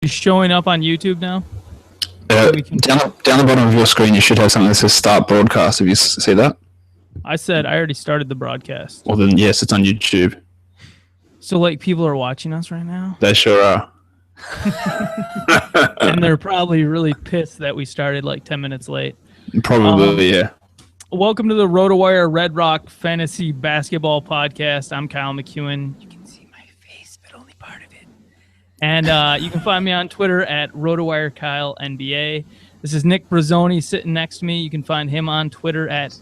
showing up on YouTube now? Down the bottom of your screen, you should have something that says "Start Broadcast." Have you see that? I already started the broadcast. Well, then yes, it's on YouTube. So, like, people are watching us right now? They sure are. And they're probably really pissed that we started like 10 minutes late. Probably, yeah. Welcome to the RotoWire Red Rock Fantasy Basketball Podcast. I'm Kyle McEwen. You can see my face, but only part of it. And you can find me on Twitter at RotoWireKyleNBA. This is Nick Brazzoni sitting next to me. You can find him on Twitter at...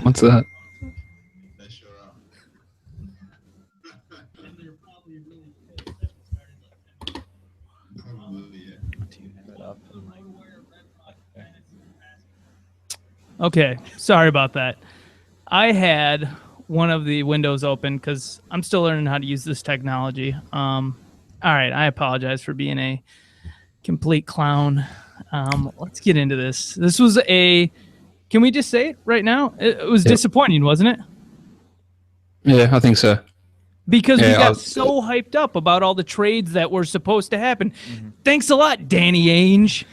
What's that? Okay, sorry about that. I had one of the windows open because I'm still learning how to use this technology. All right, I apologize for being a complete clown. Let's get into this. This was can we just say it right now? It was disappointing, wasn't it? Yeah, I think so. Because we got so hyped up about all the trades that were supposed to happen. Mm-hmm. Thanks a lot, Danny Ainge.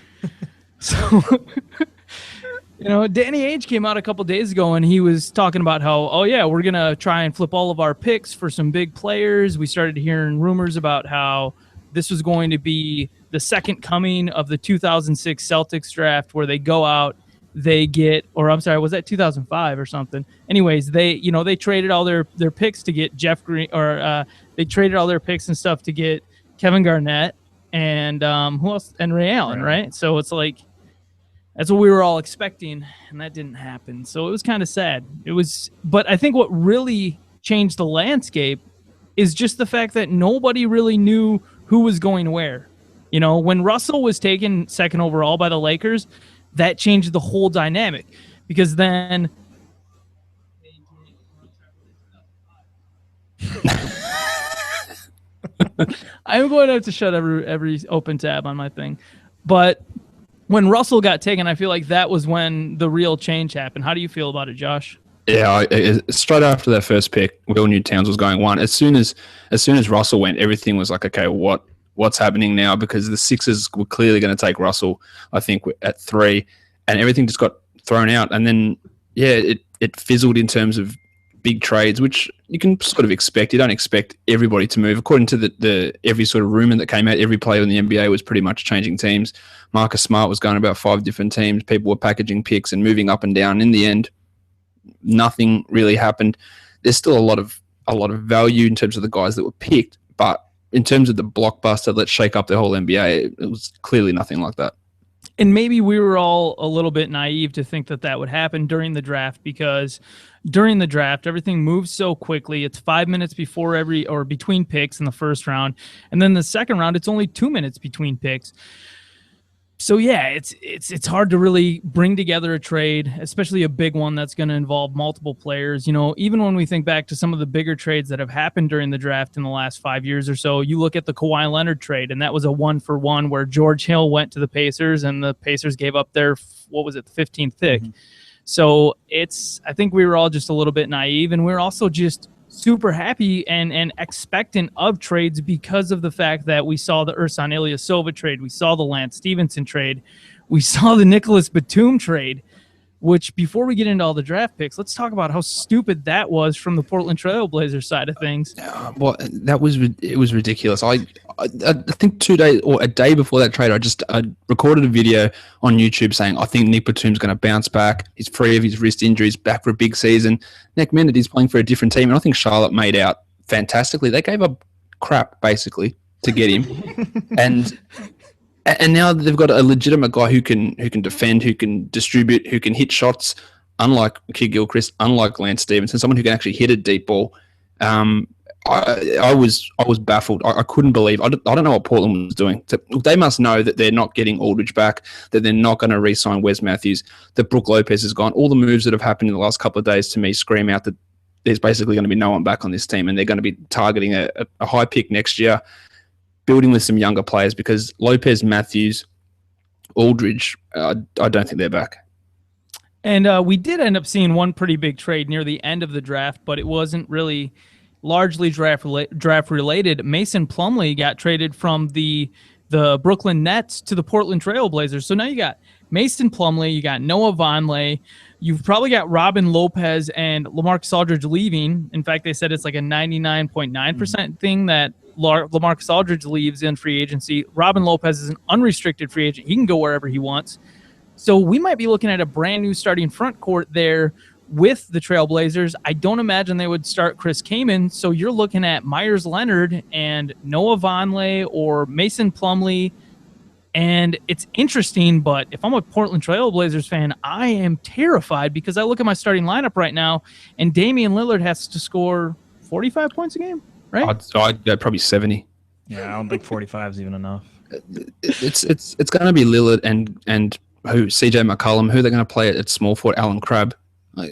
So... Danny Ainge came out a couple days ago and he was talking about how, we're going to try and flip all of our picks for some big players. We started hearing rumors about how this was going to be the second coming of the 2006 Celtics draft where they go out, they get, or I'm sorry, was that 2005 or something? Anyways, they traded all their picks to get Jeff Green, or they traded all their picks and stuff to get Kevin Garnett and who else? And Ray Allen, right? So it's like, that's what we were all expecting, and that didn't happen. So it was kind of sad. But I think what really changed the landscape is just the fact that nobody really knew who was going where. When Russell was taken second overall by the Lakers, that changed the whole dynamic because then I'm going to have to shut every open tab on my thing. But when Russell got taken, I feel like that was when the real change happened. How do you feel about it, Josh? Yeah, straight after that first pick, we all knew Towns was going one. As soon as Russell went, everything was like, okay, what's happening now? Because the Sixers were clearly going to take Russell, I think, at 3, and everything just got thrown out. And then, it fizzled in terms of big trades, which you can sort of expect. You don't expect everybody to move. According to the every sort of rumor that came out, every player in the NBA was pretty much changing teams. Marcus Smart was going about 5 different teams. People were packaging picks and moving up and down. In the end, nothing really happened. There's still a lot of value in terms of the guys that were picked, but in terms of the blockbuster, let's shake up the whole NBA, it was clearly nothing like that. And maybe we were all a little bit naive to think that would happen during the draft because during the draft, everything moves so quickly. It's 5 minutes before between picks in the first round. And then the second round, it's only 2 minutes between picks. So yeah, it's hard to really bring together a trade, especially a big one that's going to involve multiple players. Even when we think back to some of the bigger trades that have happened during the draft in the last 5 years or so, you look at the Kawhi Leonard trade, and that was a 1-for-1 where George Hill went to the Pacers, and the Pacers gave up their, the 15th pick. Mm-hmm. So I think we were all just a little bit naive, and we're also just super happy and expectant of trades because of the fact that we saw the Ersan Ilyasova trade, we saw the Lance Stevenson trade, we saw the Nicholas Batum trade, which before we get into all the draft picks, let's talk about how stupid that was from the Portland Trail Blazers side of things. Well, it was ridiculous. I think 2 days or a day before that trade, I recorded a video on YouTube saying I think Nick Batum's going to bounce back. He's free of his wrist injuries, back for a big season. Next minute, he's playing for a different team, and I think Charlotte made out fantastically. They gave up crap basically to get him, and now they've got a legitimate guy who can defend, who can distribute, who can hit shots. Unlike Kid Gilchrist, unlike Lance Stevenson, someone who can actually hit a deep ball. I was baffled. I couldn't believe. I don't know what Portland was doing. They must know that they're not getting Aldridge back, that they're not going to re-sign Wes Matthews, that Brook Lopez is gone. All the moves that have happened in the last couple of days to me scream out that there's basically going to be no one back on this team, and they're going to be targeting a high pick next year, building with some younger players because Lopez, Matthews, Aldridge, I don't think they're back. And we did end up seeing one pretty big trade near the end of the draft, but it wasn't really largely draft related. Mason Plumlee got traded from the Brooklyn Nets to the Portland Trail Blazers. So now you got Mason Plumlee, you got Noah Vonleh, you've probably got Robin Lopez and LaMarcus Aldridge leaving. In fact, they said it's like a 99.9% thing that LaMarcus Aldridge leaves in free agency. Robin Lopez is an unrestricted free agent. He can go wherever he wants. So we might be looking at a brand new starting front court there with the Trailblazers. I don't imagine they would start Chris Kaman. So you're looking at Myers Leonard and Noah Vonleh or Mason Plumlee. And it's interesting, but if I'm a Portland Trailblazers fan, I am terrified because I look at my starting lineup right now and Damian Lillard has to score 45 points a game, right? I'd go probably 70. Yeah, I don't think 45 is even enough. It's going to be Lillard and who CJ McCollum, who they're going to play at small forward, Alan Crabb.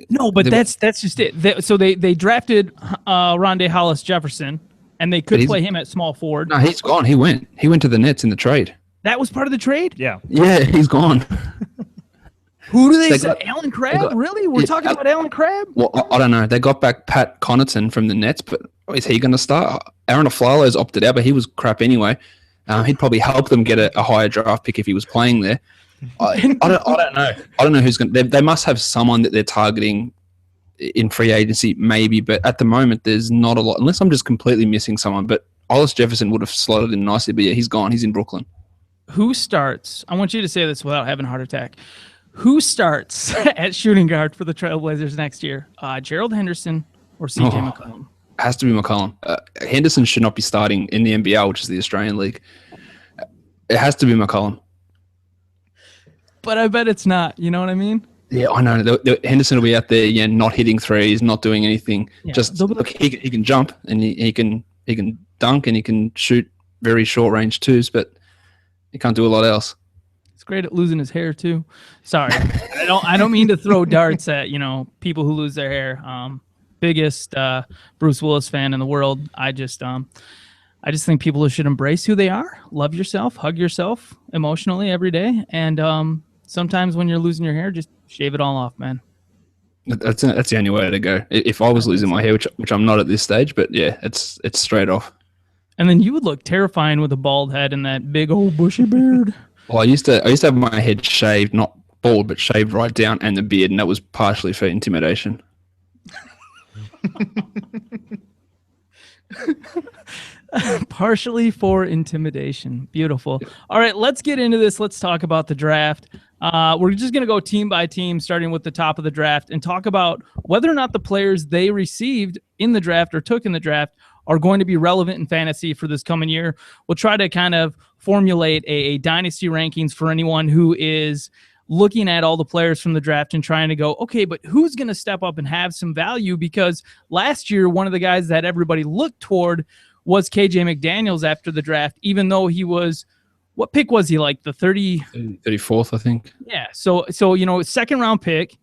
No, but that's just it. So they drafted Rondé Hollis Jefferson, and they could play him at small forward. No, he's gone. He went to the Nets in the trade. That was part of the trade? Yeah. Yeah, he's gone. Who do they say? Alan Crabb? Really? We're talking about Alan Crabb? Well, I don't know. They got back Pat Connaughton from the Nets, but is he going to start? Aaron Aflalo's opted out, but he was crap anyway. He'd probably help them get a higher draft pick if he was playing there. I don't know. I don't know who's going to... They must have someone that they're targeting in free agency, maybe, but at the moment, there's not a lot, unless I'm just completely missing someone. But Hollis Jefferson would have slotted in nicely, but yeah, he's gone. He's in Brooklyn. Who starts? I want you to say this without having a heart attack. Who starts at shooting guard for the Trailblazers next year? Gerald Henderson or CJ McCollum? Has to be McCollum. Henderson should not be starting in the NBL, which is the Australian League. It has to be McCollum. But I bet it's not. You know what I mean? Yeah, I know. Henderson will be out there, not hitting threes, not doing anything. Yeah. Just look, he can jump and he can dunk and he can shoot very short range twos, but he can't do a lot else. He's great at losing his hair too. Sorry, I don't mean to throw darts at people who lose their hair. Biggest Bruce Willis fan in the world. I just think people should embrace who they are, love yourself, hug yourself emotionally every day, and sometimes when you're losing your hair, just shave it all off, man. That's the only way to go. If I was losing my hair, which I'm not at this stage, but yeah, it's straight off. And then you would look terrifying with a bald head and that big old bushy beard. Well, I used to have my head shaved, not bald, but shaved right down, and the beard, and that was partially for intimidation. Partially for intimidation. Beautiful. All right, let's get into this. Let's talk about the draft. We're just going to go team by team, starting with the top of the draft, and talk about whether or not the players they received in the draft or took in the draft are going to be relevant in fantasy for this coming year. We'll try to kind of formulate a dynasty rankings for anyone who is looking at all the players from the draft and trying to go, okay, but who's going to step up and have some value? Because last year, one of the guys that everybody looked toward was KJ McDaniels after the draft, even though he was, what pick was he, like the 34th, I think. Yeah. So second round pick,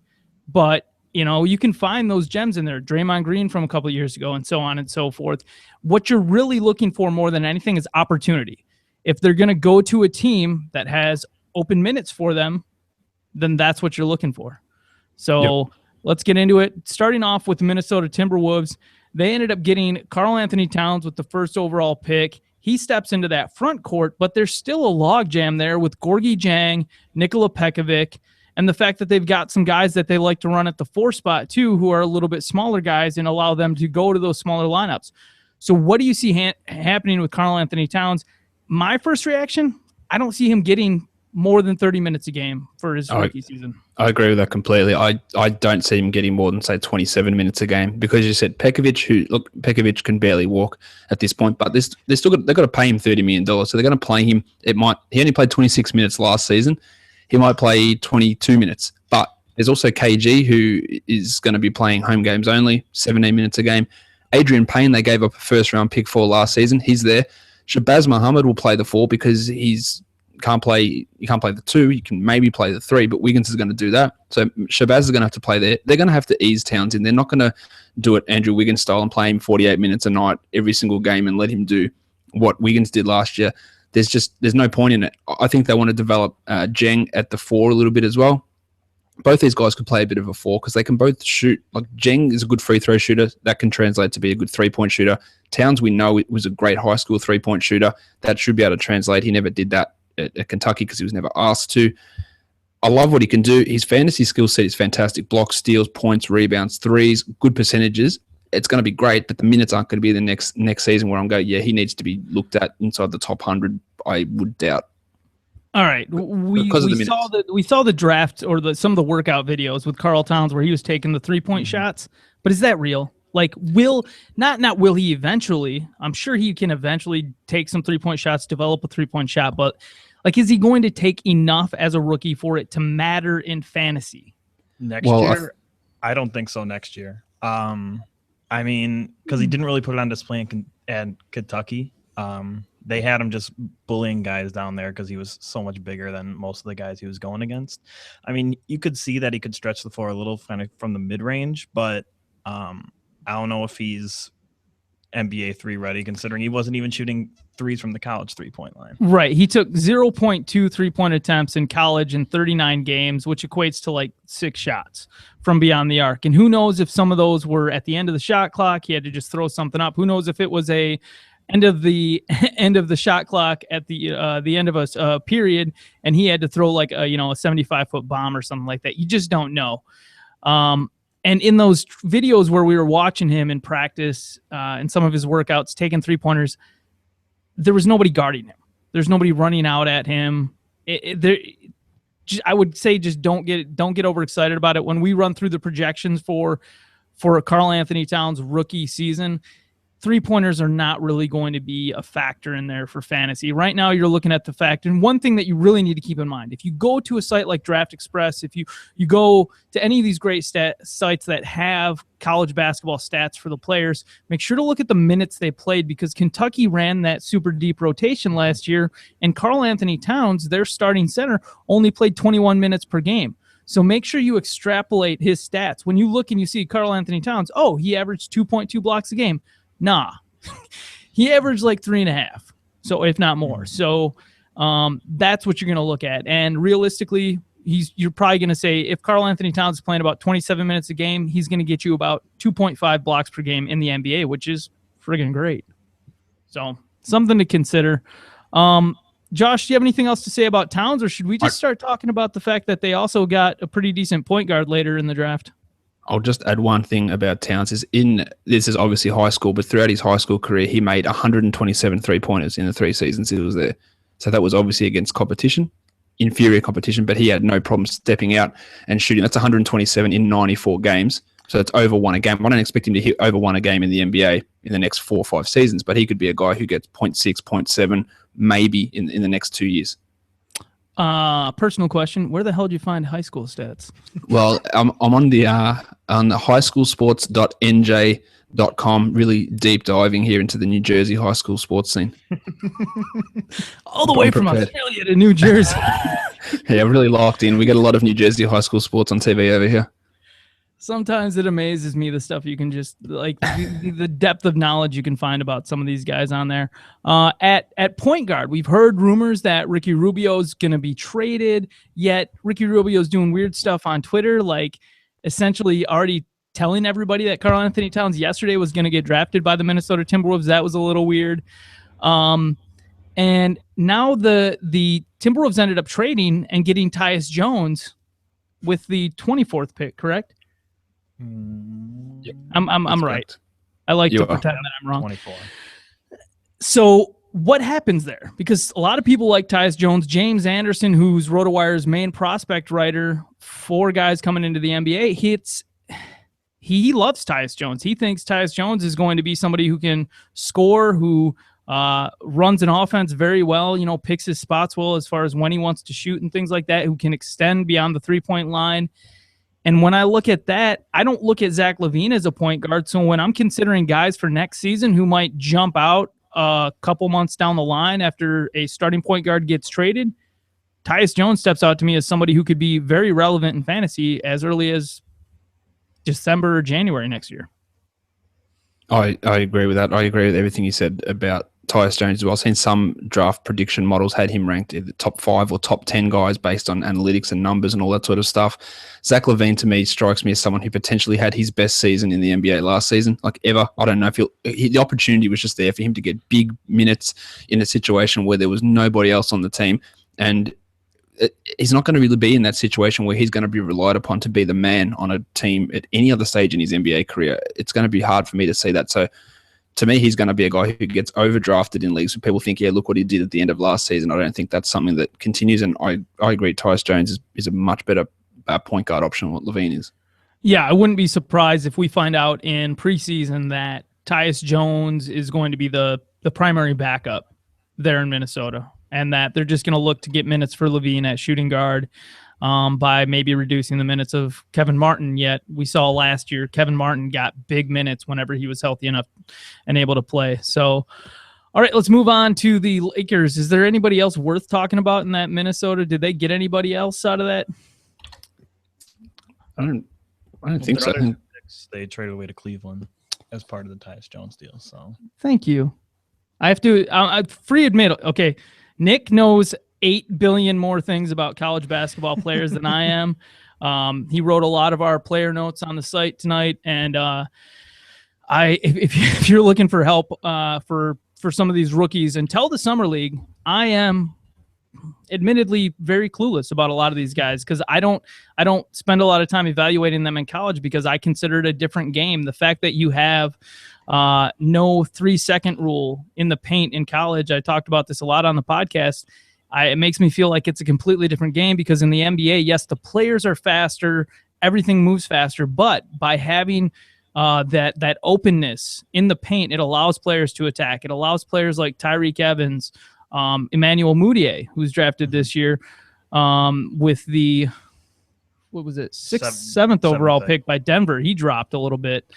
but you can find those gems in there. Draymond Green from a couple of years ago and so on and so forth. What you're really looking for more than anything is opportunity. If they're going to go to a team that has open minutes for them, then that's what you're looking for. So Let's get into it. Starting off with the Minnesota Timberwolves, they ended up getting Karl Anthony Towns with the first overall pick. He steps into that front court, but there's still a logjam there with Gorgui Dieng, Nikola Pekovic, and the fact that they've got some guys that they like to run at the 4 spot too, who are a little bit smaller guys and allow them to go to those smaller lineups. So what do you see happening with Karl Anthony Towns? My first reaction, I don't see him getting more than 30 minutes a game for his rookie season. I agree with that completely. I don't see him getting more than, say, 27 minutes a game because you said Pekovic, Pekovic can barely walk at this point, but they've got to pay him $30 million, so they're going to play him. He only played 26 minutes last season. He might play 22 minutes, but there's also KG who is going to be playing home games only, 17 minutes a game. Adrian Payne, they gave up a first-round pick for last season. He's there. Shabazz Muhammad will play the 4 because you can't play the 2. You can maybe play the 3, but Wiggins is going to do that. So Shabazz is going to have to play there. They're going to have to ease Towns in. They're not going to do it Andrew Wiggins style and play him 48 minutes a night every single game and let him do what Wiggins did last year. There's no point in it. I think they want to develop Dieng at the 4 a little bit as well. both these guys could play a bit of a 4 because they can both shoot. Like Jeng is a good free throw shooter. That can translate to be a good 3-point shooter. Towns, we know it was a great high school 3-point shooter. That should be able to translate. He never did that at Kentucky because he was never asked to. I love what he can do. His fantasy skill set is fantastic. Blocks, steals, points, rebounds, threes, good percentages. It's going to be great, but the minutes aren't going to be the next season where I'm going, yeah, he needs to be looked at inside the top 100. I would doubt. All right, we saw the draft or some of the workout videos with Karl Towns where he was taking the 3-point shots, but is that real? Like, will he eventually? I'm sure he can eventually take some 3-point shots, develop a 3-point shot, but like, is he going to take enough as a rookie for it to matter in fantasy next year? I don't think so. Next year, I mean, because he didn't really put it on display in Kentucky. They had him just bullying guys down there because he was so much bigger than most of the guys he was going against. I mean, you could see that he could stretch the floor a little kind of from the mid-range, but I don't know if he's NBA 3 ready, considering he wasn't even shooting threes from the college 3-point line. Right. He took 0.2 3-point attempts in college in 39 games, which equates to like 6 shots from beyond the arc. And who knows if some of those were at the end of the shot clock, he had to just throw something up. Who knows if it was a end of the shot clock at the end of a period, and he had to throw like a 75-foot bomb or something like that. You just don't know. And in those videos where we were watching him in practice and some of his workouts taking 3-pointers, there was nobody guarding him. There's nobody running out at him. I would say just don't get overexcited about it. When we run through the projections for Karl Anthony Towns' rookie season, 3-pointers are not really going to be a factor in there for fantasy. Right now, you're looking at the fact, and one thing that you really need to keep in mind, if you go to a site like Draft Express, if you go to any of these great sites that have college basketball stats for the players, make sure to look at the minutes they played, because Kentucky ran that super deep rotation last year, and Karl Anthony Towns, their starting center, only played 21 minutes per game. So make sure you extrapolate his stats. When you look and you see Karl Anthony Towns, oh, he averaged 2.2 blocks a game. Nah, he averaged like 3.5, so if not more. So that's what you're going to look at. And realistically, you're probably going to say if Karl Anthony Towns is playing about 27 minutes a game, he's going to get you about 2.5 blocks per game in the NBA, which is friggin' great. So something to consider. Josh, do you have anything else to say about Towns, or should we just start talking about the fact that they also got a pretty decent point guard later in the draft? I'll just add one thing about Towns. This is obviously high school, but throughout his high school career, he made 127 3-pointers in the 3 seasons he was there. So that was obviously against competition, inferior competition, but he had no problem stepping out and shooting. That's 127 in 94 games. So that's over 1 a game. I don't expect him to hit over 1 a game in the NBA in the next 4 or 5 seasons, but he could be a guy who gets 0.6, 0.7, maybe in the next 2 years. Personal question: where the hell did you find high school stats? Well, I'm on the highschoolsports.nj.com, really deep diving here into the New Jersey high school sports scene. All the way from Australia to New Jersey. Yeah, really locked in. We get a lot of New Jersey high school sports on TV over here. Sometimes it amazes me the stuff you can just like the depth of knowledge you can find about some of these guys on there. At point guard, we've heard rumors that Ricky Rubio is going to be traded, yet Ricky Rubio is doing weird stuff on Twitter, like essentially already telling everybody that Karl Anthony Towns yesterday was going to get drafted by the Minnesota Timberwolves. That was a little weird. And now the Timberwolves ended up trading and getting Tyus Jones with the 24th pick, correct? Yep. I'm right. I like to pretend that I'm wrong. 24. So what happens there? Because a lot of people like Tyus Jones. James Anderson, who's RotoWire's main prospect writer for guys coming into the NBA, he loves Tyus Jones. He thinks Tyus Jones is going to be somebody who can score, who runs an offense very well, picks his spots well as far as when he wants to shoot and things like that, who can extend beyond the 3-point line. And when I look at that, I don't look at Zach LaVine as a point guard. So when I'm considering guys for next season who might jump out a couple months down the line after a starting point guard gets traded, Tyus Jones steps out to me as somebody who could be very relevant in fantasy as early as December or January next year. I agree with that. I agree with everything you said about Tyus Jones as well. I've seen some draft prediction models had him ranked in the top 5 or top 10 guys based on analytics and numbers and all that sort of stuff. Zach LaVine, to me, strikes me as someone who potentially had his best season in the NBA last season, like ever. I don't know if the opportunity was just there for him to get big minutes in a situation where there was nobody else on the team. And he's not going to really be in that situation where he's going to be relied upon to be the man on a team at any other stage in his NBA career. It's going to be hard for me to see that. So to me, he's going to be a guy who gets overdrafted in leagues where people think, yeah, look what he did at the end of last season. I don't think that's something that continues. And I agree, Tyus Jones is a much better point guard option than what LaVine is. Yeah, I wouldn't be surprised if we find out in preseason that Tyus Jones is going to be the primary backup there in Minnesota, and that they're just going to look to get minutes for LaVine at shooting guard by maybe reducing the minutes of Kevin Martin. Yet we saw last year Kevin Martin got big minutes whenever he was healthy enough and able to play. So, all right, let's move on to the Lakers. Is there anybody else worth talking about in that Minnesota? Did they get anybody else out of that? I don't think so. They traded away to Cleveland as part of the Tyus Jones deal. So thank you. I have to free admit, okay, Nick knows 8 billion more things about college basketball players than I am. He wrote a lot of our player notes on the site tonight, and if you're looking for help for some of these rookies until the summer league, I am admittedly very clueless about a lot of these guys because I don't spend a lot of time evaluating them in college because I consider it a different game. The fact that you have no 3-second rule in the paint in college, I talked about this a lot on the podcast. It makes me feel like it's a completely different game because in the NBA, yes, the players are faster, everything moves faster, but by having that openness in the paint, it allows players to attack. It allows players like Tyreek Evans, Emmanuel Mudiay, who's drafted this year with the, what was it, seventh overall pick by Denver. He dropped a little bit.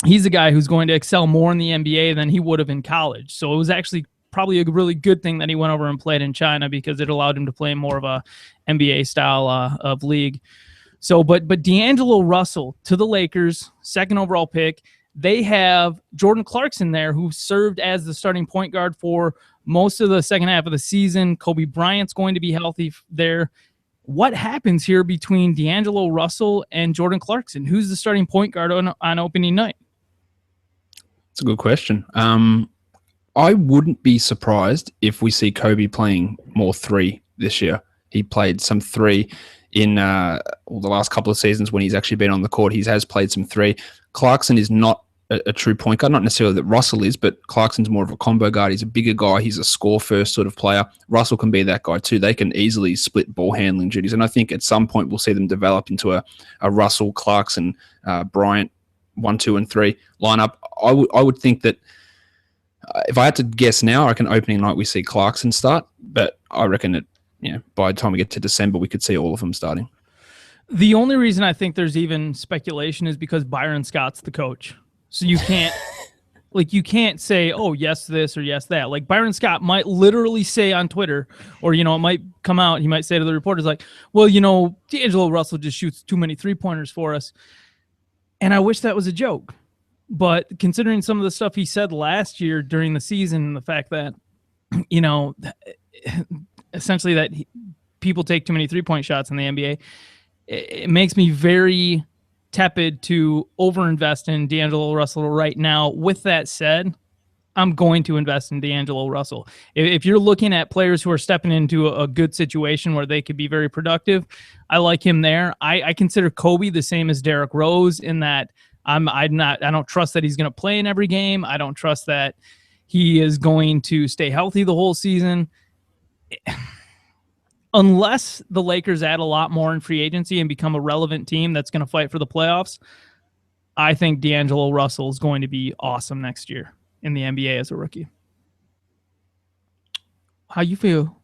He's a guy who's going to excel more in the NBA than he would have in college. So it was actually probably a really good thing that he went over and played in China because it allowed him to play more of a NBA style of league. So, but D'Angelo Russell to the Lakers, 2nd overall pick. They have Jordan Clarkson there, who served as the starting point guard for most of the second half of the season. Kobe Bryant's going to be healthy there. What happens here between D'Angelo Russell and Jordan Clarkson? Who's the starting point guard on opening night? That's a good question. I wouldn't be surprised if we see Kobe playing more 3 this year. He played some 3 in the last couple of seasons when he's actually been on the court. He has played some 3. Clarkson is not a true point guard, not necessarily that Russell is, but Clarkson's more of a combo guard. He's a bigger guy. He's a score-first sort of player. Russell can be that guy too. They can easily split ball handling duties, and I think at some point we'll see them develop into a Russell, Clarkson, Bryant 1, 2, and 3 lineup. I would think that if I had to guess now, I reckon opening night we see Clarkson start, but I reckon that by the time we get to December, we could see all of them starting. The only reason I think there's even speculation is because Byron Scott's the coach. So you can't you can't say, oh, yes, this or yes, that. Like Byron Scott might literally say on Twitter, or, it might come out. He might say to the reporters like, well, D'Angelo Russell just shoots too many 3-pointers for us. And I wish that was a joke. But considering some of the stuff he said last year during the season, and the fact that, essentially that people take too many 3-point shots in the NBA, it makes me very tepid to overinvest in D'Angelo Russell right now. With that said, I'm going to invest in D'Angelo Russell. If you're looking at players who are stepping into a good situation where they could be very productive, I like him there. I consider Kobe the same as Derrick Rose in that I don't trust that he's going to play in every game. I don't trust that he is going to stay healthy the whole season. Unless the Lakers add a lot more in free agency and become a relevant team that's going to fight for the playoffs, I think D'Angelo Russell is going to be awesome next year in the NBA as a rookie. How you feel,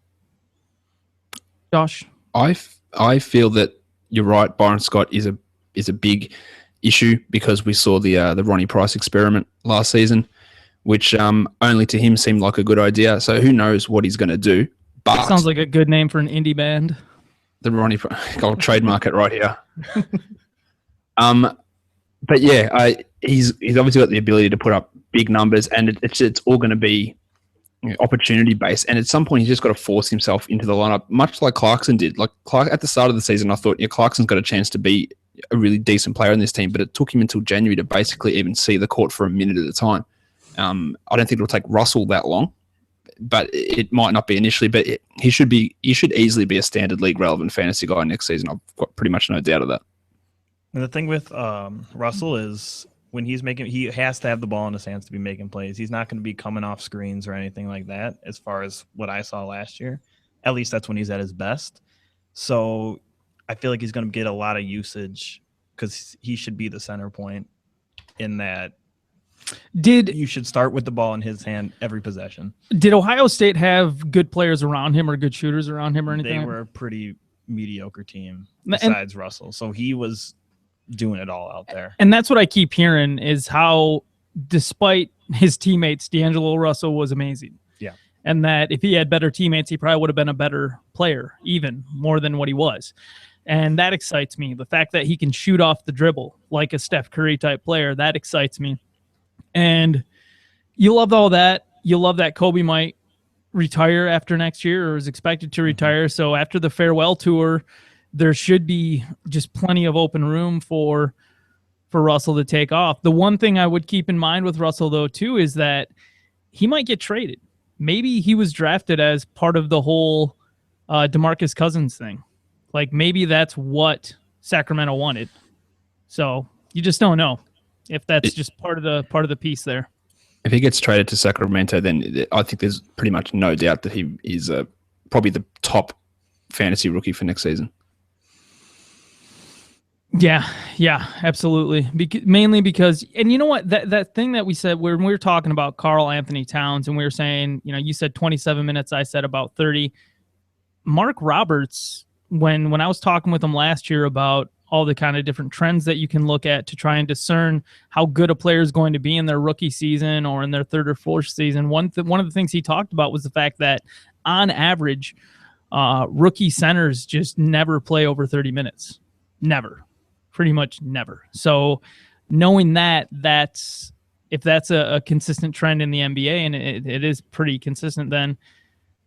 Josh? I feel that you're right. Byron Scott is a big issue because we saw the Ronnie Price experiment last season, which only to him seemed like a good idea. So who knows what he's going to do. But that sounds like a good name for an indie band. The Ronnie I'll trademark it right here. But yeah, he's obviously got the ability to put up big numbers, and it's all going to be opportunity based. And at some point, he's just got to force himself into the lineup, much like Clarkson did. Like Clark at the start of the season, I thought Clarkson's got a chance to be a really decent player in this team, but it took him until January to basically even see the court for a minute at a time. I don't think it'll take Russell that long, but it might not be initially. But he should easily be a standard league relevant fantasy guy next season. I've got pretty much no doubt of that. And the thing with Russell is when he has to have the ball in his hands to be making plays. He's not going to be coming off screens or anything like that. As far as what I saw last year, at least that's when he's at his best. So I feel like he's going to get a lot of usage because he should be the center point in that. You should start with the ball in his hand every possession. Did Ohio State have good players around him or good shooters around him or anything? They were a pretty mediocre team besides Russell. So he was doing it all out there. And that's what I keep hearing is how, despite his teammates, D'Angelo Russell was amazing. Yeah. And that if he had better teammates, he probably would have been a better player, even more than what he was. And that excites me. The fact that he can shoot off the dribble like a Steph Curry type player, that excites me. And you love all that. You love that Kobe might retire after next year or is expected to retire. So after the farewell tour, there should be just plenty of open room for Russell to take off. The one thing I would keep in mind with Russell, though, too, is that he might get traded. Maybe he was drafted as part of the whole DeMarcus Cousins thing. Like maybe that's what Sacramento wanted. So you just don't know if that's just part of the piece there. If he gets traded to Sacramento, then I think there's pretty much no doubt that he is probably the top fantasy rookie for next season. Yeah, absolutely. Mainly because, and you know what, that thing that we said when we were talking about Karl Anthony Towns, and we were saying, you said 27 minutes, I said about 30. Mark Roberts, when I was talking with him last year about all the kind of different trends that you can look at to try and discern how good a player is going to be in their rookie season or in their third or fourth season, one of the things he talked about was the fact that on average, rookie centers just never play over 30 minutes. Never. Pretty much never. So knowing if that's a consistent trend in the NBA, and it is pretty consistent, then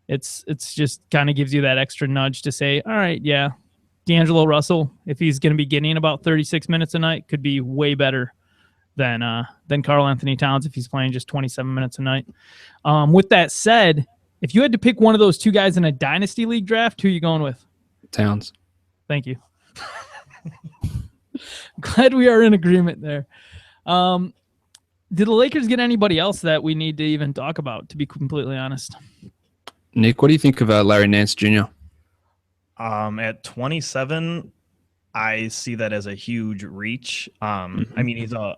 it's just kind of gives you that extra nudge to say, all right, yeah, D'Angelo Russell, if he's going to be getting about 36 minutes a night, could be way better than Karl Anthony Towns if he's playing just 27 minutes a night. With that said, if you had to pick one of those two guys in a dynasty league draft, who are you going with? Towns. Thank you. Glad we are in agreement there. Did the Lakers get anybody else that we need to even talk about, to be completely honest? Nick, what do you think of Larry Nance Jr.? At 27, I see that as a huge reach. I mean, he's a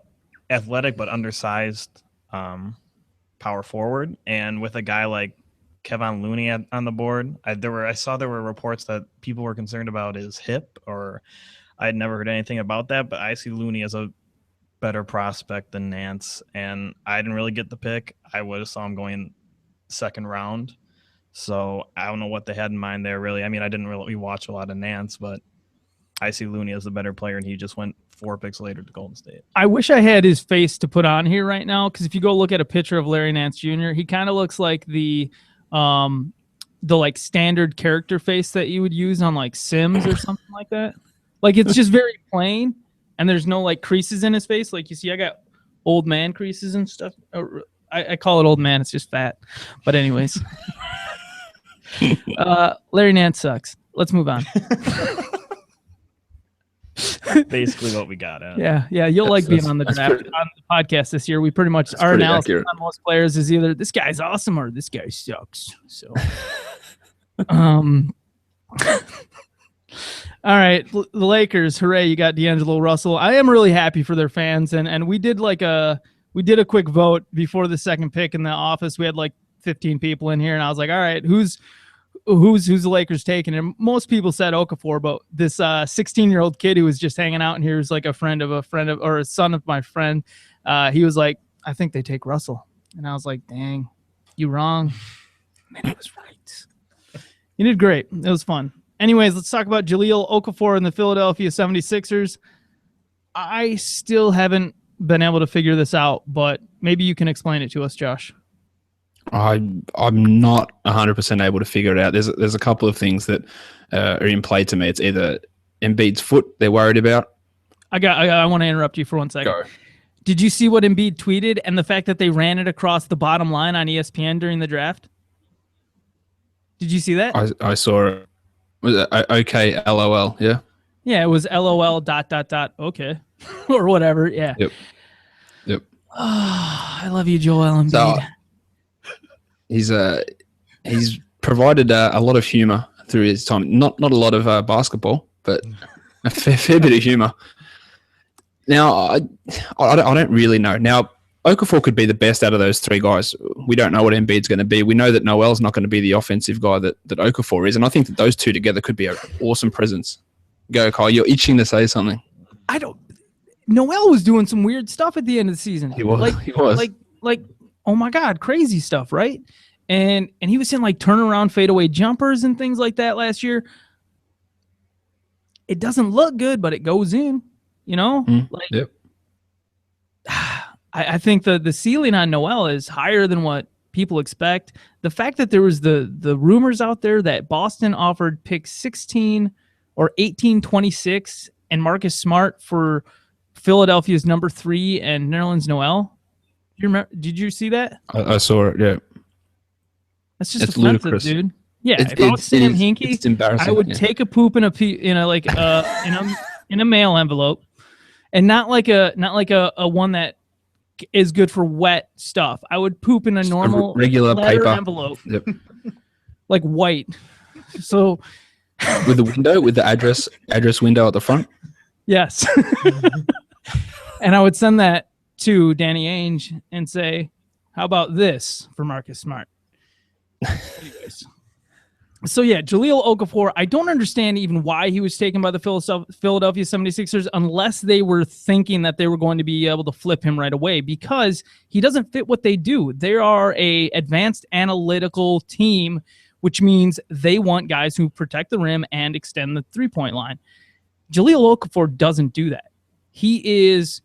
athletic but undersized power forward, and with a guy like Kevon Looney on the board, I saw there were reports that people were concerned about his hip, or I had never heard anything about that, but I see Looney as a better prospect than Nance, and I didn't really get the pick. I would have saw him going second round. So I don't know what they had in mind there, really. I mean, I didn't really watch a lot of Nance, but I see Looney as the better player, and he just went 4 picks later to Golden State. I wish I had his face to put on here right now, because if you go look at a picture of Larry Nance Jr., he kind of looks like the like standard character face that you would use on like Sims or something like that. Like it's just very plain, and there's no like creases in his face. Like you see, I got old man creases and stuff. I call it old man. It's just fat. But anyways. Larry Nance sucks. Let's move on. Basically what we got. Yeah. You'll like being on the draft on the podcast this year. We pretty much our analysis accurate on most players is either this guy's awesome or this guy sucks. So, all right, the Lakers, hooray! You got D'Angelo Russell. I am really happy for their fans, and we did a quick vote before the second pick in the office. We had like 15 people in here, and I was like, all right, who's the Lakers taking? And most people said Okafor, but this 16-year-old kid who was just hanging out in here is like a friend of or a son of my friend. He was like, I think they take Russell. And I was like, dang, you wrong. Man, he was right. You did great. It was fun. Anyways, let's talk about Jahlil Okafor and the Philadelphia 76ers. I still haven't been able to figure this out, but maybe you can explain it to us, Josh. I'm not 100% able to figure it out. There's a couple of things that are in play to me. It's either Embiid's foot they're worried about. I want to interrupt you for 1 second. Go. Did you see what Embiid tweeted and the fact that they ran it across the bottom line on ESPN during the draft? Did you see that? I saw it. Was it okay? LOL. Yeah. Yeah, it was LOL ... Okay, or whatever. Yeah. Yep. Oh, I love you, Joel Embiid. So, he's provided a lot of humor through his time. Not a lot of basketball, but a fair bit of humor. Now, I don't really know. Now, Okafor could be the best out of those three guys. We don't know what Embiid's going to be. We know that Noel's not going to be the offensive guy that Okafor is, and I think that those two together could be an awesome presence. Go, Kyle. You're itching to say something. Noel was doing some weird stuff at the end of the season. He was. Like, oh my God, crazy stuff, right? And he was hitting like turnaround fadeaway jumpers and things like that last year. It doesn't look good, but it goes in, you know? Yep. I think the ceiling on Noel is higher than what people expect. The fact that there was the rumors out there that Boston offered pick 16 or 1826 and Marcus Smart for Philadelphia's number 3 and Nerlens Noel. You remember? Did you see that? I saw it. Yeah. That's just it's offensive, ludicrous. Dude. Yeah, if I was Sam Hinkie, it's embarrassing. I would take a poop in a mail envelope, and not like a one that is good for wet stuff. I would poop in a normal regular paper envelope, like white. So with the address window at the front. Yes, and I would send that to Danny Ainge and say, "How about this for Marcus Smart?" Anyways. So yeah, Jahlil Okafor, I don't understand even why he was taken by the Philadelphia 76ers unless they were thinking that they were going to be able to flip him right away, because he doesn't fit what they do. They are a advanced analytical team, which means they want guys who protect the rim and extend the three-point line. Jahlil Okafor doesn't do that. He's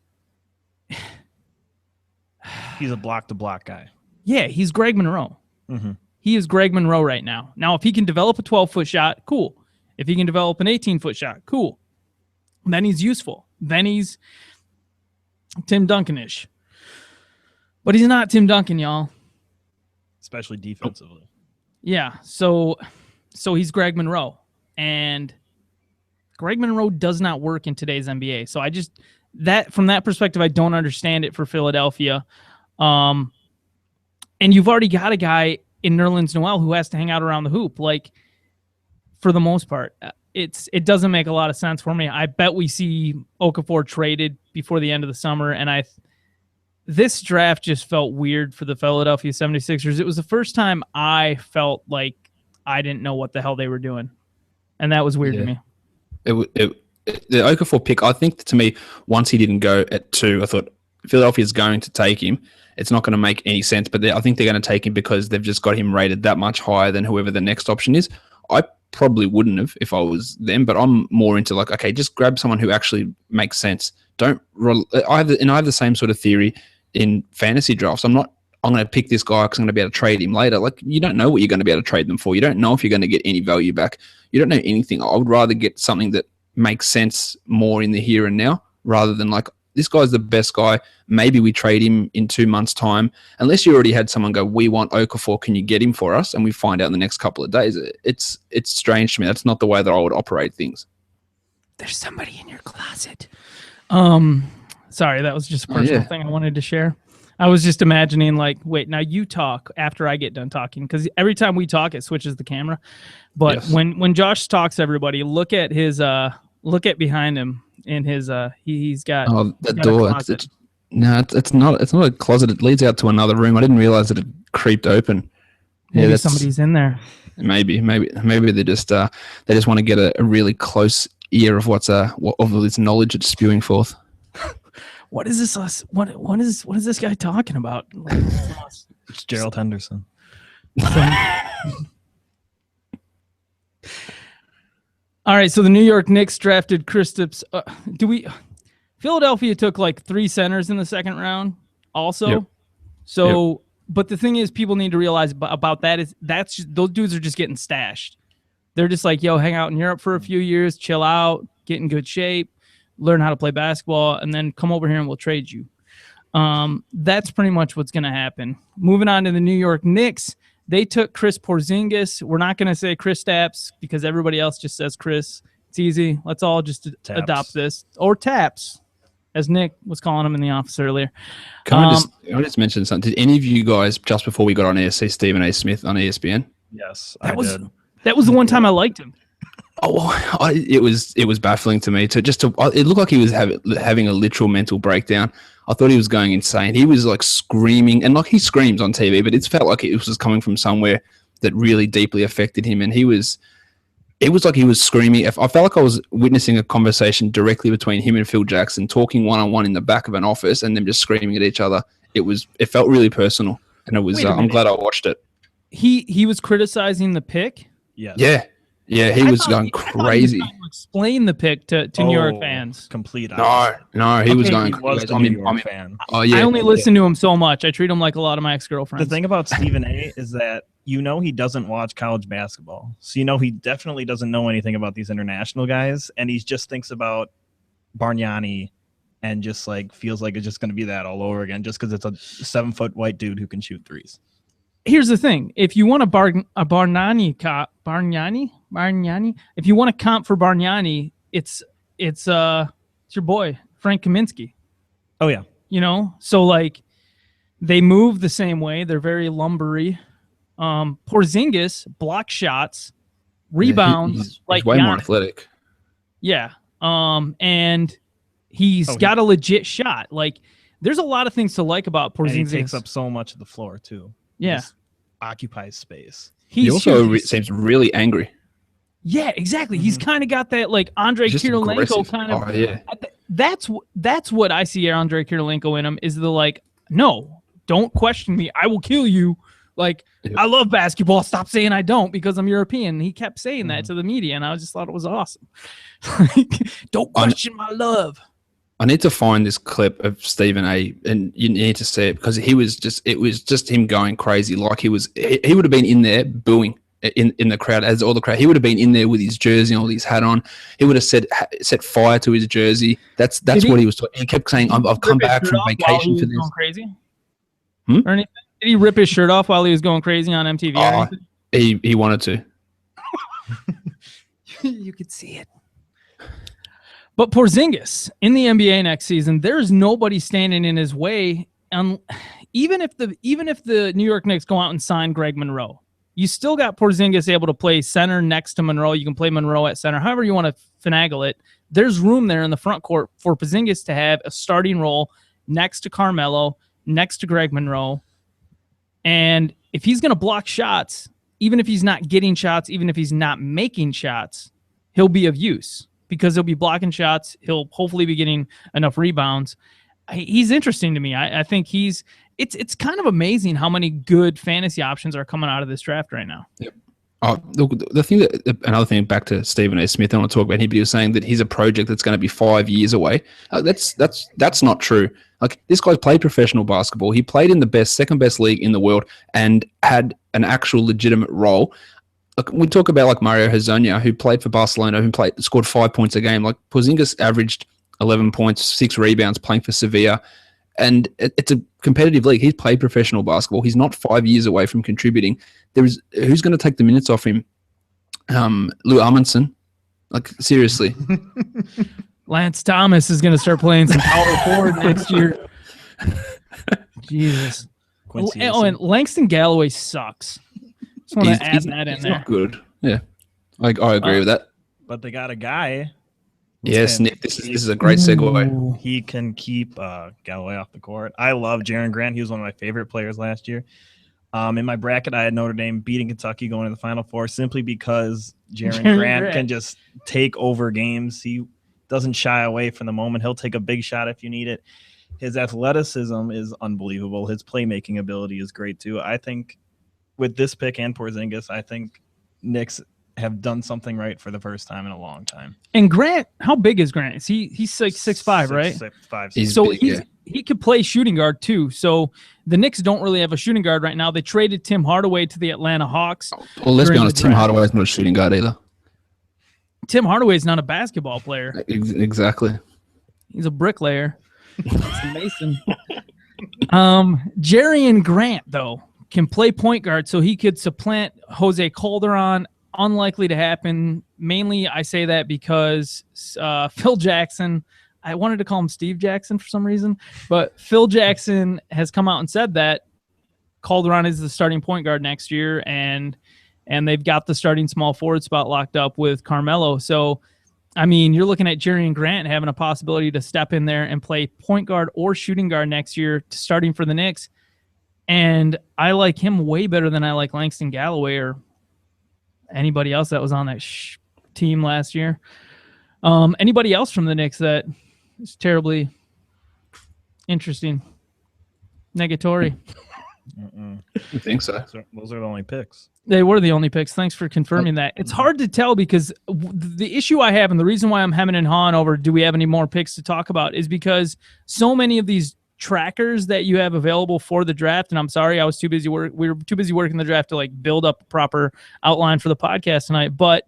a block-to-block guy. Yeah, he's Greg Monroe. Mm-hmm. He is Greg Monroe right now. Now, if he can develop a 12-foot shot, cool. If he can develop an 18-foot shot, cool. Then he's useful. Then he's Tim Duncan-ish. But he's not Tim Duncan, y'all. Especially defensively. Yeah, so he's Greg Monroe. And Greg Monroe does not work in today's NBA. So from that perspective, I don't understand it for Philadelphia. And you've already got a guy in Nerlens Noel who has to hang out around the hoop. Like, for the most part, it doesn't make a lot of sense for me. I bet we see Okafor traded before the end of the summer, and this draft just felt weird for the Philadelphia 76ers. It was the first time I felt like I didn't know what the hell they were doing, and that was weird to me. The Okafor pick, I think, to me, once he didn't go at 2, I thought Philadelphia's going to take him. It's not going to make any sense, but I think they're going to take him because they've just got him rated that much higher than whoever the next option is. I probably wouldn't have if I was them, but I'm more into like, okay, just grab someone who actually makes sense. I have the same sort of theory in fantasy drafts. I'm going to pick this guy because I'm going to be able to trade him later. Like, you don't know what you're going to be able to trade them for. You don't know if you're going to get any value back. You don't know anything. I would rather get something that makes sense more in the here and now rather than like, this guy's the best guy. Maybe we trade him in 2 months' time. Unless you already had someone go, we want Okafor, can you get him for us? And we find out in the next couple of days. It's strange to me. That's not the way that I would operate things. There's somebody in your closet. Sorry, that was just a personal thing I wanted to share. I was just imagining, like, wait, now you talk after I get done talking, because every time we talk, it switches the camera. But yes. when Josh talks, everybody look at behind him. In his he's got that door. It's not a closet. It leads out to another room. I didn't realize that it creeped open. Maybe somebody's in there. Maybe they just want to get a really close ear of of this knowledge it's spewing forth. What is this? What is this guy talking about? It's Gerald Henderson. All right, so the New York Knicks drafted Kristaps. Do we Philadelphia took like 3 centers in the second round also. Yep. So, but the thing is, people need to realize about that is those dudes are just getting stashed. They're just like, yo, hang out in Europe for a few years, chill out, get in good shape, learn how to play basketball, and then come over here and we'll trade you. That's pretty much what's going to happen. Moving on to the New York Knicks, they took Chris Porzingis. We're not going to say Chris Taps because everybody else just says Chris. It's easy. Let's all just adopt this. Or Taps, as Nick was calling him in the office earlier. Can I just mention something? Did any of you guys, just before we got on air, see Stephen A. Smith on ESPN? Yes, I did. That was the one time I liked him. It was baffling to me. It looked like he was having a literal mental breakdown. I thought he was going insane. He was like screaming, and like he screams on TV, but it felt like it was coming from somewhere that really deeply affected him. And it was like he was screaming. I felt like I was witnessing a conversation directly between him and Phil Jackson, talking one-on-one in the back of an office, and them just screaming at each other. It felt really personal, and it was. I'm glad I watched it. He was criticizing the pick. Yes. Yeah, he was going crazy. He was trying to explain the pick to New York fans. Complete. No, he was going. He was a New York fan. Oh yeah. I only listen to him so much. I treat him like a lot of my ex-girlfriends. The thing about Stephen A. is that he doesn't watch college basketball, so he definitely doesn't know anything about these international guys, and he just thinks about Bargnani, and just like feels like it's just going to be that all over again, just because it's a 7-foot white dude who can shoot threes. Here's the thing: if you want a Bargnani, if you want a comp for Bargnani, it's your boy Frank Kaminsky. Oh yeah, so like they move the same way. They're very lumbery. Porzingis block shots, rebounds, he's way more athletic. Yeah, and he's got a legit shot. Like there's a lot of things to like about Porzingis. And he takes up so much of the floor too. Yeah. Occupies space. He also seems really angry. Yeah, exactly. Mm-hmm. He's kind of got that like Andrei Kirilenko kind of. Oh, yeah. That's what I see Andrei Kirilenko in him is the like, no, don't question me. I will kill you. Like, I love basketball. Stop saying I don't because I'm European. He kept saying that to the media, and I just thought it was awesome. Don't question my love. I need to find this clip of Stephen A. and you need to see it because it was just him going crazy. Like he would have been in there booing in the crowd as all the crowd. He would have been in there with his jersey and all his hat on. He would have set fire to his jersey. That's what he was talking. He kept saying, "I've come back from vacation for this." Going crazy? Or anything? Did he rip his shirt off while he was going crazy on MTV? Or anything? He wanted to. You could see it. But Porzingis in the NBA next season, there's nobody standing in his way. Even if the New York Knicks go out and sign Greg Monroe, you still got Porzingis able to play center next to Monroe. You can play Monroe at center, however you want to finagle it. There's room there in the front court for Porzingis to have a starting role next to Carmelo, next to Greg Monroe. And if he's going to block shots, even if he's not getting shots, even if he's not making shots, he'll be of use. Because he'll be blocking shots. He'll hopefully be getting enough rebounds. He's interesting to me. I think it's kind of amazing how many good fantasy options are coming out of this draft right now. Yep. Another thing back to Stephen A. Smith, I want to talk about him, but he was saying that he's a project that's going to be 5 years away. That's not true. Like this guy's played professional basketball. He played in the second best league in the world and had an actual legitimate role. Like we talk about like Mario Hezonja, who played for Barcelona, who scored 5 points a game. Like Porzingis averaged 11 points, 6 rebounds playing for Sevilla. And it's a competitive league. He's played professional basketball. He's not 5 years away from contributing. Who's going to take the minutes off him? Lou Amundsen. Like seriously. Lance Thomas is going to start playing some power forward next year. Jesus. And Langston Galloway sucks. Just want to add that in there. Not good. Yeah, I agree with that. But they got a guy. Yes, Nick. This is a great segue. He can keep Galloway off the court. I love Jaren Grant. He was one of my favorite players last year. In my bracket, I had Notre Dame beating Kentucky going to the Final Four simply because Jaren Grant can just take over games. He doesn't shy away from the moment. He'll take a big shot if you need it. His athleticism is unbelievable. His playmaking ability is great too. I think with this pick and Porzingis, I think Knicks have done something right for the first time in a long time. And Grant, how big is Grant? He's like 6'5", right? 6'5". He's So big, he could play shooting guard too. So the Knicks don't really have a shooting guard right now. They traded Tim Hardaway to the Atlanta Hawks. Well, let's be during honest, the Tim draft. Hardaway is not a shooting guard either. Tim Hardaway's not a basketball player. Exactly. He's a bricklayer. He's a mason. Jerry and Grant, though, can play point guard, so he could supplant Jose Calderon. Unlikely to happen. Mainly, I say that because Phil Jackson, I wanted to call him Steve Jackson for some reason, but Phil Jackson has come out and said that Calderon is the starting point guard next year, and they've got the starting small forward spot locked up with Carmelo. So, I mean, you're looking at Jerry and Grant having a possibility to step in there and play point guard or shooting guard next year, starting for the Knicks. And I like him way better than I like Langston Galloway or anybody else that was on that team last year. Anybody else from the Knicks that is terribly interesting? Negatory. I think so. Those are the only picks. They were the only picks. Thanks for confirming that. It's hard to tell because the issue I have and the reason why I'm hemming and hawing over do we have any more picks to talk about is because so many of these trackers that you have available for the draft, and I'm sorry, I was too busy we were too busy working the draft to like build up a proper outline for the podcast tonight. But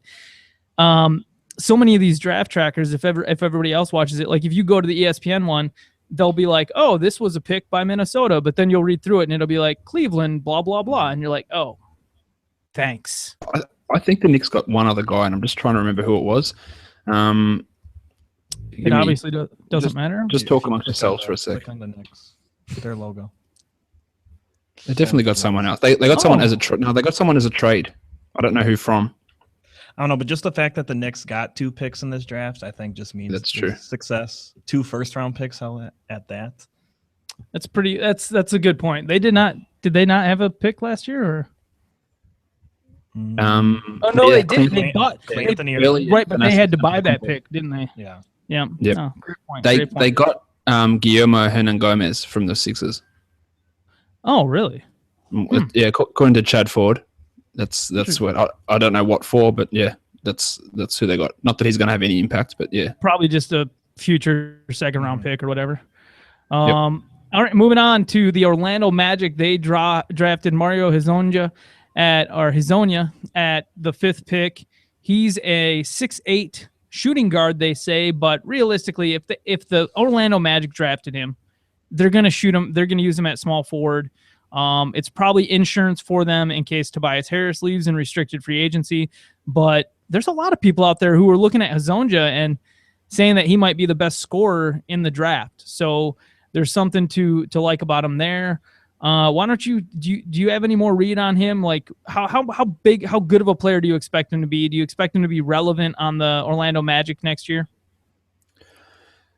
so many of these draft trackers, if everybody else watches it, like if you go to the ESPN one, they'll be like, oh, this was a pick by Minnesota, but then you'll read through it and it'll be like Cleveland, blah, blah, blah. And you're like, oh, thanks. I think the Knicks got one other guy, and I'm just trying to remember who it was. It obviously doesn't matter. Just talk amongst yourselves for a sec. Click on the Knicks, their logo. They definitely got someone else. They got someone as a they got someone as a trade. I don't know who from. I don't know, but just the fact that the Knicks got 2 picks in this draft, I think just means That's true. Success. 2 first-round picks at that. That's pretty. That's a good point. They did not. Did they not have a pick last year? Or? Oh no, they did. They bought. Right, but they had to buy that pick, didn't they? Yeah. Yeah. Yep. Oh, great point. They got Guillermo Hernan Gomez from the Sixers. Oh, really? Yeah, according to Chad Ford, that's what I don't know what for, but yeah, that's who they got. Not that he's going to have any impact, but yeah, probably just a future second round pick or whatever. All right, moving on to the Orlando Magic. They drafted Mario Hezonja at the 5th pick. He's a 6'8" shooting guard, they say, but realistically, if the Orlando Magic drafted him, they're going to shoot him. They're going to use him at small forward. It's probably insurance for them in case Tobias Harris leaves in restricted free agency. But there's a lot of people out there who are looking at Hezonja and saying that he might be the best scorer in the draft. So there's something to like about him there. Why don't you do you have any more read on him? Like how good of a player do you expect him to be? Do you expect him to be relevant on the Orlando Magic next year?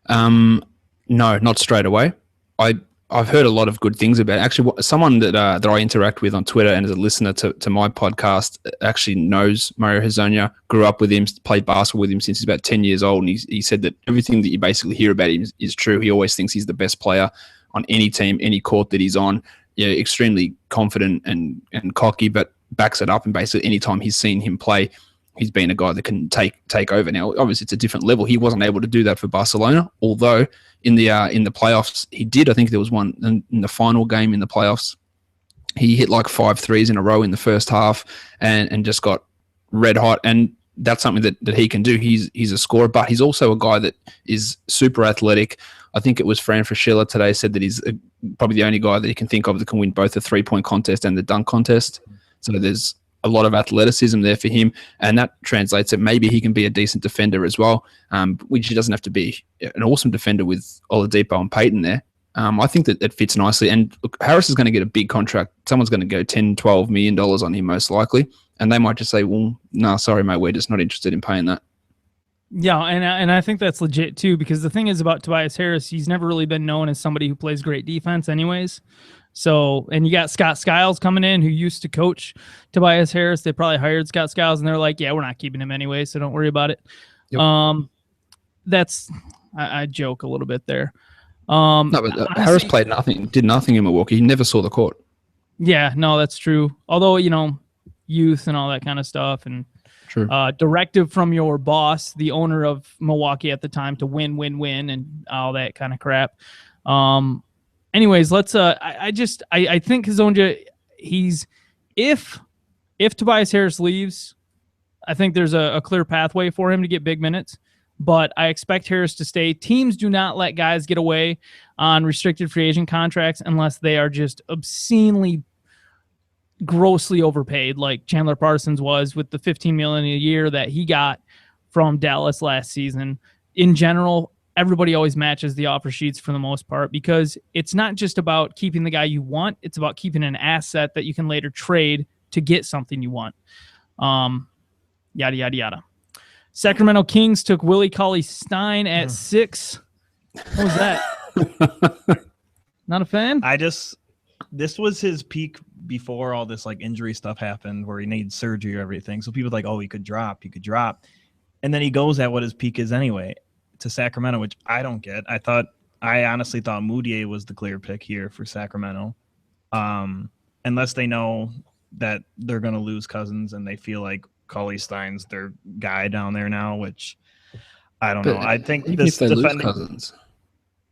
No, not straight away. I've heard a lot of good things about it. Actually, someone that I interact with on Twitter and as a listener to my podcast actually knows Mario Hezonja, grew up with him, played basketball with him since he's about 10 years old. And he said that everything that you basically hear about him is true. He always thinks he's the best player on any team, any court that he's on. Yeah, extremely confident and cocky, but backs it up. And basically any time he's seen him play, he's been a guy that can take over. Now, obviously, it's a different level. He wasn't able to do that for Barcelona, although in the playoffs he did. I think there was one in the final game in the playoffs. He hit like 5 threes in a row in the first half and just got red hot. And that's something that he can do. He's a scorer, but he's also a guy that is super athletic. I think it was Fran Fraschilla today said that he's probably the only guy that he can think of that can win both the 3-point contest and the dunk contest. So there's a lot of athleticism there for him, and that translates that maybe he can be a decent defender as well, which he doesn't have to be an awesome defender with Oladipo and Payton there. I think that it fits nicely, and look, Harris is going to get a big contract. Someone's going to go $10-12 million on him most likely, and they might just say, well, no, sorry, mate, we're just not interested in paying that. Yeah, and I think that's legit too, because the thing is about Tobias Harris, he's never really been known as somebody who plays great defense anyways. So, and you got Scott Skiles coming in who used to coach Tobias Harris. They probably hired Scott Skiles and they're like, yeah, we're not keeping him anyway, so don't worry about it. Yep. I joke a little bit there. No, but honestly, Harris did nothing in Milwaukee. He never saw the court. Yeah, no, that's true. Although, youth and all that kind of stuff. And True. directive from your boss, the owner of Milwaukee at the time, to win, and all that kind of crap. Anyways, let's. I think Hezonja, if Tobias Harris leaves, I think there's a clear pathway for him to get big minutes. But I expect Harris to stay. Teams do not let guys get away on restricted free agent contracts unless they are just obscenely, grossly overpaid, like Chandler Parsons was with the $15 million a year that he got from Dallas last season. In general, everybody always matches the offer sheets for the most part, because it's not just about keeping the guy you want. It's about keeping an asset that you can later trade to get something you want. Yada, yada, yada. Sacramento Kings took Willie Cauley-Stein at 6. What was that? Not a fan? This was his peak before all this like injury stuff happened where he needed surgery or everything. So people were like, oh, he could drop. And then he goes at what his peak is anyway to Sacramento, which I don't get. I honestly thought Moutier was the clear pick here for Sacramento. Unless they know that they're going to lose Cousins and they feel like Cauley-Stein's their guy down there now, which I don't know. I think even this if they defending, lose Cousins,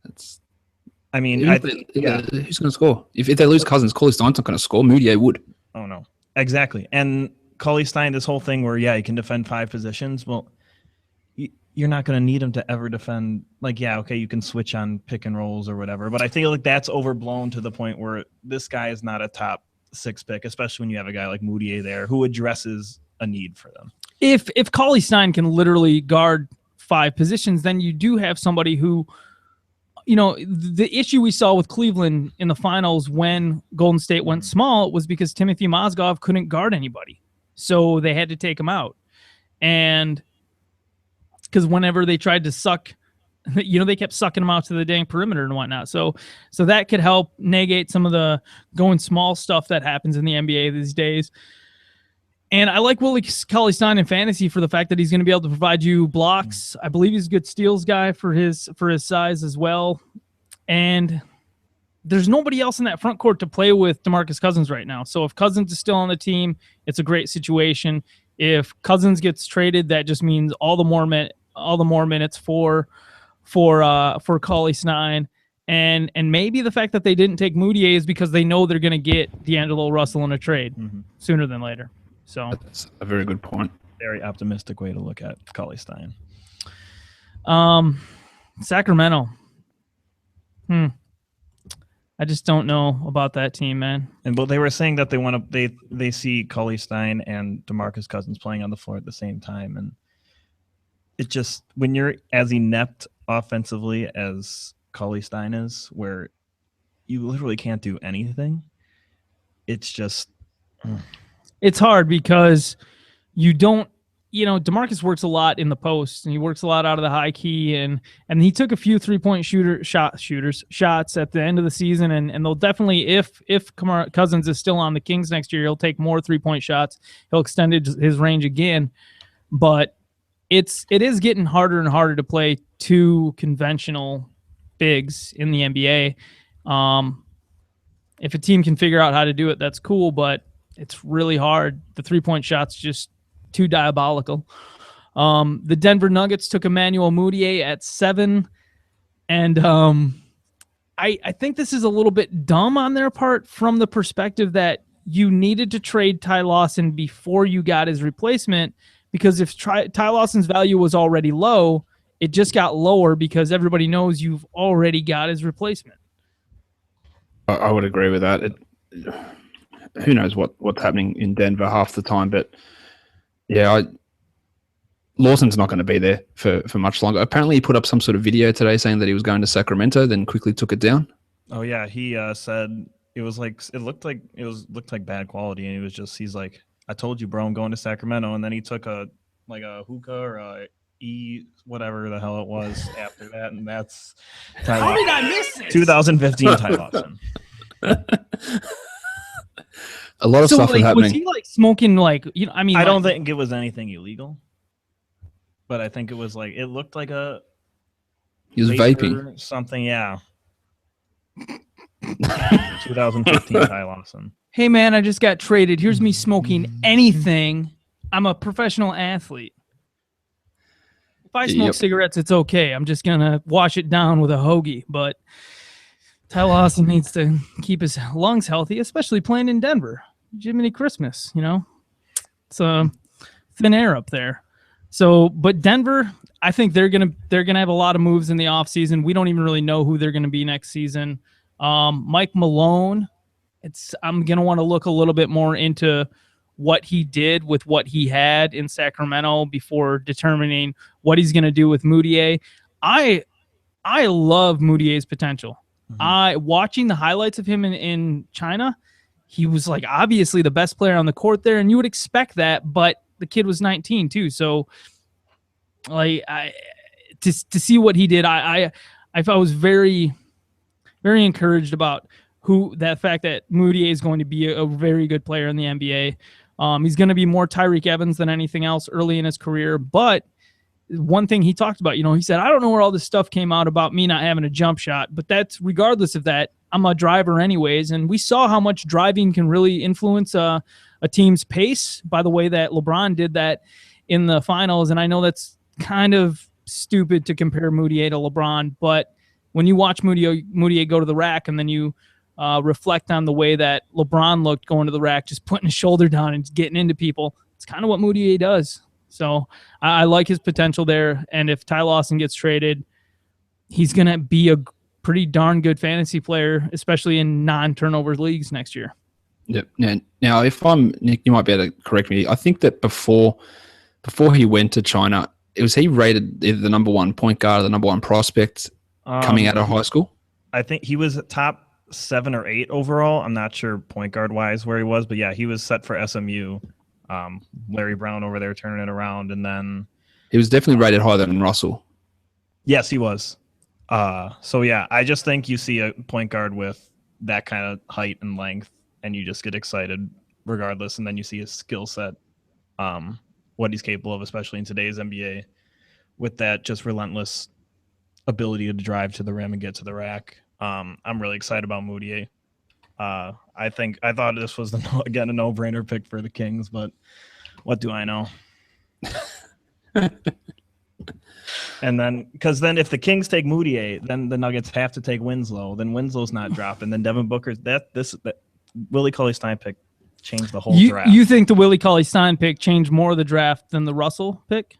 it's. I mean, who's going to score? If they lose Cousins, Cauley-Stein's not going to score. Moutier would. Oh no, exactly. And Cauley-Stein, this whole thing where he can defend 5 positions. Well, you're not going to need him to ever defend. Like, okay, you can switch on pick and rolls or whatever. But I feel like that's overblown to the point where this guy is not a top 6 pick, especially when you have a guy like Moutier there who addresses a need for them. If Cauley-Stein can literally guard 5 positions, then you do have somebody who, the issue we saw with Cleveland in the finals when Golden State went small was because Timothy Mozgov couldn't guard anybody. So they had to take him out. And because whenever they tried to suck, they kept sucking him out to the dang perimeter and whatnot. So that could help negate some of the going small stuff that happens in the NBA these days. And I like Willie Cauley-Stein in fantasy for the fact that he's going to be able to provide you blocks. I believe he's a good steals guy for his size as well. And there's nobody else in that front court to play with DeMarcus Cousins right now. So if Cousins is still on the team, it's a great situation. If Cousins gets traded, that just means all the more minutes for Cauley-Stein. And maybe the fact that they didn't take Moutier is because they know they're going to get D'Angelo Russell in a trade sooner than later. So that's a very good point. Very optimistic way to look at Cauley-Stein. Sacramento. I just don't know about that team, man. But they were saying that they see Cauley-Stein and DeMarcus Cousins playing on the floor at the same time, and it just, when you're as inept offensively as Cauley-Stein is, where you literally can't do anything, it's just. It's hard because you don't, DeMarcus works a lot in the post and he works a lot out of the high key, and he took a few 3-point shots at the end of the season, and they'll definitely, if Cousins is still on the Kings next year, he'll take more 3-point shots. He'll extend his range again, but it is getting harder and harder to play 2 conventional bigs in the NBA. If a team can figure out how to do it, that's cool, but it's really hard. The 3-point shot's just too diabolical. The Denver Nuggets took Emmanuel Moutier at 7. And I think this is a little bit dumb on their part from the perspective that you needed to trade Ty Lawson before you got his replacement, because if Ty Lawson's value was already low, it just got lower because everybody knows you've already got his replacement. I would agree with that. Who knows what's happening in Denver half the time, but Lawson's not going to be there for much longer. Apparently he put up some sort of video today saying that he was going to Sacramento, then quickly took it down. Oh yeah, he said it looked like bad quality, and he's like, I told you, bro, I'm going to Sacramento, and then he took a hookah or a whatever the hell it was after that, and that's how did I miss it? 2015 Ty Lawson. A lot of stuff was happening. Was he smoking I don't think it was anything illegal, but I think it was it looked like he was vaping something. Yeah. 2015 Ty Lawson. Hey man, I just got traded. Here's me smoking anything. I'm a professional athlete. If I smoke cigarettes, it's okay. I'm just gonna wash it down with a hoagie. But Ty Lawson needs to keep his lungs healthy, especially playing in Denver. Jiminy Christmas, it's thin air up there. So, but Denver, I think they're gonna have a lot of moves in the offseason. We don't even really know who they're gonna be next season. Mike Malone, I'm gonna want to look a little bit more into what he did with what he had in Sacramento before determining what he's going to do with Moutier. I love Moutier's potential. Watching the highlights of him in China, he was like obviously the best player on the court there, and you would expect that, but the kid was 19 too. So like to see what he did, I was very, very encouraged about that fact that Moutier is going to be a very good player in the NBA. He's going to be more Tyreek Evans than anything else early in his career. But one thing he talked about, he said, I don't know where all this stuff came out about me not having a jump shot, but that's regardless of that, I'm a driver anyways. And we saw how much driving can really influence a team's pace by the way that LeBron did that in the finals. And I know that's kind of stupid to compare Moutier to LeBron, but when you watch Moutier go to the rack and then you reflect on the way that LeBron looked going to the rack, just putting his shoulder down and getting into people. It's kind of what Moutier does. So I like his potential there. And if Ty Lawson gets traded, he's going to be a pretty darn good fantasy player, especially in non-turnover leagues next year. Yep. Now, if I'm Nick, you might be able to correct me. I think that before he went to China, he rated either the number one point guard or the number one prospect coming out of high school? I think he was top 7 or 8 overall. I'm not sure point guard wise where he was, but yeah, he was set for SMU. Larry Brown over there turning it around, and then he was definitely rated higher than Russell. Yes, he was. So yeah, I just think you see a point guard with that kind of height and length, and you just get excited regardless. And then you see his skill set, what he's capable of, especially in today's NBA, with that just relentless ability to drive to the rim and get to the rack. I'm really excited about Moutier. I thought this was again a no-brainer pick for the Kings, but what do I know? And then, because then if the Kings take Moutier, then the Nuggets have to take Winslow. Then Winslow's not dropping. Then Devin Booker's that Willie Cauley-Stein pick changed the whole draft. You think the Willie Cauley-Stein pick changed more of the draft than the Russell pick?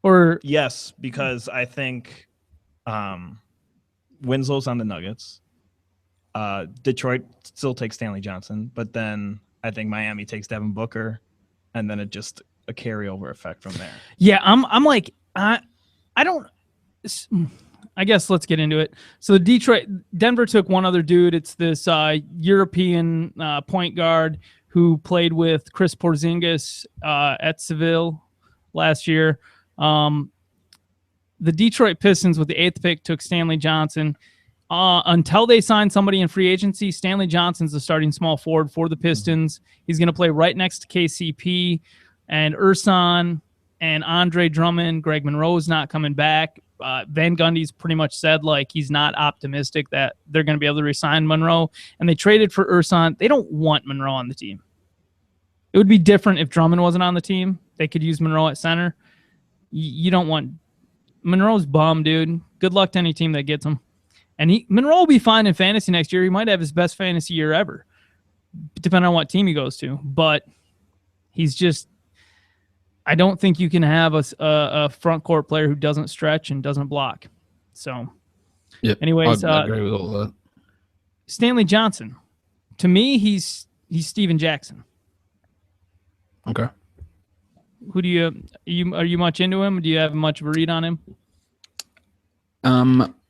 Or yes, because I think Winslow's on the Nuggets. Detroit still takes Stanley Johnson, but then I think Miami takes Devin Booker, and then it just a carryover effect from there. Yeah, I'm like I don't. I guess let's get into it. So Denver took one other dude. It's this European point guard who played with Chris Porzingis at Seville last year. The Detroit Pistons with the 8th pick took Stanley Johnson. Until they sign somebody in free agency, Stanley Johnson's the starting small forward for the Pistons. He's going to play right next to KCP and Ersan and Andre Drummond. Greg Monroe's not coming back. Van Gundy's pretty much said like he's not optimistic that they're going to be able to re-sign Monroe. And they traded for Ersan. They don't want Monroe on the team. It would be different if Drummond wasn't on the team. They could use Monroe at center. You don't want Monroe's bum, dude. Good luck to any team that gets him. And Monroe will be fine in fantasy next year. He might have his best fantasy year ever, depending on what team he goes to. But he's just, I don't think you can have a front court player who doesn't stretch and doesn't block. So, yep, anyways, I agree with all that. Stanley Johnson, to me, he's Steven Jackson. Okay. Who do are you much into him? Do you have much of a read on him?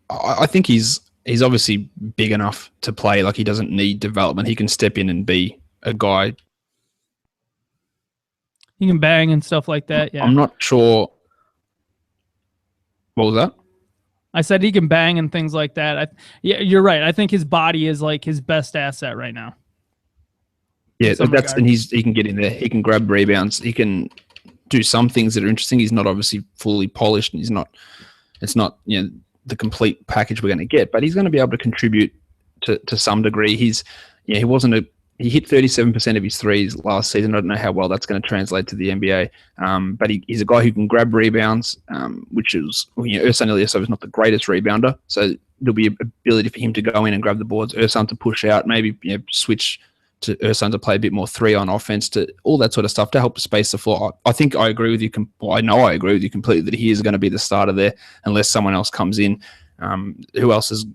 I think he's obviously big enough to play. Like he doesn't need development. He can step in and be a guy. He can bang and stuff like that. Yeah. I'm not sure. What was that? I said he can bang and things like that. Yeah, you're right. I think his body is like his best asset right now. Yeah, and he can get in there. He can grab rebounds. He can do some things that are interesting. He's not obviously fully polished, and it's not the complete package we're going to get, but he's going to be able to contribute to some degree. He wasn't he hit 37% of his threes last season. I don't know how well that's going to translate to the NBA, but he's a guy who can grab rebounds, which is, Ersan Ilyasov is not the greatest rebounder, so there'll be an ability for him to go in and grab the boards, Ersan to push out, maybe switch to Ersan to play a bit more 3 on offense, to all that sort of stuff to help space the floor. I think I agree with you. I know I agree with you completely that he is going to be the starter there unless someone else comes in. No one else is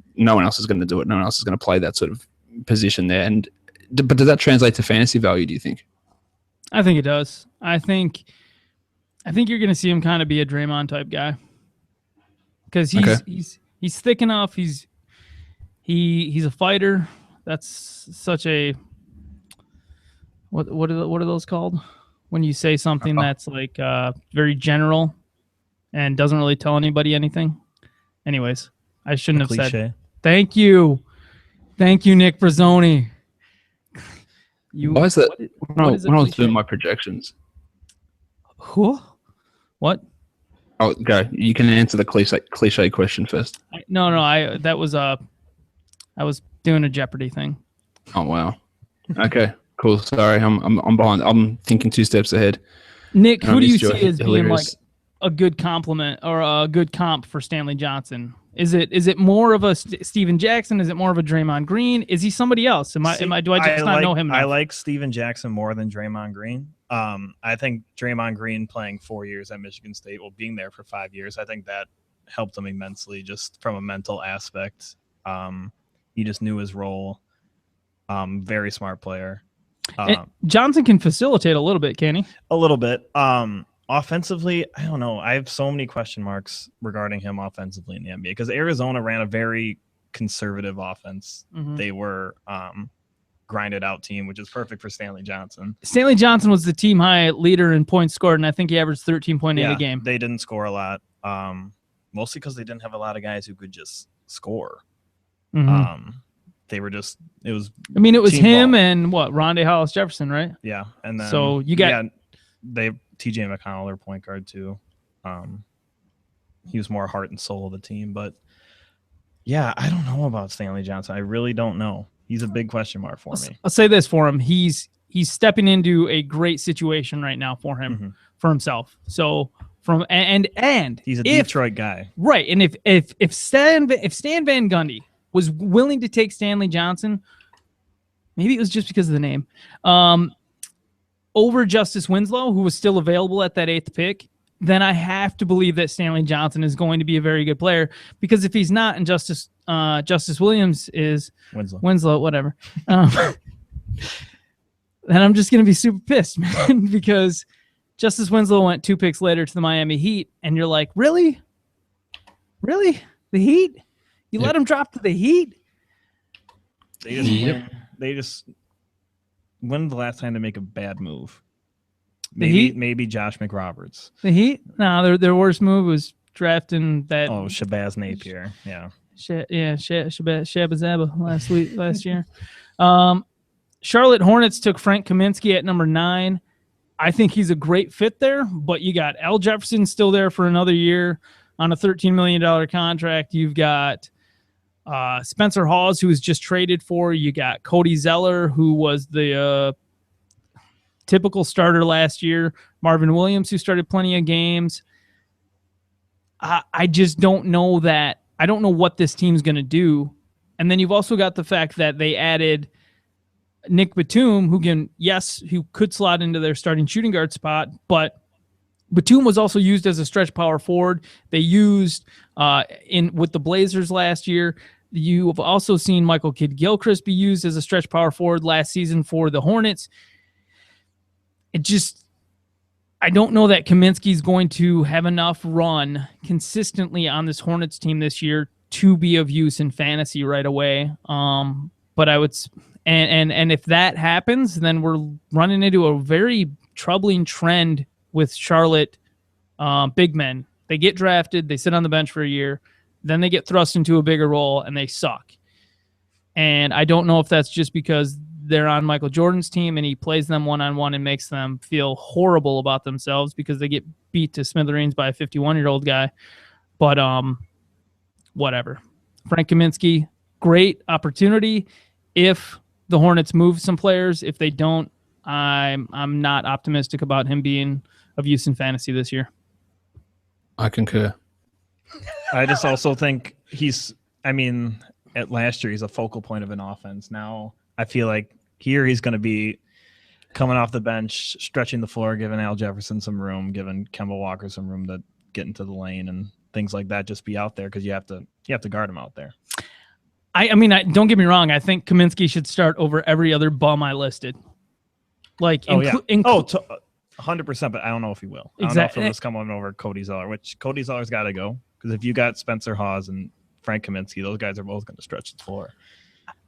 going to do it. No one else is going to play that sort of position there. But does that translate to fantasy value, do you think? I think it does. I think you're going to see him kind of be a Draymond type guy because he's thick enough. He's a fighter. That's such a what are those called when you say something that's like very general and doesn't really tell anybody anything. Anyways, I shouldn't have said. Thank you, Nick Brazzoni. Why is that? When I was doing my projections. Who? What? Oh, go. You can answer the cliche question first. No. I was doing a Jeopardy thing. Oh wow. Okay. Cool. Sorry, I'm behind. I'm thinking 2 steps ahead. Nick, who do you see as being like a good compliment or a good comp for Stanley Johnson? Is it more of a Steven Jackson? Is it more of a Draymond Green? Is he somebody else? Do I just not know him enough? I like Steven Jackson more than Draymond Green. I think Draymond Green playing 4 years at Michigan State, being there for 5 years, I think that helped him immensely just from a mental aspect. He just knew his role. Very smart player. Johnson can facilitate a little bit, can he? A little bit. Offensively, I don't know. I have so many question marks regarding him offensively in the NBA because Arizona ran a very conservative offense. Mm-hmm. They were grinded out team, which is perfect for Stanley Johnson. Stanley Johnson was the team high leader in points scored, and I think he averaged 13.8 a game. They didn't score a lot, mostly because they didn't have a lot of guys who could just score. Mm-hmm. They were just it was him ball. And Rondé Hollis Jefferson, right? Yeah, and then so you got they TJ McConnell, their point guard too. He was more heart and soul of the team, but yeah, I don't know about Stanley Johnson. I really don't know. He's a big question mark for me. I'll say this for him: he's stepping into a great situation right now for him, for himself. So and he's a Detroit guy, right? And if Stan Van Gundy was willing to take Stanley Johnson, maybe it was just because of the name, over Justice Winslow, who was still available at that 8th pick, then I have to believe that Stanley Johnson is going to be a very good player. Because if he's not, and Justice Williams is Winslow, whatever, then I'm just going to be super pissed, man, because Justice Winslow went 2 picks later to the Miami Heat, and you're like, really? The Heat? You let him drop to the Heat? They just when's the last time to make a bad move? Maybe Josh McRoberts. The Heat? No, their worst move was drafting that. Oh, Shabazz Napier. Yeah. Shabazz last year. Charlotte Hornets took Frank Kaminsky at number 9. I think he's a great fit there, but you got Al Jefferson still there for another year on a $13 million contract. You've got Spencer Hawes, who was just traded for. You got Cody Zeller, who was the typical starter last year. Marvin Williams, who started plenty of games. I just don't know that. I don't know what this team's going to do. And then you've also got the fact that they added Nick Batum, who could slot into their starting shooting guard spot, but Batum was also used as a stretch power forward. They used with the Blazers last year. You have also seen Michael Kidd-Gilchrist be used as a stretch power forward last season for the Hornets. I don't know that Kaminsky's going to have enough run consistently on this Hornets team this year to be of use in fantasy right away. But I would, and if that happens, then we're running into a very troubling trend with Charlotte big men. They get drafted, they sit on the bench for a year, then they get thrust into a bigger role and they suck. And I don't know if that's just because they're on Michael Jordan's team and he plays them one-on-one and makes them feel horrible about themselves because they get beat to smithereens by a 51-year-old guy. But whatever. Frank Kaminsky, great opportunity if the Hornets move some players. If they don't, I'm not optimistic about him being of use in fantasy this year. I concur. I just also think at last year, he's a focal point of an offense. Now I feel like here he's going to be coming off the bench, stretching the floor, giving Al Jefferson some room, giving Kemba Walker some room to get into the lane and things like that. Just be out there because you have to guard him out there. I mean, don't get me wrong. I think Kaminsky should start over every other bum I listed. Like, 100%, but I don't know if he will. I don't know if he'll just come on over Cody Zeller, which Cody Zeller's got to go because if you got Spencer Hawes and Frank Kaminsky, those guys are both going to stretch the floor.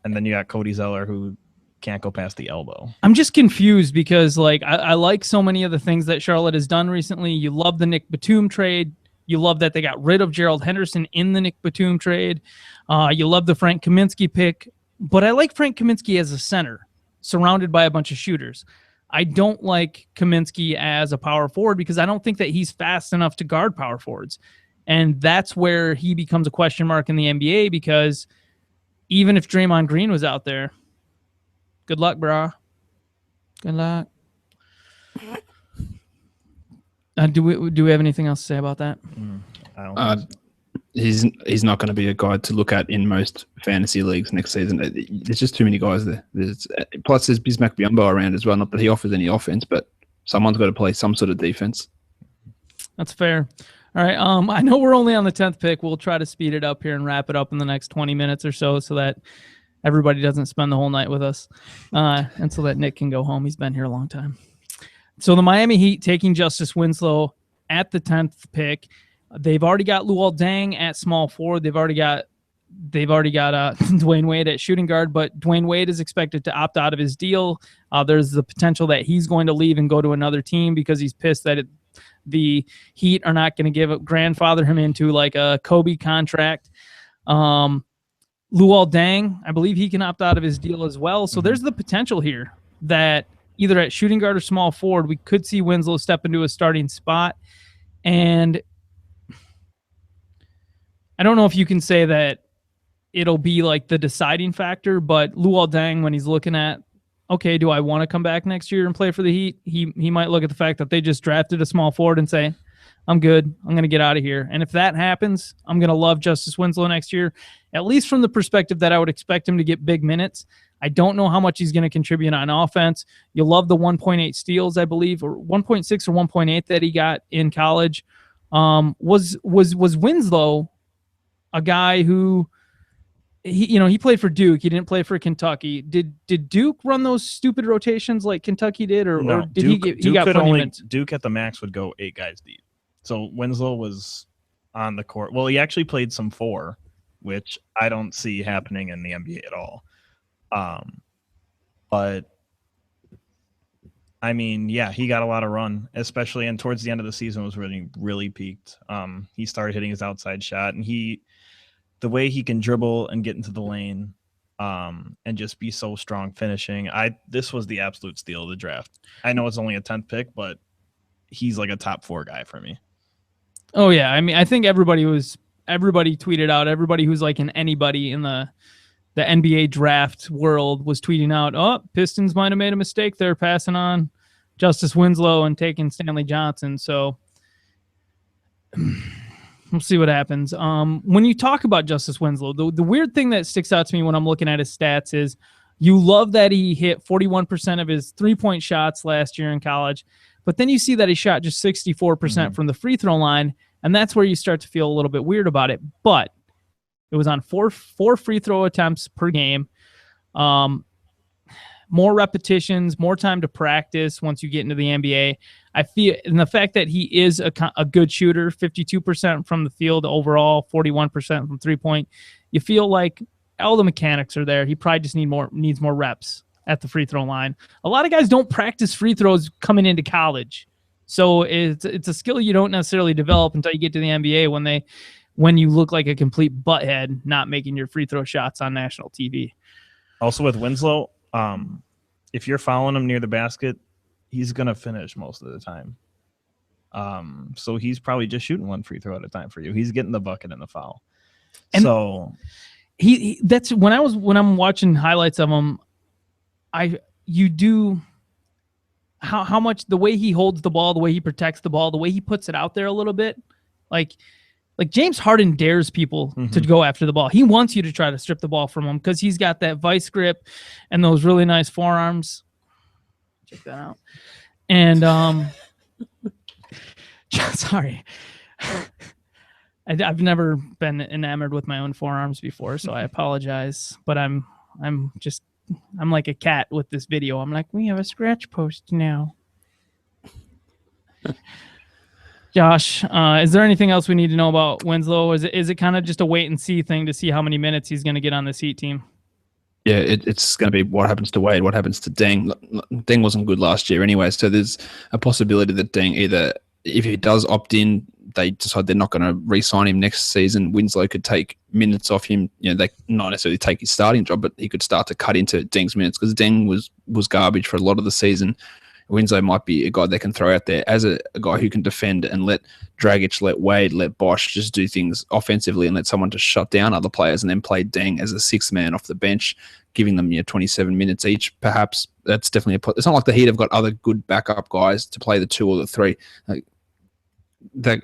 And then you got Cody Zeller who can't go past the elbow. I'm just confused because like I like so many of the things that Charlotte has done recently. You love the Nick Batum trade. You love that they got rid of Gerald Henderson in the Nick Batum trade. You love the Frank Kaminsky pick. But I like Frank Kaminsky as a center surrounded by a bunch of shooters. I don't like Kaminsky as a power forward because I don't think that he's fast enough to guard power forwards. And that's where he becomes a question mark in the NBA because even if Draymond Green was out there, good luck, brah. Good luck. Do we have anything else to say about that? I don't He's not going to be a guy to look at in most fantasy leagues next season. There's just too many guys there. Plus, there's Bismack Biyombo around as well. Not that he offers any offense, but someone's got to play some sort of defense. That's fair. All right. I know we're only on the 10th pick. We'll try to speed it up here and wrap it up in the next 20 minutes or so that everybody doesn't spend the whole night with us. And so that Nick can go home. He's been here a long time. So the Miami Heat taking Justice Winslow at the 10th pick. They've already got Luol Deng at small forward. They've already got Dwayne Wade at shooting guard, but Dwayne Wade is expected to opt out of his deal. There's the potential that he's going to leave and go to another team because he's pissed that the Heat are not going to grandfather him into like a Kobe contract. Luol Deng, I believe he can opt out of his deal as well. So there's the potential here that either at shooting guard or small forward, we could see Winslow step into a starting spot. And I don't know if you can say that it'll be like the deciding factor, but Luol Deng, when he's looking at, okay, do I want to come back next year and play for the Heat? He might look at the fact that they just drafted a small forward and say, I'm good. I'm going to get out of here. And if that happens, I'm going to love Justice Winslow next year, at least from the perspective that I would expect him to get big minutes. I don't know how much he's going to contribute on offense. You'll love the 1.8 steals, I believe, or 1.6 or 1.8 that he got in college. Was Winslow a guy who he played for Duke. He didn't play for Kentucky. Did Duke run those stupid rotations like Kentucky did, or did Duke, he got plenty of minutes? Duke at the max would go 8 guys deep. So Winslow was on the court. Well, he actually played some 4, which I don't see happening in the NBA at all. But I mean, yeah, he got a lot of run, especially and towards the end of the season was really, really peaked. He started hitting his outside shot, and the way he can dribble and get into the lane, and just be so strong finishing. This was the absolute steal of the draft. I know it's only a 10th pick, but he's like a top 4 guy for me. Oh yeah, I mean, I think everybody tweeted out. Everybody who's like anybody in the NBA draft world was tweeting out, oh, Pistons might have made a mistake there passing on Justice Winslow and taking Stanley Johnson. So we'll see what happens. When you talk about Justice Winslow, the weird thing that sticks out to me when I'm looking at his stats is you love that he hit 41% of his three-point shots last year in college, but then you see that he shot just 64% from the free throw line, and that's where you start to feel a little bit weird about it. But it was on four free throw attempts per game. More repetitions, more time to practice once you get into the NBA. I feel, and the fact that he is a good shooter, 52% from the field overall, 41% from three-point, you feel like all the mechanics are there. He probably just needs more reps at the free throw line. A lot of guys don't practice free throws coming into college. So it's a skill you don't necessarily develop until you get to the NBA when you look like a complete butthead not making your free throw shots on national TV. Also with Winslow, if you're following him near the basket, he's going to finish most of the time. So he's probably just shooting one free throw at a time for you. He's getting the bucket and the foul. And so that's when I'm watching highlights of him, you do how much the way he holds the ball, the way he protects the ball, the way he puts it out there a little bit, like James Harden dares people to go after the ball. He wants you to try to strip the ball from him because he's got that vice grip and those really nice forearms. Check that out. And sorry. I've never been enamored with my own forearms before, so I apologize. But I'm like a cat with this video. I'm like, we have a scratch post now. Josh, is there anything else we need to know about Winslow? Is it kind of just a wait and see thing to see how many minutes he's going to get on this Heat team? Yeah, it's going to be what happens to Wade, what happens to Deng. Deng wasn't good last year anyway, so there's a possibility that Deng either, if he does opt in, they decide they're not going to re-sign him next season. Winslow could take minutes off him. They not necessarily take his starting job, but he could start to cut into Deng's minutes because Deng was garbage for a lot of the season. Winslow might be a guy they can throw out there as a guy who can defend and let Dragic, let Wade, let Bosch just do things offensively and let someone to shut down other players and then play Deng as a sixth man off the bench, giving them 27 minutes each. Perhaps that's definitely it's not like the Heat have got other good backup guys to play the 2 or the 3.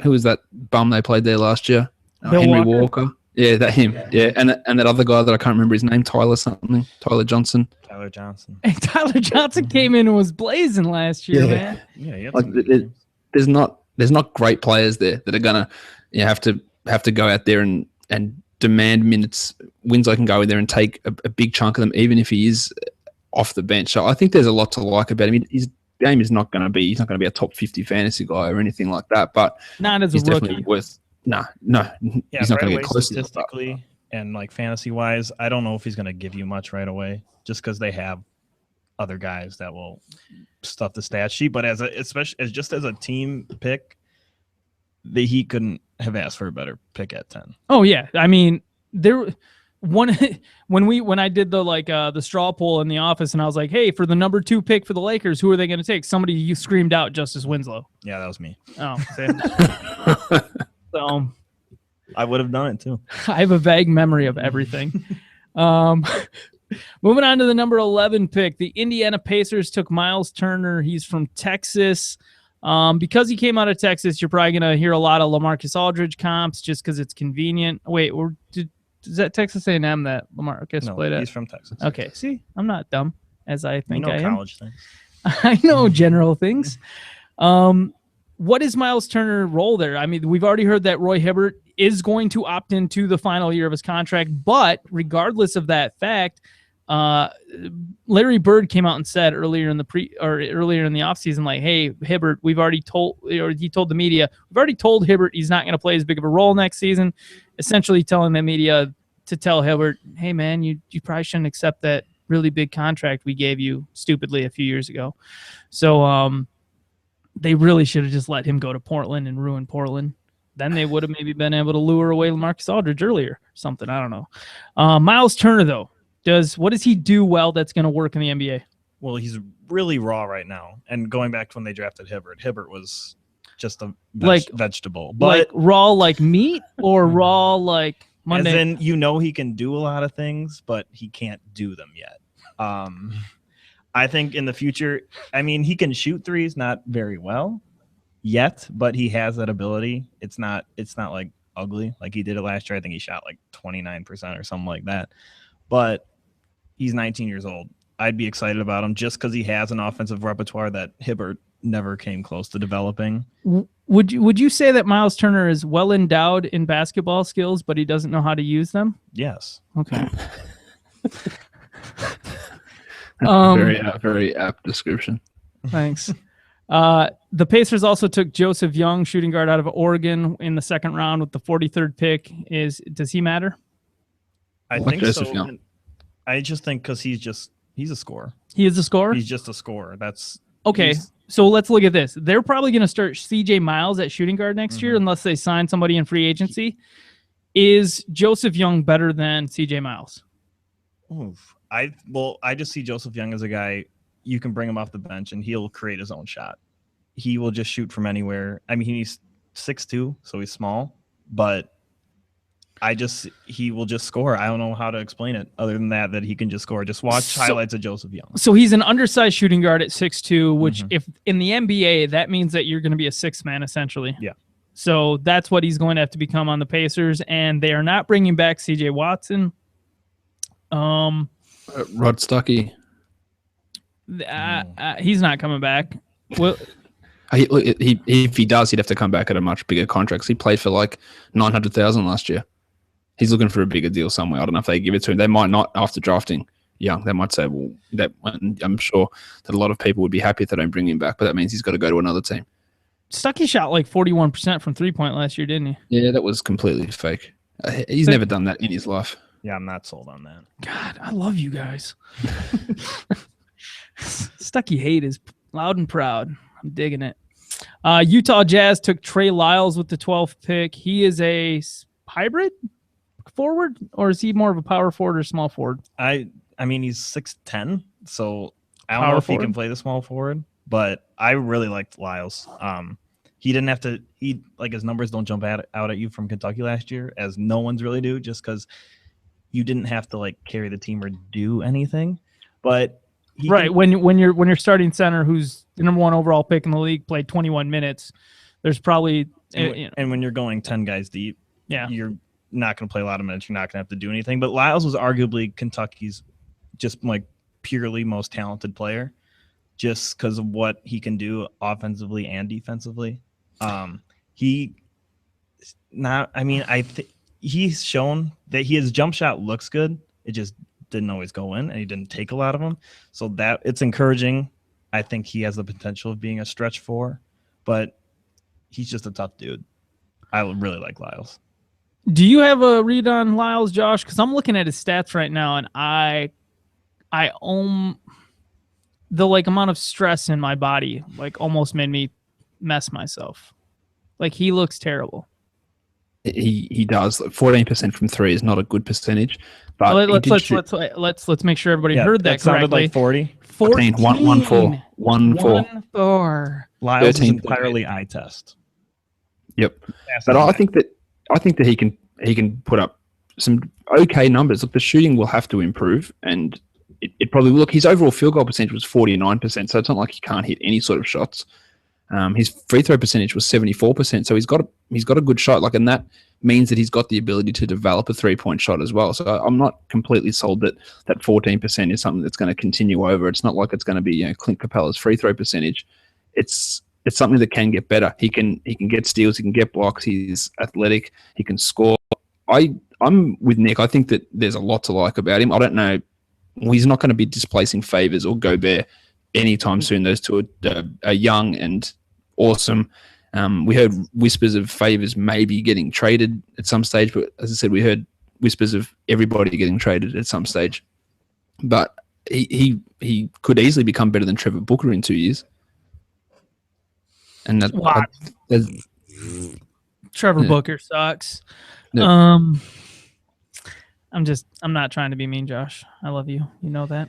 Who was that bum they played there last year? Henry Walker. Yeah, that him. Yeah, and that other guy that I can't remember his name, Tyler Johnson. Tyler Johnson. Hey, Tyler Johnson came in and was blazing last year, man. Yeah, there's not great players there that are gonna have to go out there and demand minutes. Winslow can go in there and take a big chunk of them, even if he is off the bench. So I think there's a lot to like about him. His game is not going to be. He's not going to be a top 50 fantasy guy or anything like that. But not as a rookie. Definitely worth. No, he's not going to get close statistically and like fantasy wise. I don't know if he's going to give you much right away, just because they have other guys that will stuff the stat sheet. But especially as a team pick, the Heat couldn't have asked for a better pick at 10. Oh yeah, I mean when I did the straw poll in the office, and I was like, hey, for the number 2 pick for the Lakers, who are they going to take? Somebody you screamed out Justice Winslow. Yeah, that was me. Oh, so I would have done it too. I have a vague memory of everything. Moving on to the number 11 pick, the Indiana Pacers took Miles Turner. He's from Texas. Because he came out of Texas, you're probably going to hear a lot of LaMarcus Aldridge comps just because it's convenient. Wait, is that Texas A&M that LaMarcus played at? He's from Texas. Okay, see, I'm not dumb as I think I am. College things. I know general things. What is Miles Turner's role there? I mean, we've already heard that Roy Hibbert is going to opt into the final year of his contract, but regardless of that fact, Larry Bird came out and said earlier in the offseason, like, hey, Hibbert, he told the media, we've already told Hibbert he's not going to play as big of a role next season, essentially telling the media to tell Hibbert, hey man, you probably shouldn't accept that really big contract we gave you stupidly a few years ago. So they really should have just let him go to Portland and ruin Portland. Then they would have maybe been able to lure away LaMarcus Aldridge earlier. Something, I don't know. Miles Turner, though, what does he do well that's going to work in the NBA? Well, he's really raw right now. And going back to when they drafted Hibbert was just a vegetable. But like raw like meat or raw like Monday? As in, he can do a lot of things, but he can't do them yet. I think in the future, I mean, he can shoot threes, not very well yet, but he has that ability. It's not like ugly like he did it last year. I think he shot like 29% or something like that. But he's 19 years old. I'd be excited about him just because he has an offensive repertoire that Hibbert never came close to developing. Would you say that Miles Turner is well endowed in basketball skills, but he doesn't know how to use them? Yes. Okay. Very apt description. Thanks. The Pacers also took Joseph Young, shooting guard out of Oregon, in the second round with the 43rd pick. Does he matter? I think Joseph so. Young. I just think because he's a scorer. He is a scorer? He's just a scorer. That's okay. So let's look at this. They're probably going to start CJ Miles at shooting guard next year unless they sign somebody in free agency. Is Joseph Young better than CJ Miles? Oof. I just see Joseph Young as a guy you can bring him off the bench and he'll create his own shot. He will just shoot from anywhere. I mean, he's 6'2", so he's small, but he will just score. I don't know how to explain it other than that he can just score. Just watch highlights of Joseph Young. So he's an undersized shooting guard at 6'2", which if in the NBA, that means that you're going to be a sixth man essentially. Yeah. So that's what he's going to have to become on the Pacers, and they are not bringing back CJ Watson. Rod Stuckey. He's not coming back. Well, if he does, he'd have to come back at a much bigger contract. He played for like $900,000 last year. He's looking for a bigger deal somewhere. I don't know if they give it to him. They might not after drafting Young. They might say, well, I'm sure that a lot of people would be happy if they don't bring him back, but that means he's got to go to another team. Stuckey shot like 41% from 3-point last year, didn't he? Yeah, that was completely fake. He's never done that in his life. Yeah, I'm not sold on that. God, I love you guys. Stuckey hate is loud and proud. I'm digging it. Utah Jazz took Trey Lyles with the 12th pick. He is a hybrid forward, or is he more of a power forward or small forward? I mean, he's 6'10", so I don't know if he can play the small forward, but I really liked Lyles. He didn't have to. His numbers don't jump out at you from Kentucky last year, as no one's really do, just because you didn't have to carry the team or do anything. But when you're starting center, who's the number 1 overall pick in the league, played 21 minutes, there's probably and when you're going 10 guys deep, you're not going to play a lot of minutes. You're not going to have to do anything. But Lyles was arguably Kentucky's just purely most talented player, just because of what he can do offensively and defensively. He's shown that his jump shot looks good. It just didn't always go in, and he didn't take a lot of them. So that it's encouraging. I think he has the potential of being a stretch 4, but he's just a tough dude. I really like Lyles. Do you have a read on Lyles, Josh? Because I'm looking at his stats right now, and I own the amount of stress in my body almost made me mess myself. He looks terrible. He does. 14% from 3 is not a good percentage. But let's make sure everybody heard that correctly. Sounded like 40. 14. 1-4. Lyles is entirely eye test. Yep. But I think that he can put up some okay numbers. Look, the shooting will have to improve, and it probably will. Look, his overall field goal percentage was 49%, so it's not like he can't hit any sort of shots. His free throw percentage was 74%, so he's got a good shot. And that means that he's got the ability to develop a 3-point shot as well. So I'm not completely sold that 14% is something that's going to continue over. It's not like it's going to be Clint Capella's free throw percentage. It's something that can get better. He can get steals, he can get blocks. He's athletic, he can score. I'm with Nick. I think that there's a lot to like about him. I don't know. Well, he's not going to be displacing Favors or Gobert anytime soon. Those two are young and awesome. We heard whispers of Favors maybe getting traded at some stage, but as I said, we heard whispers of everybody getting traded at some stage. But he could easily become better than Trevor Booker in 2 years. And Trevor Booker sucks. Yeah. I'm not trying to be mean, Josh. I love you. You know that.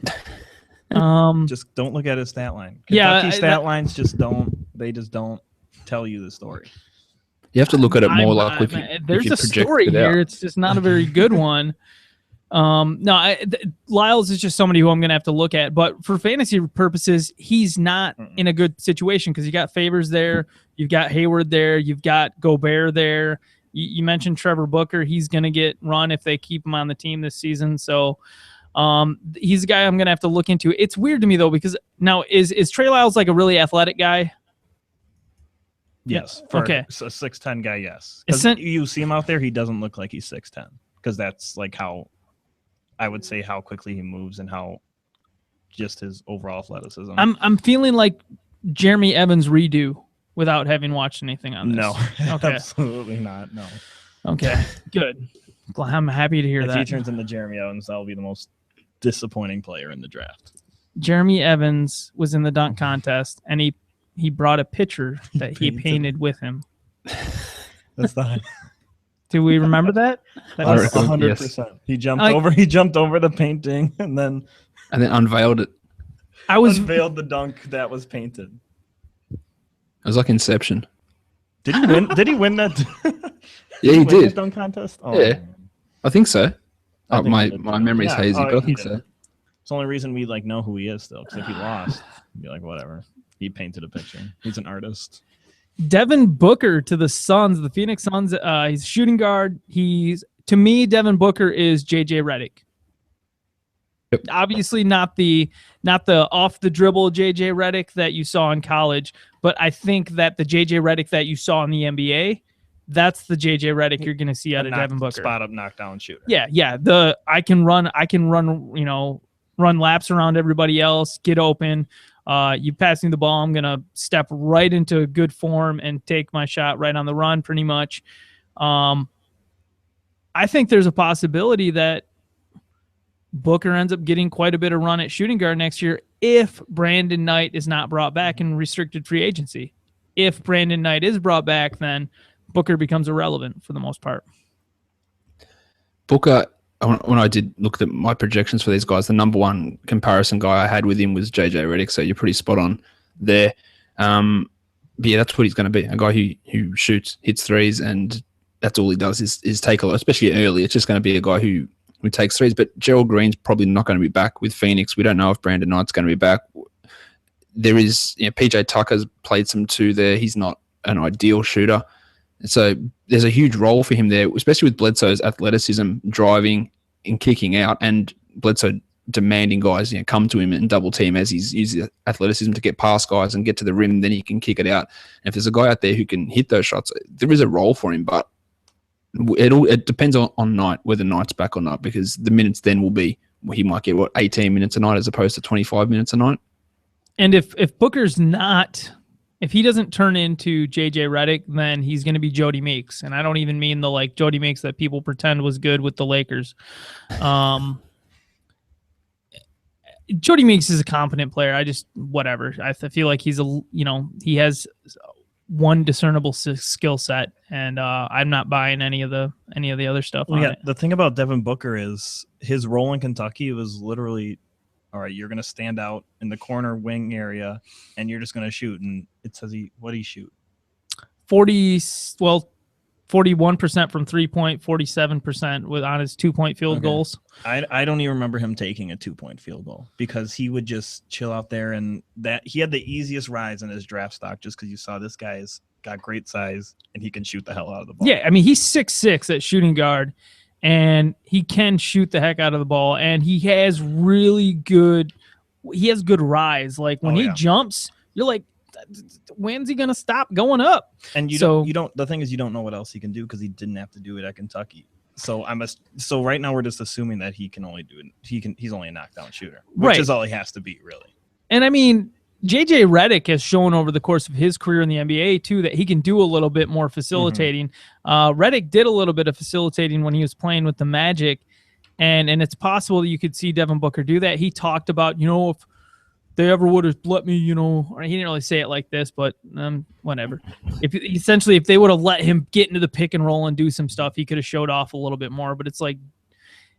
Just don't look at his stat line. Kentucky stat lines just don't tell you the story. You have to look at it more there's a story here. It's just not a very good one. Lyles is just somebody who I'm going to have to look at. But for fantasy purposes, he's not in a good situation because you got Favors there, you've got Hayward there, you've got Gobert there. You mentioned Trevor Booker. He's going to get run if they keep him on the team this season. So he's a guy I'm going to have to look into. It's weird to me, though, because now is Trey Lyles a really athletic guy? Yes. Okay. A 6'10" guy, yes. Because you see him out there, he doesn't look like he's 6'10", because that's how I would say how quickly he moves and how just his overall athleticism. I'm feeling like Jeremy Evans redo without having watched anything on this. No, okay. Absolutely not. No. Okay, good. I'm happy to hear that. If he turns into Jeremy Evans, that'll be the most disappointing player in the draft. Jeremy Evans was in the dunk contest, and he brought a picture that he painted with him. That's not. Do we remember that? That was 100%. He jumped over the painting and then unveiled it. Unveiled the dunk that was painted. It was like Inception. Did he win? Did he win that? Yeah, he did. The dunk contest. Oh, yeah. I think so. I think My he did. memory's hazy, but I he think did. so. It's the only reason we know who he is still. Because if he lost, we'd be like, whatever. He painted a picture. He's an artist. Devin Booker to the Suns, the Phoenix Suns. He's shooting guard. To me, Devin Booker is JJ Redick. Yep. Obviously not the off the dribble JJ Redick that you saw in college, but I think that the JJ Redick that you saw in the NBA, that's the JJ Redick you're going to see out of Devin Booker. Spot up, knockdown shooter. Yeah. I can run, run laps around everybody else, get open. You passing the ball, I'm going to step right into good form and take my shot right on the run pretty much. I think there's a possibility that Booker ends up getting quite a bit of run at shooting guard next year if Brandon Knight is not brought back in restricted free agency. If Brandon Knight is brought back, then Booker becomes irrelevant for the most part. Booker, when I did look at my projections for these guys, the number one comparison guy I had with him was JJ Redick, so you're pretty spot on there. But yeah, that's what he's going to be, a guy who shoots, hits threes, and that's all he does is take a lot, especially early. It's just going to be a guy who takes threes. But Gerald Green's probably not going to be back with Phoenix. We don't know if Brandon Knight's going to be back. There is, PJ Tucker's played some too there. He's not an ideal shooter. So there's a huge role for him there, especially with Bledsoe's athleticism, driving and kicking out, and Bledsoe demanding guys come to him and double team as he's using athleticism to get past guys and get to the rim, then he can kick it out. And if there's a guy out there who can hit those shots, there is a role for him, but it depends on Knight, whether Knight's back or not, because the minutes then will be, he might get 18 minutes a night as opposed to 25 minutes a night. And if Booker's not, if he doesn't turn into JJ Redick, then he's going to be Jody Meeks. And I don't even mean the Jody Meeks that people pretend was good with the Lakers. Jody Meeks is a competent player. Whatever. I feel like he's he has one discernible skill set, and I'm not buying any of the other stuff. Well, the thing about Devin Booker is his role in Kentucky was literally, all right, you're going to stand out in the corner wing area, and you're just going to shoot. And it says what did he shoot? 41% from 3-point, 47% on his 2-point field goals. I don't even remember him taking a 2-point field goal because he would just chill out there, and that he had the easiest rise in his draft stock just because you saw this guy's got great size and he can shoot the hell out of the ball. Yeah, I mean, he's 6'6" at shooting guard, and he can shoot the heck out of the ball, and he has good rise. Like when he jumps, you're like, when's he gonna stop going up? And the thing is, you don't know what else he can do because he didn't have to do it at Kentucky. So right now we're just assuming that he can only do it. He's only a knockdown shooter, which is all he has to be, really. And I mean, JJ Redick has shown over the course of his career in the NBA too that he can do a little bit more facilitating. Redick did a little bit of facilitating when he was playing with the Magic, and it's possible that you could see Devin Booker do that. He talked about, if they ever would have let me, he didn't really say it like this, but whatever. If they would have let him get into the pick and roll and do some stuff, he could have showed off a little bit more. But it's like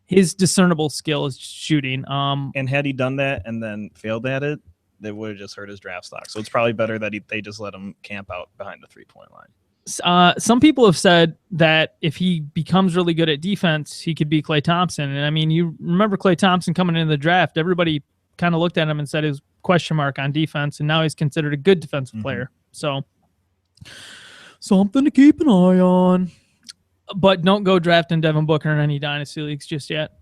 his discernible skill is shooting. And had he done that and then failed at it, they would have just hurt his draft stock. So it's probably better that they just let him camp out behind the 3-point line. Some people have said that if he becomes really good at defense, he could be Klay Thompson. And I mean, you remember Klay Thompson coming into the draft, everybody kind of looked at him and said it was question mark on defense, and now he's considered a good defensive player. So something to keep an eye on. But don't go drafting Devin Booker in any dynasty leagues just yet.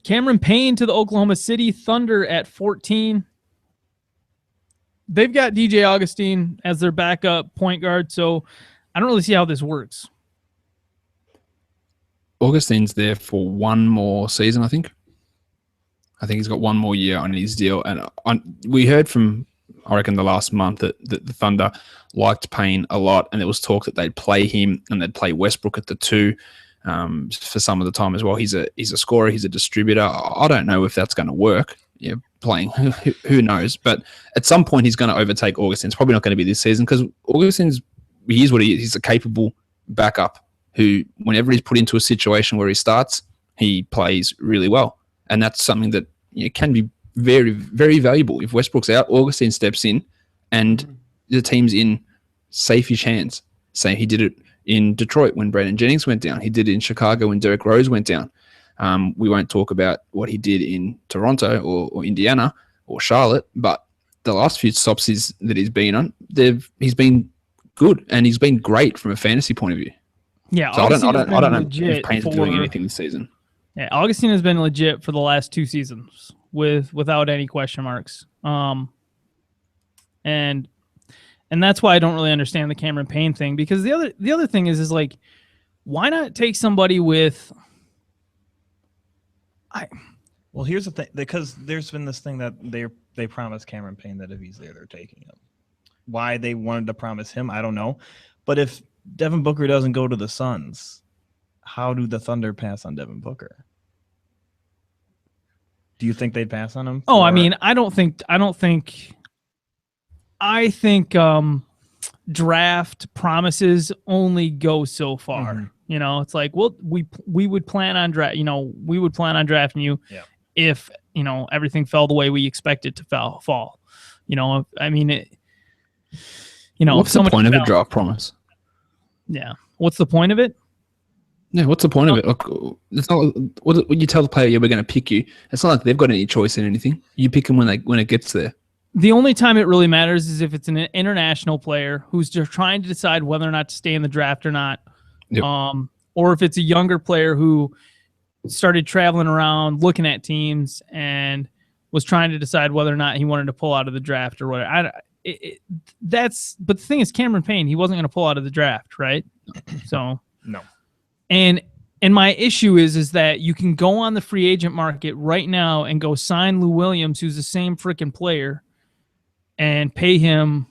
Cameron Payne to the Oklahoma City Thunder at 14. They've got DJ Augustine as their backup point guard, so I don't really see how this works. Augustine's there for one more season, I think. I think he's got one more year on his deal. And we heard from, I reckon, the last month that the Thunder liked Payne a lot, and there was talk that they'd play him and they'd play Westbrook at the 2 for some of the time as well. He's a scorer. He's a distributor. I don't know if that's going to work. Playing, who knows? But at some point, he's going to overtake Augustine. It's probably not going to be this season because Augustine's, he is what he is. He's a capable backup who, whenever he's put into a situation where he starts, he plays really well. And that's something that can be very, very valuable. If Westbrook's out, Augustine steps in, and the team's in safe-ish hands. Same, he did it in Detroit when Brandon Jennings went down. He did it in Chicago when Derrick Rose went down. We won't talk about what he did in Toronto or Indiana or Charlotte, but the last few stops that he's been on, he's been good, and he's been great from a fantasy point of view. Yeah, so I don't know if Payne's doing anything this season. Yeah, Augustine has been legit for the last 2 seasons without any question marks. And that's why I don't really understand the Cameron Payne thing, because the other thing is like, why not take somebody with Well, here's the thing, because there's been this thing that they promised Cameron Payne that if he's there, they're taking him. Why they wanted to promise him, I don't know. But if Devin Booker doesn't go to the Suns, how do the Thunder pass on Devin Booker? Do you think they'd pass on him? I think draft promises only go so far. Mm-hmm. You know, it's like, well, we would plan on drafting you if, everything fell the way we expect it to fall. I mean, what's the point of a draft promise? Yeah. What's the point of it? Yeah, what's the point of it? Look, it's not when you tell the player, we're going to pick you. It's not like they've got any choice in anything. You pick them when it gets there. The only time it really matters is if it's an international player who's just trying to decide whether or not to stay in the draft or not. Yep. Or if it's a younger player who started traveling around looking at teams and was trying to decide whether or not he wanted to pull out of the draft or whatever. But the thing is, Cameron Payne, he wasn't going to pull out of the draft, right? So no. And my issue is that you can go on the free agent market right now and go sign Lou Williams, who's the same freaking player, and pay him,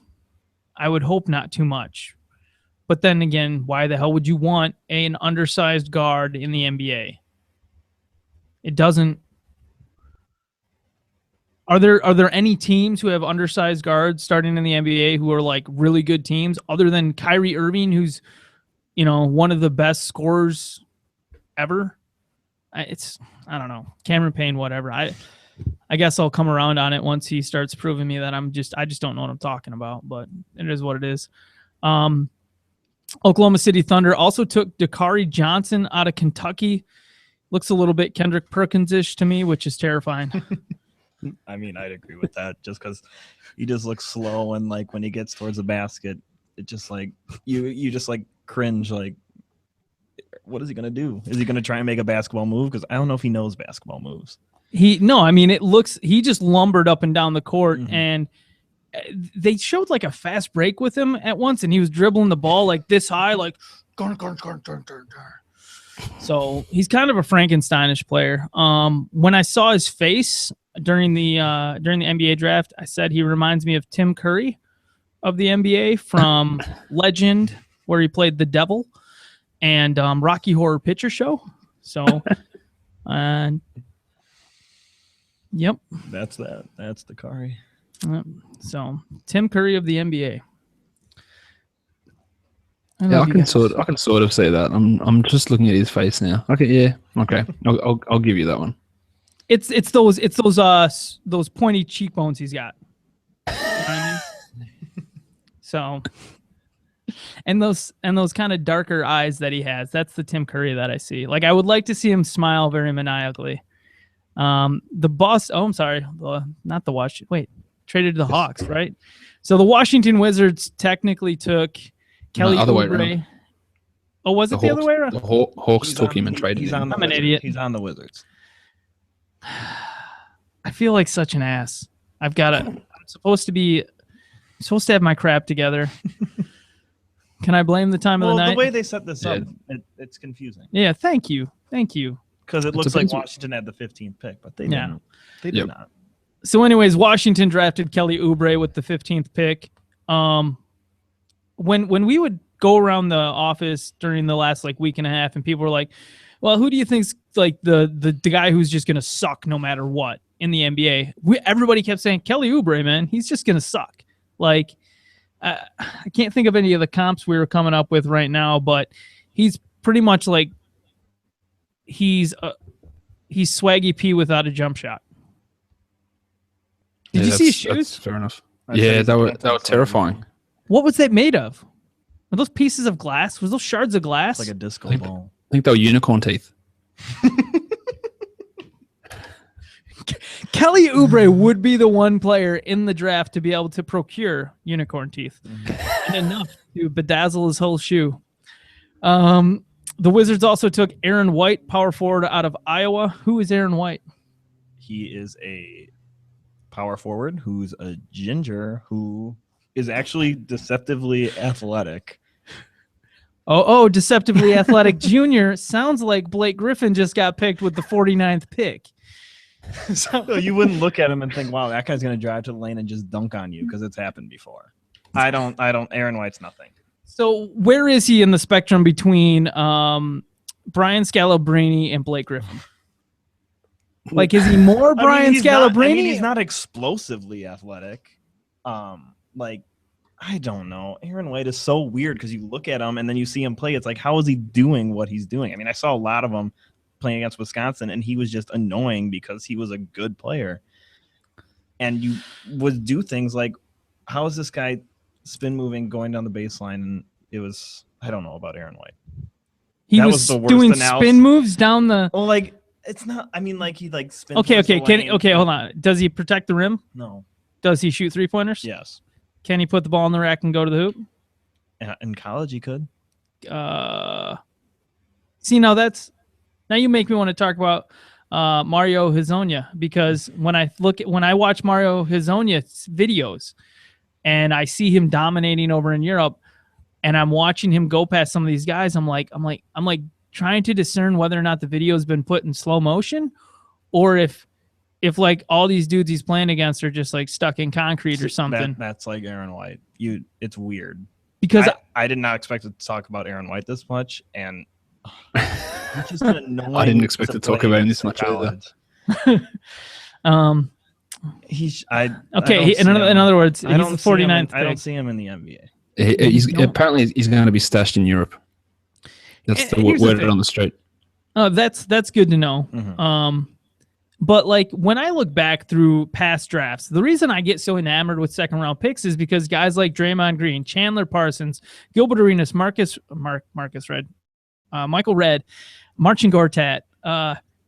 I would hope, not too much. But then again, why the hell would you want an undersized guard in the NBA? It doesn't. Are there any teams who have undersized guards starting in the NBA who are like really good teams other than Kyrie Irving, who's, one of the best scorers ever? I don't know. Cameron Payne, whatever. I guess I'll come around on it once he starts proving me that I just don't know what I'm talking about, but it is what it is. Oklahoma City Thunder also took Dakari Johnson out of Kentucky. Looks a little bit Kendrick Perkins-ish to me, which is terrifying. I mean, I'd agree with that just because he just looks slow, and like when he gets towards the basket, it just like you just like cringe. Like, what is he gonna do? Is he gonna try and make a basketball move? Because I don't know if he knows basketball moves. He just lumbered up and down the court, and they showed like a fast break with him at once, and he was dribbling the ball like this high, like garn. So he's kind of a Frankensteinish player. When I saw his face during the NBA draft, I said he reminds me of Tim Curry of the NBA from Legend, where he played the Devil, and Rocky Horror Picture Show. So, yep, that's the Curry. So Tim Curry of the NBA. I can sort of say that. I'm just looking at his face now. Okay. I'll give you that one. It's those pointy cheekbones he's got. You know what I mean? So, and those kind of darker eyes that he has. That's the Tim Curry that I see. Like, I would like to see him smile very maniacally. The boss. Oh, I'm sorry. Not the Washington. Wait, traded to the Hawks, right? So the Washington Wizards technically took Kelly Oubre. Oh, was it the other way around? The Hawks took him and traded him. I'm an idiot. He's on the Wizards. I feel like such an ass. I'm supposed to have my crap together. Can I blame the time of the night? The way they set this up, it's confusing. Yeah, thank you. Because it looks like Washington had the 15th pick, but they didn't. They did not. So anyways, Washington drafted Kelly Oubre with the 15th pick. When we would go around the office during the last like week and a half, and people were like, well, who do you think's like the guy who's just going to suck no matter what in the NBA? Everybody kept saying Kelly Oubre, man. He's just going to suck. Like, I can't think of any of the comps we were coming up with right now, but he's pretty much like he's Swaggy P without a jump shot. Did you see his shoes? That's fair enough. They were terrifying. What was that made of? Were those pieces of glass? Was those shards of glass? It's like a disco ball. I think they were unicorn teeth. Kelly Oubre would be the one player in the draft to be able to procure unicorn teeth. And enough to bedazzle his whole shoe. The Wizards also took Aaron White, power forward out of Iowa. Who is Aaron White? He is a power forward who's a ginger who is actually deceptively athletic. Oh, deceptively athletic junior. Sounds like Blake Griffin just got picked with the 49th pick. So you wouldn't look at him and think, wow, that guy's going to drive to the lane and just dunk on you because it's happened before. I don't. Aaron White's nothing. So where is he in the spectrum between Brian Scalabrine and Blake Griffin? Like, is he more Brian Scalabrine? He's not explosively athletic. Like, I don't know. Aaron White is so weird because you look at him and then you see him play. It's like, how is he doing what he's doing? I mean, I saw a lot of him playing against Wisconsin, and he was just annoying because he was a good player. And you would do things like, how is this guy spin moving going down the baseline? And it was, I don't know about Aaron White. He was doing spin moves down the. Oh, like it's not. I mean, like he like spins. Okay, hold on. Does he protect the rim? No. Does he shoot 3-pointers? Yes. Can he put the ball in the rack and go to the hoop? In college, he could. See, now you make me want to talk about Mario Hezonja, because when I watch Mario Hezonja's videos and I see him dominating over in Europe, and I'm watching him go past some of these guys, I'm like trying to discern whether or not the video has been put in slow motion, or if like all these dudes he's playing against are just like stuck in concrete or something. That's like Aaron White. It's weird because I did not expect to talk about Aaron White this much, and just an annoying. I didn't expect to talk about him this much either. In other words, he's the 49th. I don't see him in the NBA. Apparently he's going to be stashed in Europe. That's the word on the street. Oh, that's good to know. Mm-hmm. But like when I look back through past drafts, the reason I get so enamored with second round picks is because guys like Draymond Green, Chandler Parsons, Gilbert Arenas, Marcus Red, Michael Redd, Marcin Gortat,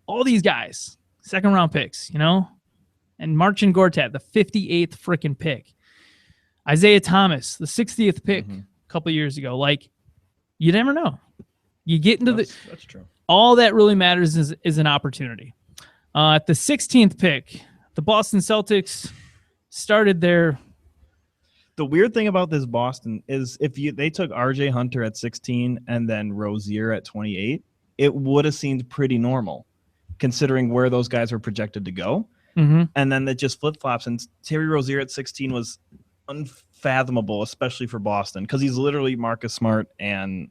all these guys, second round picks, and Marcin Gortat, the 58th freaking pick, Isaiah Thomas, the 60th pick a couple of years ago. Like, you never know. You get into that's true. All that really matters is an opportunity. At the 16th pick, the Boston Celtics started their. The weird thing about this Boston is they took RJ Hunter at 16 and then Rozier at 28, it would have seemed pretty normal considering where those guys were projected to go. Mm-hmm. And then it just flip-flops, and Terry Rozier at 16 was unfathomable, especially for Boston, because he's literally Marcus Smart and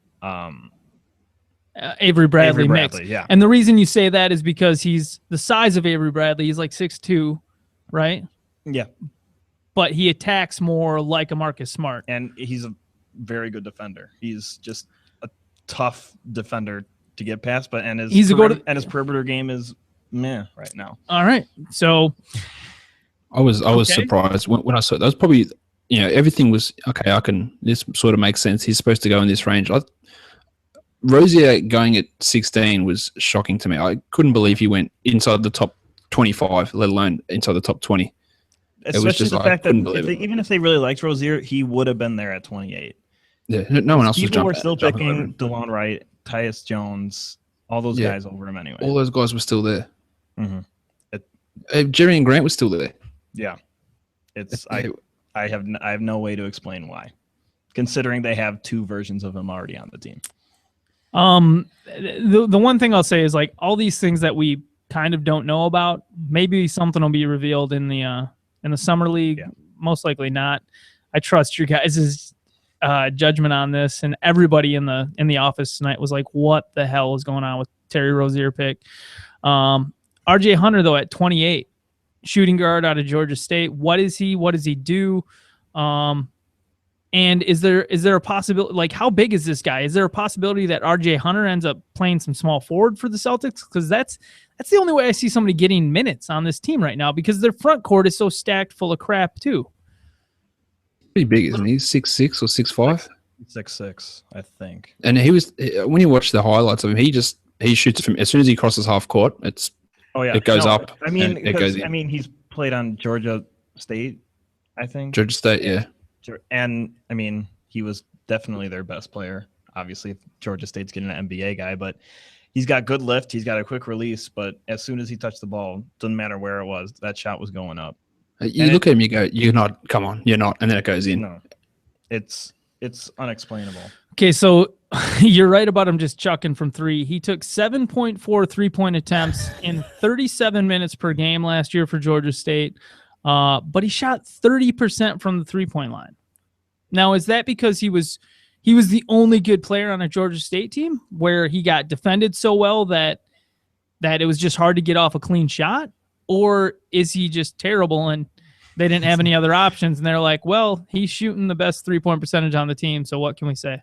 Avery Bradley mixed. Yeah. And the reason you say that is because he's the size of Avery Bradley. He's like 6'2", right? Yeah. But he attacks more like a Marcus Smart. And he's a very good defender. He's just a tough defender to get past, and his perimeter game is meh right now. All right. So I was surprised when I saw it. That was probably, everything was okay. This sort of makes sense. He's supposed to go in this range. Rozier going at 16 was shocking to me. I couldn't believe he went inside the top 25, let alone inside the top 20. Especially the fact that even if they really liked Rozier, he would have been there at 28. Yeah, no one else was jumping. People were still picking DeLon Wright, Tyus Jones, all those guys over him anyway. All those guys were still there. Mm-hmm. Jerry and Grant was still there. Yeah, I have no way to explain why, considering they have two versions of him already on the team. The one thing I'll say is, like, all these things that we kind of don't know about, maybe something will be revealed in the summer league. Yeah. Most likely not. I trust your guys' judgment on this, and everybody in the office tonight was like, what the hell is going on with Terry Rozier pick? RJ Hunter, though, at 28, shooting guard out of Georgia State. What is he? What does he do? And is there a possibility, like, how big is this guy? Is there a possibility that RJ Hunter ends up playing some small forward for the Celtics? Because that's the only way I see somebody getting minutes on this team right now, because their front court is so stacked full of crap too. Pretty big, isn't he? 6'6" or 6'5"? 6'6", I think. And he was, when you watch the highlights of him, he shoots from as soon as he crosses half court, it goes up. I mean, and it goes in. he's played on Georgia State, I think. Georgia State, yeah. And I mean, he was definitely their best player. Obviously, if Georgia State's getting an NBA guy, but he's got good lift. He's got a quick release, but as soon as he touched the ball, doesn't matter where it was, that shot was going up. You look at him, you go, "You're not. Come on, you're not," and then it goes in. No, it's unexplainable. Okay, so you're right about him just chucking from three. He took 7.4 3-point attempts in 37 minutes per game last year for Georgia State, but he shot 30% from the 3-point line. Now, is that because he was the only good player on a Georgia State team where he got defended so well that it was just hard to get off a clean shot? Or is he just terrible and they didn't have any other options and they're like, well, he's shooting the best 3-point percentage on the team, so what can we say?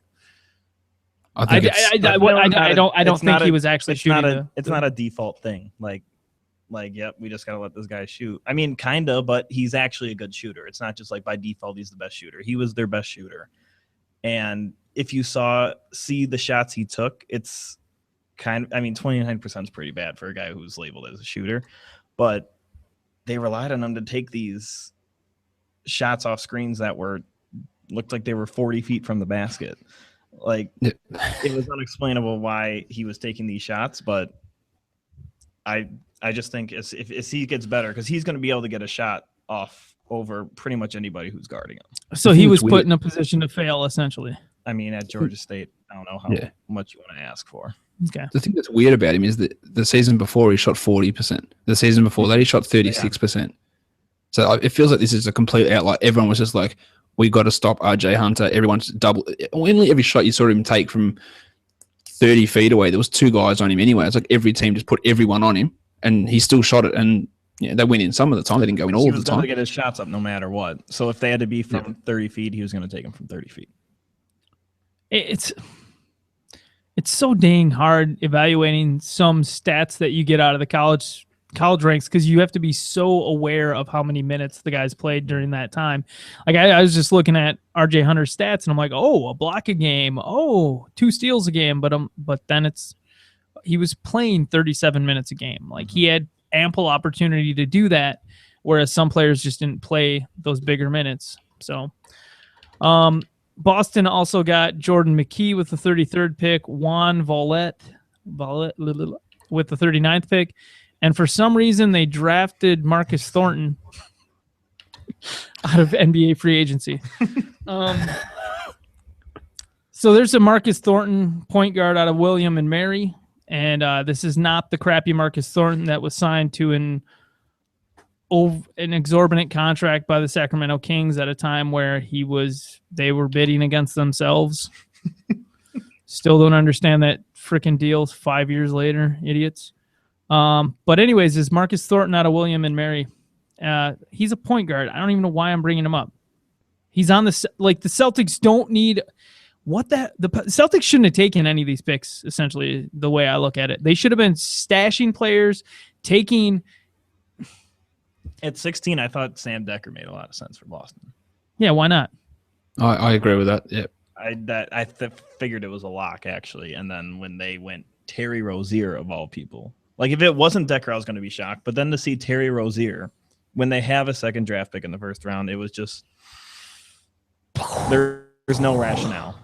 I don't think he was actually shooting. It's not a default thing. Like, yep, we just got to let this guy shoot. I mean, kind of, but he's actually a good shooter. It's not just like by default he's the best shooter. He was their best shooter. And if you see the shots he took, it's 29% is pretty bad for a guy who's labeled as a shooter. But they relied on him to take these shots off screens that looked like they were 40 feet from the basket. Like, it was unexplainable why he was taking these shots, but I just think if he gets better, because he's going to be able to get a shot off over pretty much anybody who's guarding him. So he was put in a position to fail, essentially. I mean, at Georgia State, I don't know how much you want to ask for. Okay. The thing that's weird about him is that the season before he shot 40%. The season before that he shot 36%. Yeah. So it feels like this is a complete outlier. Everyone was just like, we got to stop RJ Hunter. Everyone's double. Only every shot you saw him take from 30 feet away, there was two guys on him anyway. It's like every team just put everyone on him, and he still shot it. And they went in some of the time. They didn't go in all the time. He was going to get his shots up no matter what. So if they had to be from 30 feet, he was going to take them from 30 feet. It's so dang hard evaluating some stats that you get out of the college ranks, because you have to be so aware of how many minutes the guys played during that time. Like I was just looking at RJ Hunter's stats and I'm like, oh, a block a game, 2 steals a game, but then he was playing 37 minutes a game. Like he had ample opportunity to do that, whereas some players just didn't play those bigger minutes. So Boston also got Jordan McKee with the 33rd pick, Juan Vallette with the 39th pick. And for some reason, they drafted Marcus Thornton out of NBA free agency. So there's a Marcus Thornton point guard out of William and Mary. And this is not the crappy Marcus Thornton that was signed to an exorbitant contract by the Sacramento Kings at a time where they were bidding against themselves. Still don't understand that freaking deal 5 years later, idiots. But anyways, is Marcus Thornton out of William and Mary. He's a point guard. I don't even know why I'm bringing him up. He's on the Celtics don't need the Celtics shouldn't have taken any of these picks, essentially, the way I look at it. They should have been stashing players, taking. At 16, I thought Sam Decker made a lot of sense for Boston. Yeah, why not? I agree with that. Yeah. I figured it was a lock, actually. And then when they went Terry Rozier, of all people. Like, if it wasn't Decker, I was going to be shocked. But then to see Terry Rozier, when they have a second draft pick in the first round, it was just there's no rationale.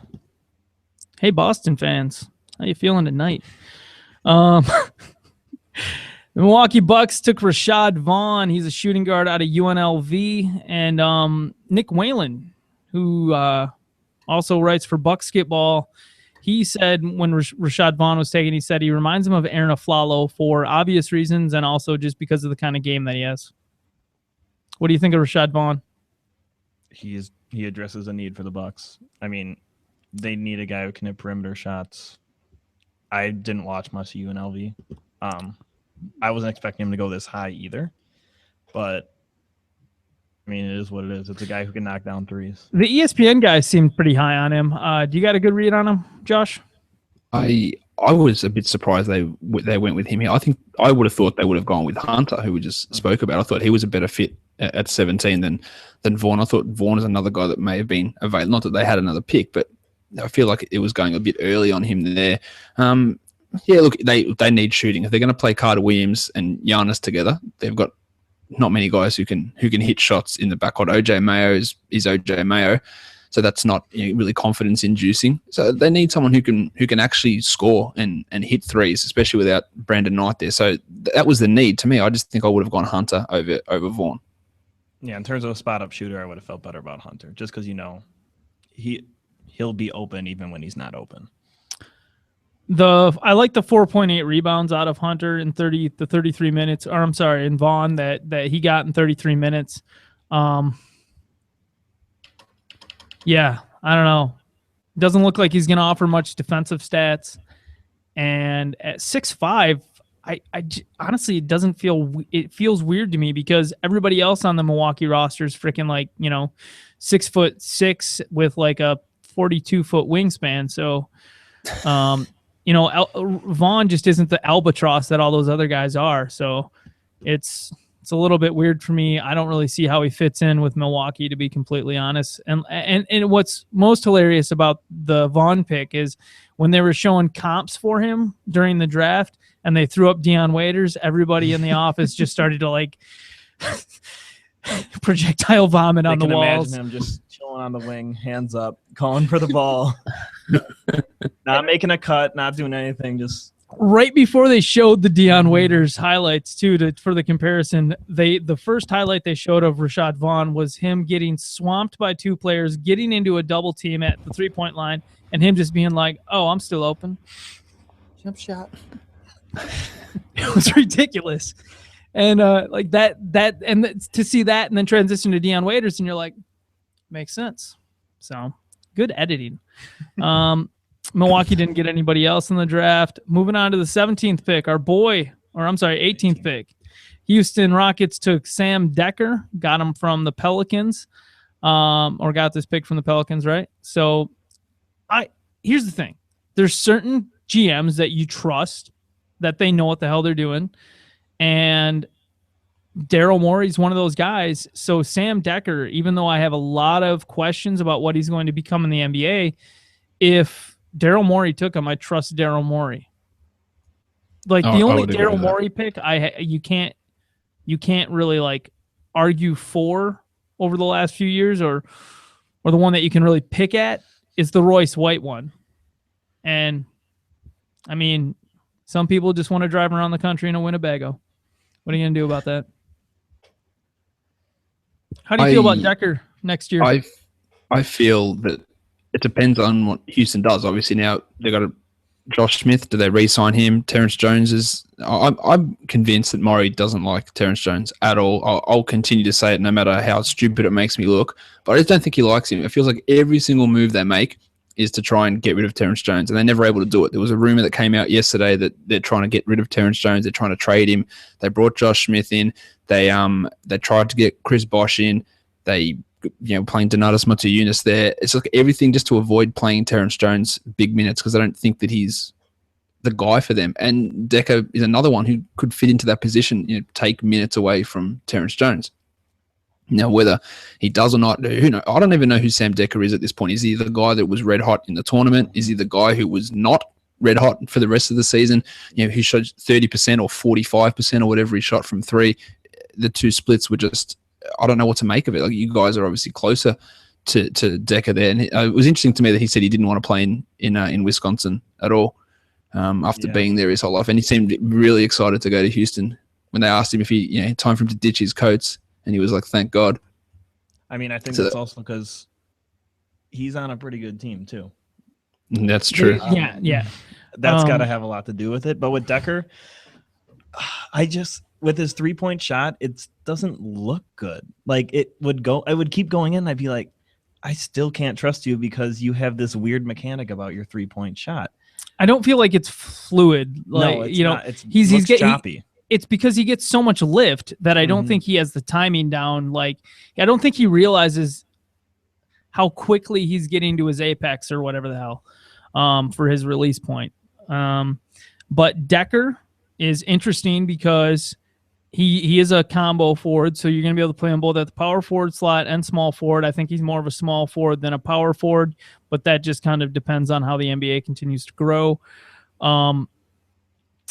Hey, Boston fans, how you feeling tonight? The Milwaukee Bucks took Rashad Vaughn. He's a shooting guard out of UNLV. And Nick Whalen, who also writes for Bucksketball, he said when Rashad Vaughn was taken, he said he reminds him of Aaron Aflalo for obvious reasons and also just because of the kind of game that he has. What do you think of Rashad Vaughn? He addresses a need for the Bucks. I mean, they need a guy who can hit perimeter shots. I didn't watch much of UNLV. I wasn't expecting him to go this high either, but I mean, it is what it is. It's a guy who can knock down threes. The ESPN guys seemed pretty high on him. Do you got a good read on him, Josh? I was a bit surprised they went with him here. I think I would have thought they would have gone with Hunter, who we just spoke about. I thought he was a better fit at 17 than Vaughn. I thought Vaughn is another guy that may have been available. Not that they had another pick, but I feel like it was going a bit early on him there. Yeah, look, they need shooting. If they're going to play Carter Williams and Giannis together, they've got not many guys who can hit shots in the backcourt. OJ Mayo is OJ Mayo, so that's not really confidence inducing. So they need someone who can actually score and hit threes, especially without Brandon Knight there. So that was the need to me. I just think I would have gone Hunter over Vaughn. Yeah, in terms of a spot up shooter, I would have felt better about Hunter, just because he'll be open even when he's not open. I like the 4.8 rebounds out of Hunter in 33 minutes, or I'm sorry, in Vaughn that he got in 33 minutes. Yeah, I don't know. Doesn't look like he's going to offer much defensive stats. And at 6'5", I honestly, it feels weird to me because everybody else on the Milwaukee roster is freaking 6'6" with like a 42-foot wingspan. So, Vaughn just isn't the albatross that all those other guys are. So it's a little bit weird for me. I don't really see how he fits in with Milwaukee, to be completely honest. And what's most hilarious about the Vaughn pick is when they were showing comps for him during the draft and they threw up Dion Waiters, everybody in the office just started to projectile vomit on the walls. Imagine him just chilling on the wing, hands up, calling for the ball, not making a cut, not doing anything. Just right before they showed the Dion Waiters highlights too, for the comparison, the first highlight they showed of Rashad Vaughn was him getting swamped by two players, getting into a double team at the 3-point line, and him just being like, "Oh, I'm still open." Jump shot. It was ridiculous. And to see that and then transition to Dion Waiters, and you're like, makes sense. So good editing. Milwaukee didn't get anybody else in the draft. Moving on to the 17th pick, 18th pick. Houston Rockets took Sam Decker, got him from the Pelicans, or got this pick from the Pelicans, right? So here's the thing. There's certain GMs that you trust that they know what the hell they're doing. And Daryl Morey's one of those guys. So Sam Decker, even though I have a lot of questions about what he's going to become in the NBA, if Daryl Morey took him, I trust Daryl Morey. The only Daryl Morey pick you can't really argue for over the last few years, or the one that you can really pick at is the Royce White one. And I mean, some people just want to drive around the country in a Winnebago. What are you going to do about that? How do you feel about Decker next year? I feel that it depends on what Houston does. Obviously, now they got Josh Smith. Do they re-sign him? Terrence Jones is. I'm convinced that Morey doesn't like Terrence Jones at all. I'll continue to say it no matter how stupid it makes me look. But I just don't think he likes him. It feels like every single move they make is to try and get rid of Terrence Jones, and they're never able to do it. There was a rumor that came out yesterday that they're trying to get rid of Terrence Jones. They're trying to trade him. They brought Josh Smith in. They tried to get Chris Bosh in. They playing Donatas Motiejunas there. It's like everything just to avoid playing Terrence Jones big minutes because I don't think that he's the guy for them. And Decker is another one who could fit into that position, take minutes away from Terrence Jones. Now, whether he does or not, who knows? I don't even know who Sam Decker is at this point. Is he the guy that was red hot in the tournament? Is he the guy who was not red hot for the rest of the season? Who shot 30% or 45% or whatever he shot from three. The two splits were just, I don't know what to make of it. You guys are obviously closer to Decker there. And it was interesting to me that he said he didn't want to play in Wisconsin at all after being there his whole life. And he seemed really excited to go to Houston when they asked him if he, time for him to ditch his coats. And he was like, thank God. I mean, I think that's also because he's on a pretty good team, too. That's true. Yeah. That's got to have a lot to do with it. But with Decker, with his 3-point shot, it doesn't look good. I would keep going in. I'd be like, I still can't trust you because you have this weird mechanic about your 3-point shot. I don't feel like it's fluid. No, it's not. He's choppy. It's because he gets so much lift that I don't think he has the timing down. I don't think he realizes how quickly he's getting to his apex or whatever the hell for his release point. But Decker is interesting because he is a combo forward, so you're going to be able to play him both at the power forward slot and small forward. I think he's more of a small forward than a power forward, but that just kind of depends on how the NBA continues to grow. And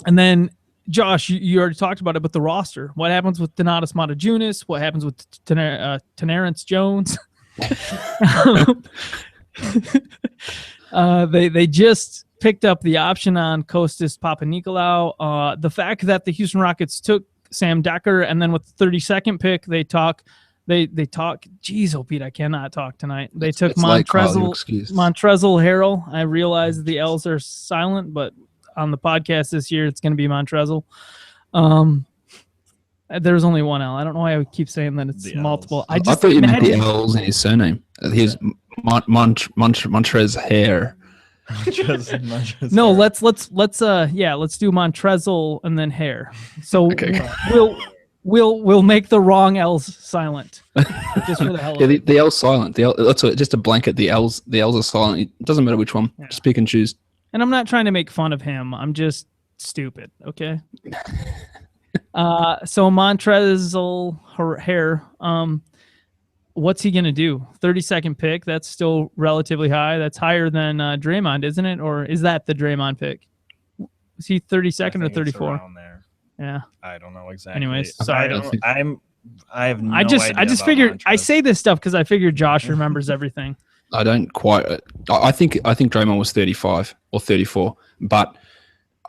then, Josh, you already talked about it, but the roster. What happens with Donatas Matajunas? What happens with Terrence Jones? They just picked up the option on Kostas Papanikolaou. The fact that the Houston Rockets took Sam Decker, and then with the 32nd pick, they talk. Geez, Pete, I cannot talk tonight. They took Montrezl Harrell. I realize the L's are silent, but on the podcast this year, it's going to be Montrezl. There's only one L. I don't know why I would keep saying that it's multiple. I thought you meant the L's in his surname. His Montrez Hair. No, let's do Montrezl and then Hair. So okay. we'll make the wrong L's silent. Just for the hell of it. The L's silent. That's just a blanket. The L's are silent. It doesn't matter which one. Yeah. Just pick and choose. And I'm not trying to make fun of him. I'm just stupid. Okay. So Montrezl Hair. What's he gonna do? 32nd pick. That's still relatively high. That's higher than Draymond, isn't it? Or is that the Draymond pick? Is he 32nd or 34? Around there. Yeah. I don't know exactly. Anyways, sorry. I have no I just figured Montrezl. I say this stuff because I figured Josh remembers everything. I don't quite. I think Draymond was 35 or 34, but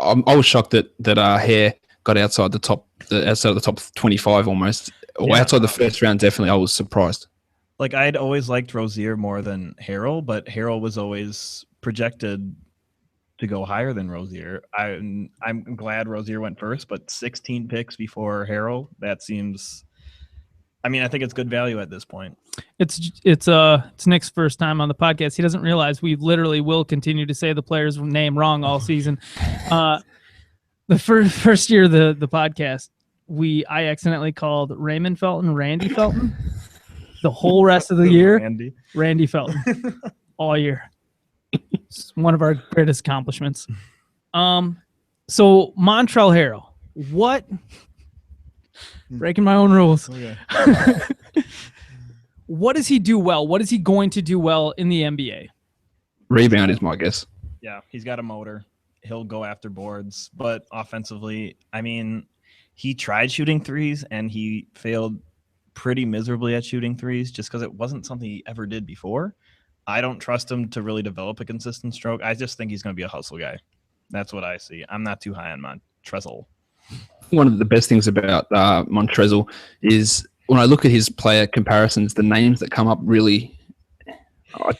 I was shocked that Hair got outside the top 25 almost, or outside the first round. Definitely, I was surprised. Like I'd always liked Rozier more than Harrell, but Harrell was always projected to go higher than Rozier. I'm glad Rozier went first, but 16 picks before Harrell, that seems. I mean, I think it's good value at this point. It's Nick's first time on the podcast. He doesn't realize we literally will continue to say the player's name wrong all season. The first year of the podcast, I accidentally called Raymond Felton Randy Felton. The whole rest of the year, Randy Felton, all year. It's one of our greatest accomplishments. So Montrezl Harrell, what? Breaking my own rules. Okay. What does he do well? What is he going to do well in the NBA? Rebound is my guess. Yeah, he's got a motor. He'll go after boards, but offensively, I mean, he tried shooting threes and he failed pretty miserably at shooting threes just because it wasn't something he ever did before. I don't trust him to really develop a consistent stroke. I just think he's going to be a hustle guy. That's what I see. I'm not too high on Montrezl. One of the best things about Montrezl is when I look at his player comparisons, the names that come up really.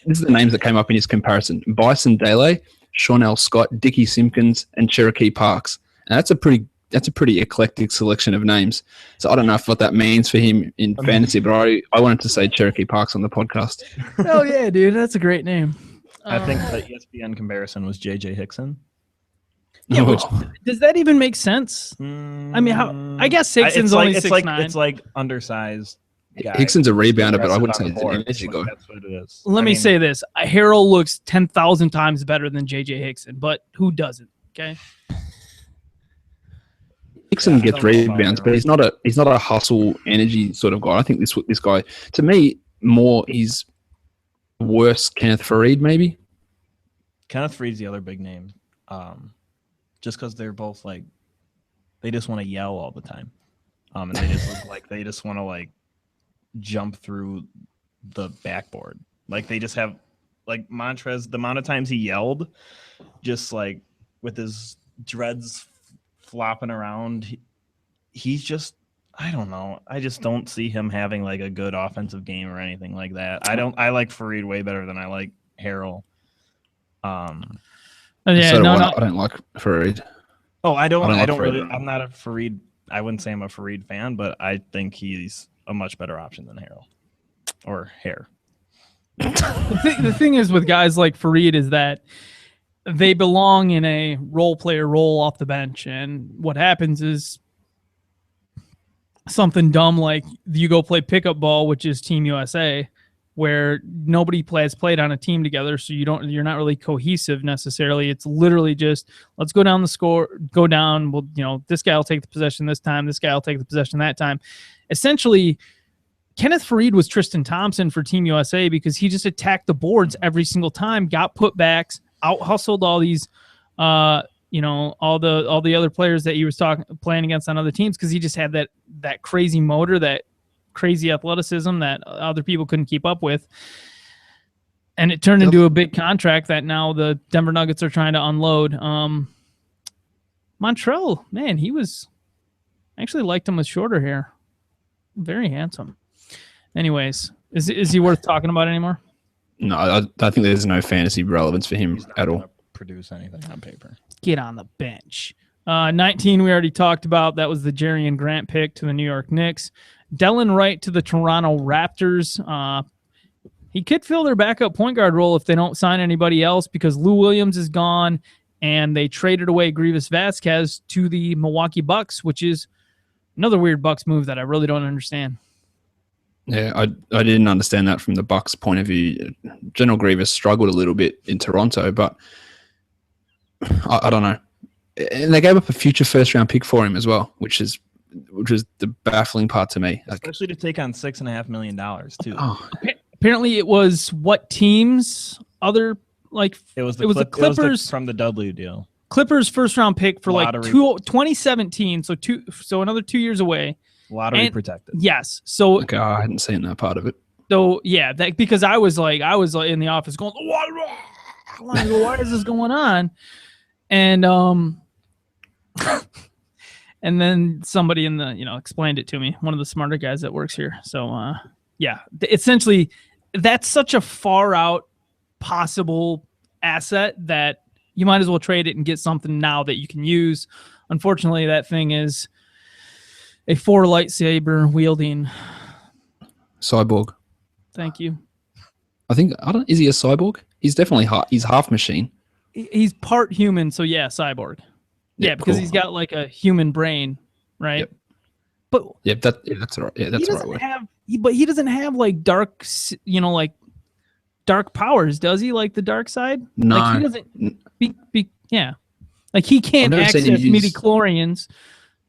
This is the names that came up in his comparison: Bison Dele, Shawnell Scott, Dickie Simpkins, and Cherokee Parks. And that's a pretty eclectic selection of names. So I don't know what that means for him in fantasy, but I wanted to say Cherokee Parks on the podcast. Oh yeah, dude, that's a great name. I think the ESPN comparison was J.J. Hickson. Yeah, which, does that even make sense? I mean, I guess Hickson's only 6'9". It's like undersized guy. Hickson's a rebounder, but I wouldn't say he's an energy guy. That's what it is. Let me say this. Harrell looks 10,000 times better than J.J. Hickson, but who doesn't? Okay. Hickson gets rebounds, but he's not a hustle energy sort of guy. I think this guy, to me, he's worse Kenneth Faried, maybe. Kenneth Faried's the other big name. Just because they're both like, they just want to yell all the time, and they just look like they just want to like jump through the backboard. Like they just have like Montrez. The amount of times he yelled, just like with his dreads flopping around, he's just, I don't know. I just don't see him having like a good offensive game or anything like that. I like Faried way better than I like Harrell. Yeah, I don't like Faried. Oh, I don't really. I'm not a Faried. I wouldn't say I'm a Faried fan, but I think he's a much better option than Harrell or Hair. The thing is with guys like Faried is that they belong in a role player role off the bench, and what happens is something dumb like you go play pickup ball, which is Team USA, where nobody has played on a team together, so you're not really cohesive necessarily. It's literally just let's go down the score, go down. Well, this guy will take the possession this time, this guy will take the possession that time. Essentially, Kenneth Faried was Tristan Thompson for Team USA because he just attacked the boards every single time, got putbacks, out hustled all these, all the other players that he was playing against on other teams because he just had that crazy motor, that crazy athleticism that other people couldn't keep up with. And it turned into a big contract that now the Denver Nuggets are trying to unload. Montrell, man, I actually liked him with shorter hair. Very handsome. Anyways, is he worth talking about anymore? No, I think there's no fantasy relevance for him He's not at all. gonna produce anything on paper. Get on the bench. 19 we already talked about. That was the Jerian Grant pick to the New York Knicks. Delon Wright to the Toronto Raptors. He could fill their backup point guard role if they don't sign anybody else because Lou Williams is gone and they traded away Grievous Vasquez to the Milwaukee Bucks, which is another weird Bucks move that I really don't understand. Yeah, I didn't understand that from the Bucks' point of view. General Grievous struggled a little bit in Toronto, but I don't know. And they gave up a future first-round pick for him as well, which was the baffling part to me. Especially to take on $6.5 million too. Oh, Apparently, it was what teams? It was the Clippers from the W deal. Clippers first-round pick for Lottery. 2017, so another 2 years away. Lottery protected. Yes. So okay, I hadn't seen that part of it. So yeah, because I was in the office going, why is this going on? And and then somebody in the explained it to me, one of the smarter guys that works here. So yeah, essentially that's such a far out possible asset that you might as well trade it and get something now that you can use. Unfortunately, that thing is a 4 lightsaber wielding cyborg. Thank you. Is he a cyborg? He's definitely he's half machine. He's part human, so yeah, cyborg. Yeah, because he's got like a human brain, right? Yep. But that's right. Yeah, that's the right word. But he doesn't have like dark, dark powers, does he? Like the dark side? No. Like he doesn't. Yeah. Like he can't access midichlorians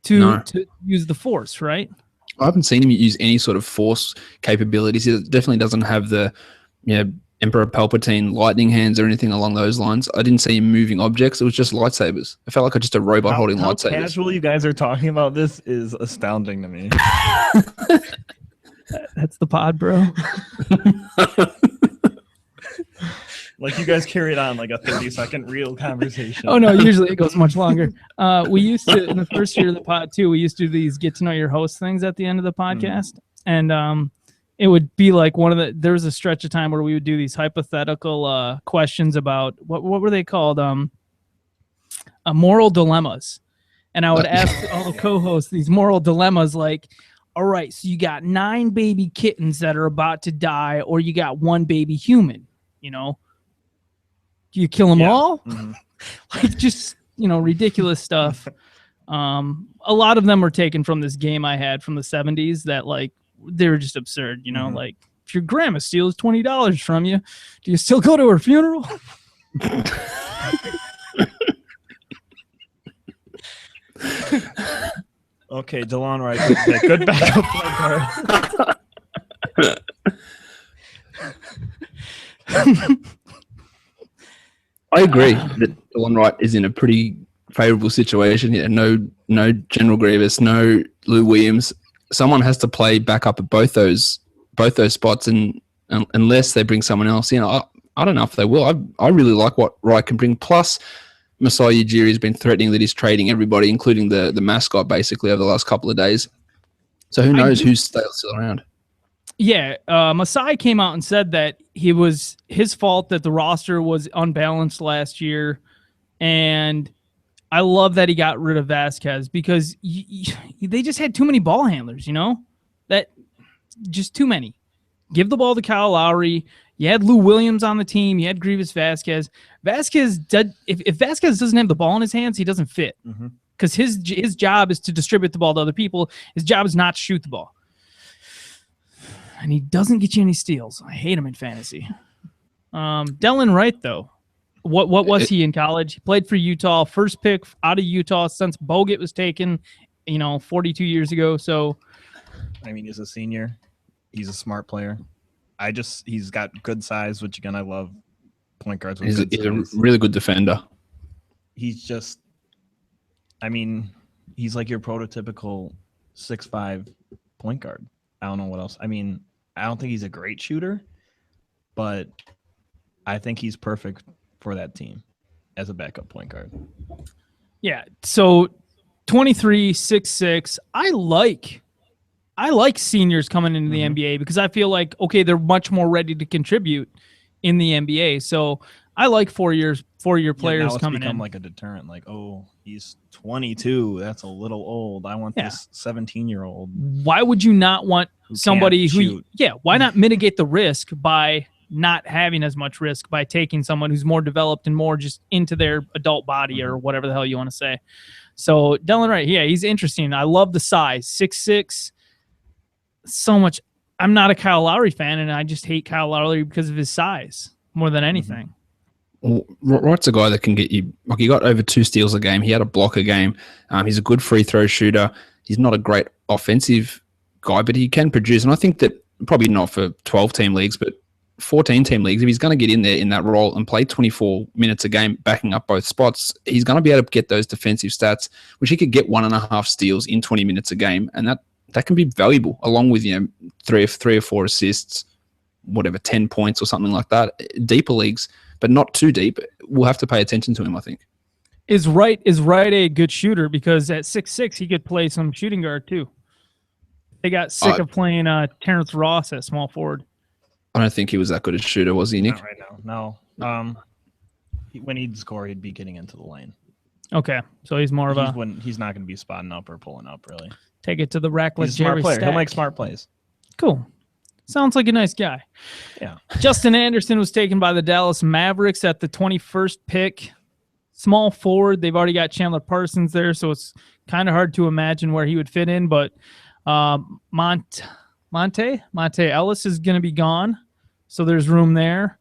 to use the Force, right? I haven't seen him use any sort of Force capabilities. He definitely doesn't have the Emperor Palpatine lightning hands or anything along those lines. I didn't see him moving objects. It was just lightsabers. It felt like just a robot holding lightsabers. How casual you guys are talking about this is astounding to me. That's the pod, bro. Like you guys carried on like a 30-second real conversation. Oh no, usually it goes much longer. We used to, in the first year of the pod too, we used to do these get to know your host things at the end of the podcast. And it would be like there was a stretch of time where we would do these hypothetical questions about what were they called? Moral dilemmas. And I would ask all the co-hosts these moral dilemmas like, all right, so you got 9 baby kittens that are about to die, or you got 1 baby human, Do you kill them all? Mm-hmm. Like just, ridiculous stuff. A lot of them were taken from this game I had from the 70s that like they were just absurd, Mm-hmm. like if your grandma steals $20 from you, do you still go to her funeral? Okay, Delon Wright, good backup point guard. I agree that Delon Wright is in a pretty favorable situation here. No General Grievous, no Lou Williams. Someone has to play backup at both those spots, and unless they bring someone else in, I don't know if they will. I really like what Wright can bring. Plus, Masai Ujiri has been threatening that he's trading everybody, including the mascot, basically over the last couple of days. So who knows who's still around? Yeah, Masai came out and said that it was his fault that the roster was unbalanced last year, and I love that he got rid of Vasquez because they just had too many ball handlers, that just too many. Give the ball to Kyle Lowry. You had Lou Williams on the team. You had Grievous Vasquez. If Vasquez doesn't have the ball in his hands, he doesn't fit because his job is to distribute the ball to other people. His job is not to shoot the ball. and he doesn't get you any steals. I hate him in fantasy. Delon Wright, though. What was he in college? He played for Utah, first pick out of Utah since Bogut was taken, 42 years ago. So, I mean, he's a senior. He's a smart player. He's got good size, which again I love. Point guards. He's a really good defender. He's just, I mean, he's like your prototypical 6'5" point guard. I don't know what else. I mean, I don't think he's a great shooter, but I think he's perfect for that team as a backup point guard. Yeah. So 23, 6'6". I like seniors coming into the NBA because I feel like, okay, they're much more ready to contribute in the NBA. So I like 4-year players now coming in. Like a deterrent. Like, oh, he's 22. That's a little old. I want this 17-year-old. Why would you not want somebody who? Yeah. Why not mitigate the risk by not having as much risk by taking someone who's more developed and more just into their adult body or whatever the hell you want to say. So Delon Wright, yeah, he's interesting. I love the size, 6'6". So much. I'm not a Kyle Lowry fan, and I just hate Kyle Lowry because of his size more than anything. Well, Wright's a guy that can get you. Like, he got over 2 steals a game. He had a block a game. He's a good free throw shooter. He's not a great offensive guy, but he can produce. And I think that probably not for 12-team leagues, but 14-team leagues, if he's going to get in there in that role and play 24 minutes a game, backing up both spots, he's going to be able to get those defensive stats, which he could get 1.5 steals in 20 minutes a game, and that can be valuable, along with 3 or 4 assists, whatever, 10 points or something like that. Deeper leagues, but not too deep. We'll have to pay attention to him, I think. Is Wright a good shooter? Because at 6'6", he could play some shooting guard too. They got sick of playing Terrence Ross at small forward. I don't think he was that good a shooter, was he, Nick? Not right now. No. When he'd score, he'd be getting into the lane. Okay, so he's more of he's not going to be spotting up or pulling up, really. Take it to the rack like He's a smart Jerry player. Stack. He'll make smart plays. Cool. Sounds like a nice guy. Yeah. Justin Anderson was taken by the Dallas Mavericks at the 21st pick. Small forward. They've already got Chandler Parsons there, so it's kind of hard to imagine where he would fit in. But Monte Ellis is going to be gone, so there's room there.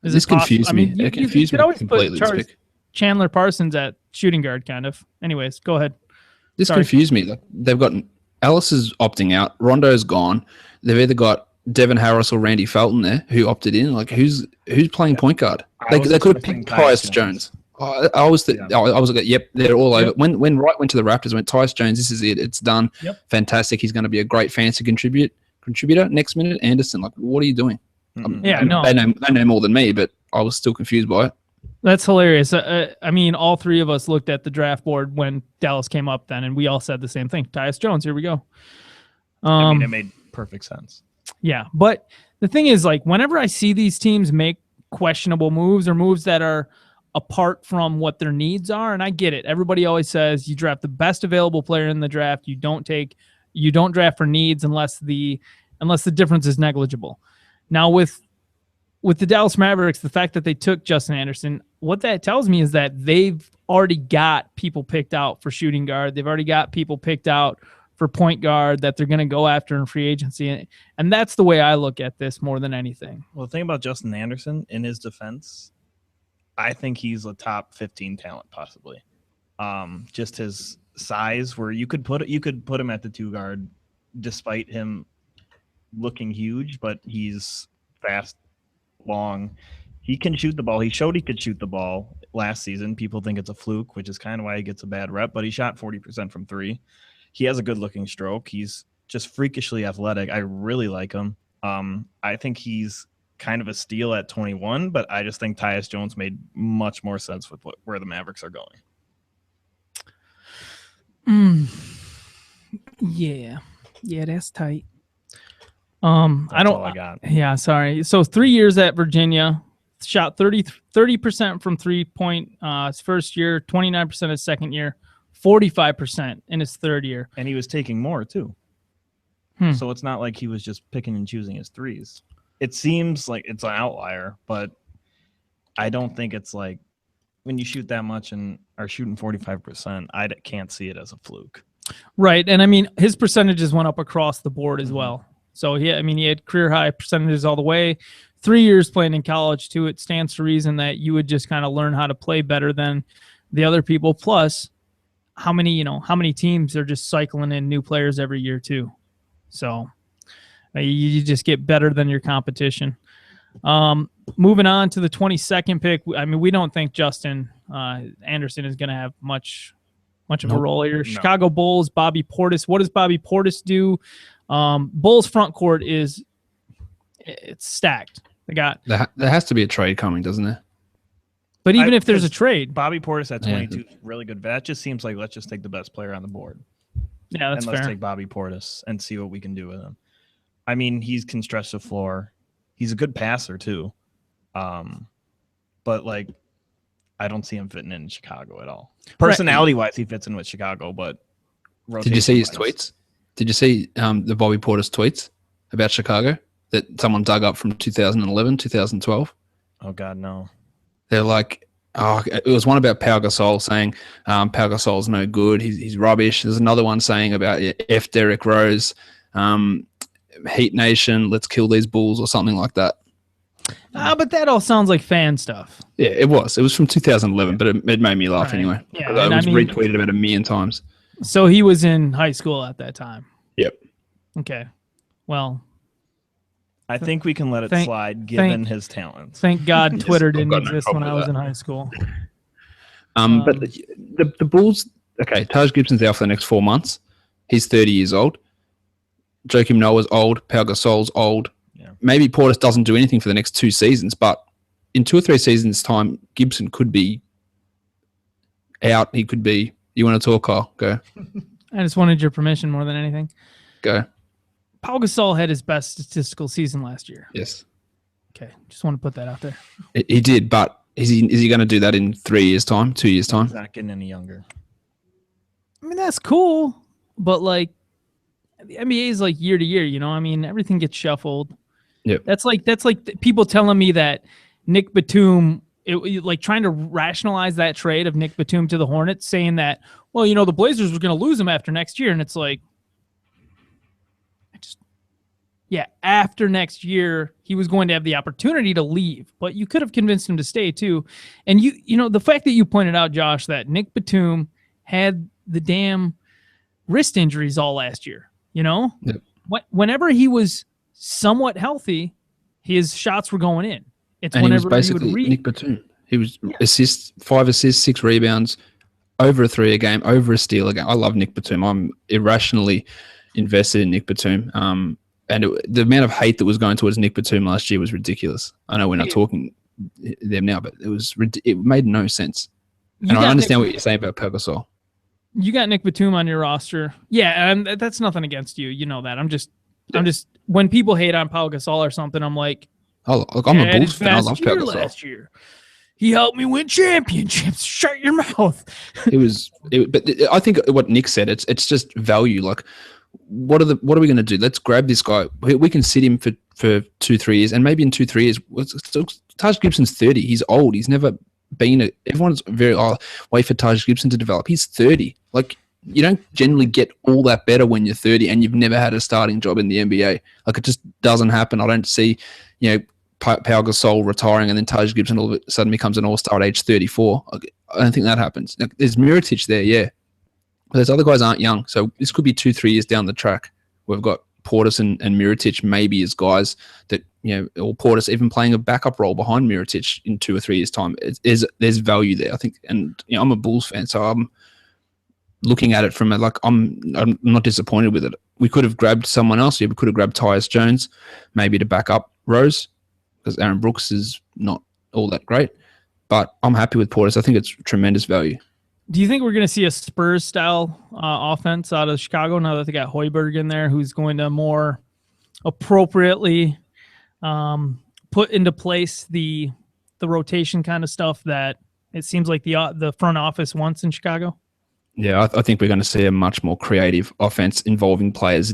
This confused me. It confused me completely. Chandler Parsons at shooting guard, kind of. Anyways, go ahead. This confused me. They've got Ellis is opting out. Rondo's gone. They've either got Devin Harris or Randy Felton there who opted in. Like, who's playing point guard? They could have picked Tyus Jones. I was like, yep, they're all over. When Wright went to the Raptors, I went, Tyus Jones, this is it. It's done. Yep. Fantastic. He's going to be a great fantasy contributor. Next minute, Anderson. Like, what are you doing? They know more than me, but I was still confused by it. That's hilarious. I mean, all three of us looked at the draft board when Dallas came up then, and we all said the same thing. Tyus Jones, here we go. It made perfect sense. Yeah, but the thing is, like, whenever I see these teams make questionable moves or moves that are apart from what their needs are, and I get it. Everybody always says you draft the best available player in the draft. You don't draft for needs unless the difference is negligible. Now with the Dallas Mavericks, the fact that they took Justin Anderson, what that tells me is that they've already got people picked out for shooting guard. They've already got people picked out for point guard that they're going to go after in free agency. And that's the way I look at this more than anything. Well, the thing about Justin Anderson, in his defense, I think he's a top 15 talent, possibly. Just his size, where you could put him at the 2 guard, despite him looking huge, but he's fast, long. He can shoot the ball. He showed he could shoot the ball last season. People think it's a fluke, which is kind of why he gets a bad rep, but he shot 40% from 3. He has a good looking stroke. He's just freakishly athletic. I really like him. I think he's kind of a steal at 21, but I just think Tyus Jones made much more sense with where the Mavericks are going. Yeah, that's tight. That's I don't. All I got. Yeah, sorry. So 3 years at Virginia, shot 30% from 3-point his first year, 29% his second year, 45% in his third year, and he was taking more too. So it's not like he was just picking and choosing his threes. It seems like it's an outlier, but I don't think it's like when you shoot that much and are shooting 45%. I can't see it as a fluke. Right, and I mean his percentages went up across the board as well. So he had career high percentages all the way. 3 years playing in college too. It stands to reason that you would just kind of learn how to play better than the other people. Plus, how many teams are just cycling in new players every year too. So you just get better than your competition. Moving on to the 22nd pick. I mean, we don't think Justin Anderson is going to have much of a role here. No. Chicago Bulls, Bobby Portis. What does Bobby Portis do? Bulls front court it's stacked. There has to be a trade coming, doesn't there? But even if there's a trade, Bobby Portis at 22 is really good. That just seems like let's just take the best player on the board. Yeah, that's fair. Let's take Bobby Portis and see what we can do with him. I mean, he can stretch the floor. He's a good passer too. But like, I don't see him fitting in Chicago at all. Personality-wise, he fits in with Chicago, but did you see his tweets? Did you see the Bobby Portis tweets about Chicago that someone dug up from 2011, 2012? Oh, God, no. They're like, it was one about Pau Gasol saying Pau Gasol's no good. He's rubbish. There's another one saying about F. Derrick Rose, Heat Nation, let's kill these Bulls or something like that. But that all sounds like fan stuff. Yeah, it was. It was from 2011, but it made me laugh anyway. Yeah, it was retweeted about 1 million times. So he was in high school at that time. Yep. Okay. Well, I think we can let it slide given his talents. Thank God Twitter didn't exist when I was in high school. But the Bulls, okay, Taj Gibson's out for the next 4 months. He's 30 years old. Joakim Noah's old. Pau Gasol's old. Yeah. Maybe Portis doesn't do anything for the next 2 seasons, but in 2 or 3 seasons' time, Gibson could be out. He could be. You want to talk, Kyle? Go. I just wanted your permission more than anything. Go. Pau Gasol had his best statistical season last year. Yes. Okay, just want to put that out there. He did, but is he going to do that in 3 years' time, 2 years' time? He's not getting any younger. I mean, that's cool, but like the NBA is like year to year, you know? I mean, everything gets shuffled. Yep. That's like people telling me that Nick Batum, like trying to rationalize that trade of Nick Batum to the Hornets, saying that, well, you know, the Blazers were going to lose him after next year, and it's like, after next year, he was going to have the opportunity to leave, but you could have convinced him to stay too. And you know, the fact that you pointed out, Josh, that Nick Batum had the damn wrist injuries all last year, you know, whenever he was somewhat healthy, his shots were going in. It's and whenever he was basically Nick Batum. He was 5 assists, 6 rebounds, over a 3 a game, over a steal a game. I love Nick Batum. I'm irrationally invested in Nick Batum. And the amount of hate that was going towards Nick Batum last year was ridiculous. I know we're not talking them now, but it made no sense. And I understand what you're saying about Pau Gasol. You got Nick Batum on your roster. Yeah, and that's nothing against you. You know that. I'm just when people hate on Pau Gasol or something, I'm like, oh, look, I'm a Bulls fan. I love Pau Gasol. Last year, he helped me win championships. Shut your mouth. But I think what Nick said, it's just value. Like, what are we going to do? Let's grab this guy. We can sit him for 2-3 years, and maybe in 2-3 years, Taj Gibson's 30. He's old. He's never been. Everyone's wait for Taj Gibson to develop. He's 30. Like, you don't generally get all that better when you're 30 and you've never had a starting job in the NBA. Like, it just doesn't happen. I don't see, Pau Gasol retiring and then Taj Gibson all of a sudden becomes an all-star at age 34. I don't think that happens. There's Mirotic there, yeah. But those other guys aren't young. So this could be 2-3 years down the track. We've got Portis and Mirotic maybe as guys that, or Portis even playing a backup role behind Mirotic in 2 or 3 years' time. There's value there, I think. And I'm a Bulls fan, so I'm looking at it from I'm not disappointed with it. We could have grabbed someone else. Yeah, we could have grabbed Tyus Jones maybe to back up Rose because Aaron Brooks is not all that great. But I'm happy with Portis. I think it's tremendous value. Do you think we're going to see a Spurs-style offense out of Chicago now that they got Hoiberg in there, who's going to more appropriately put into place the rotation kind of stuff that it seems like the front office wants in Chicago? Yeah, I think we're going to see a much more creative offense involving players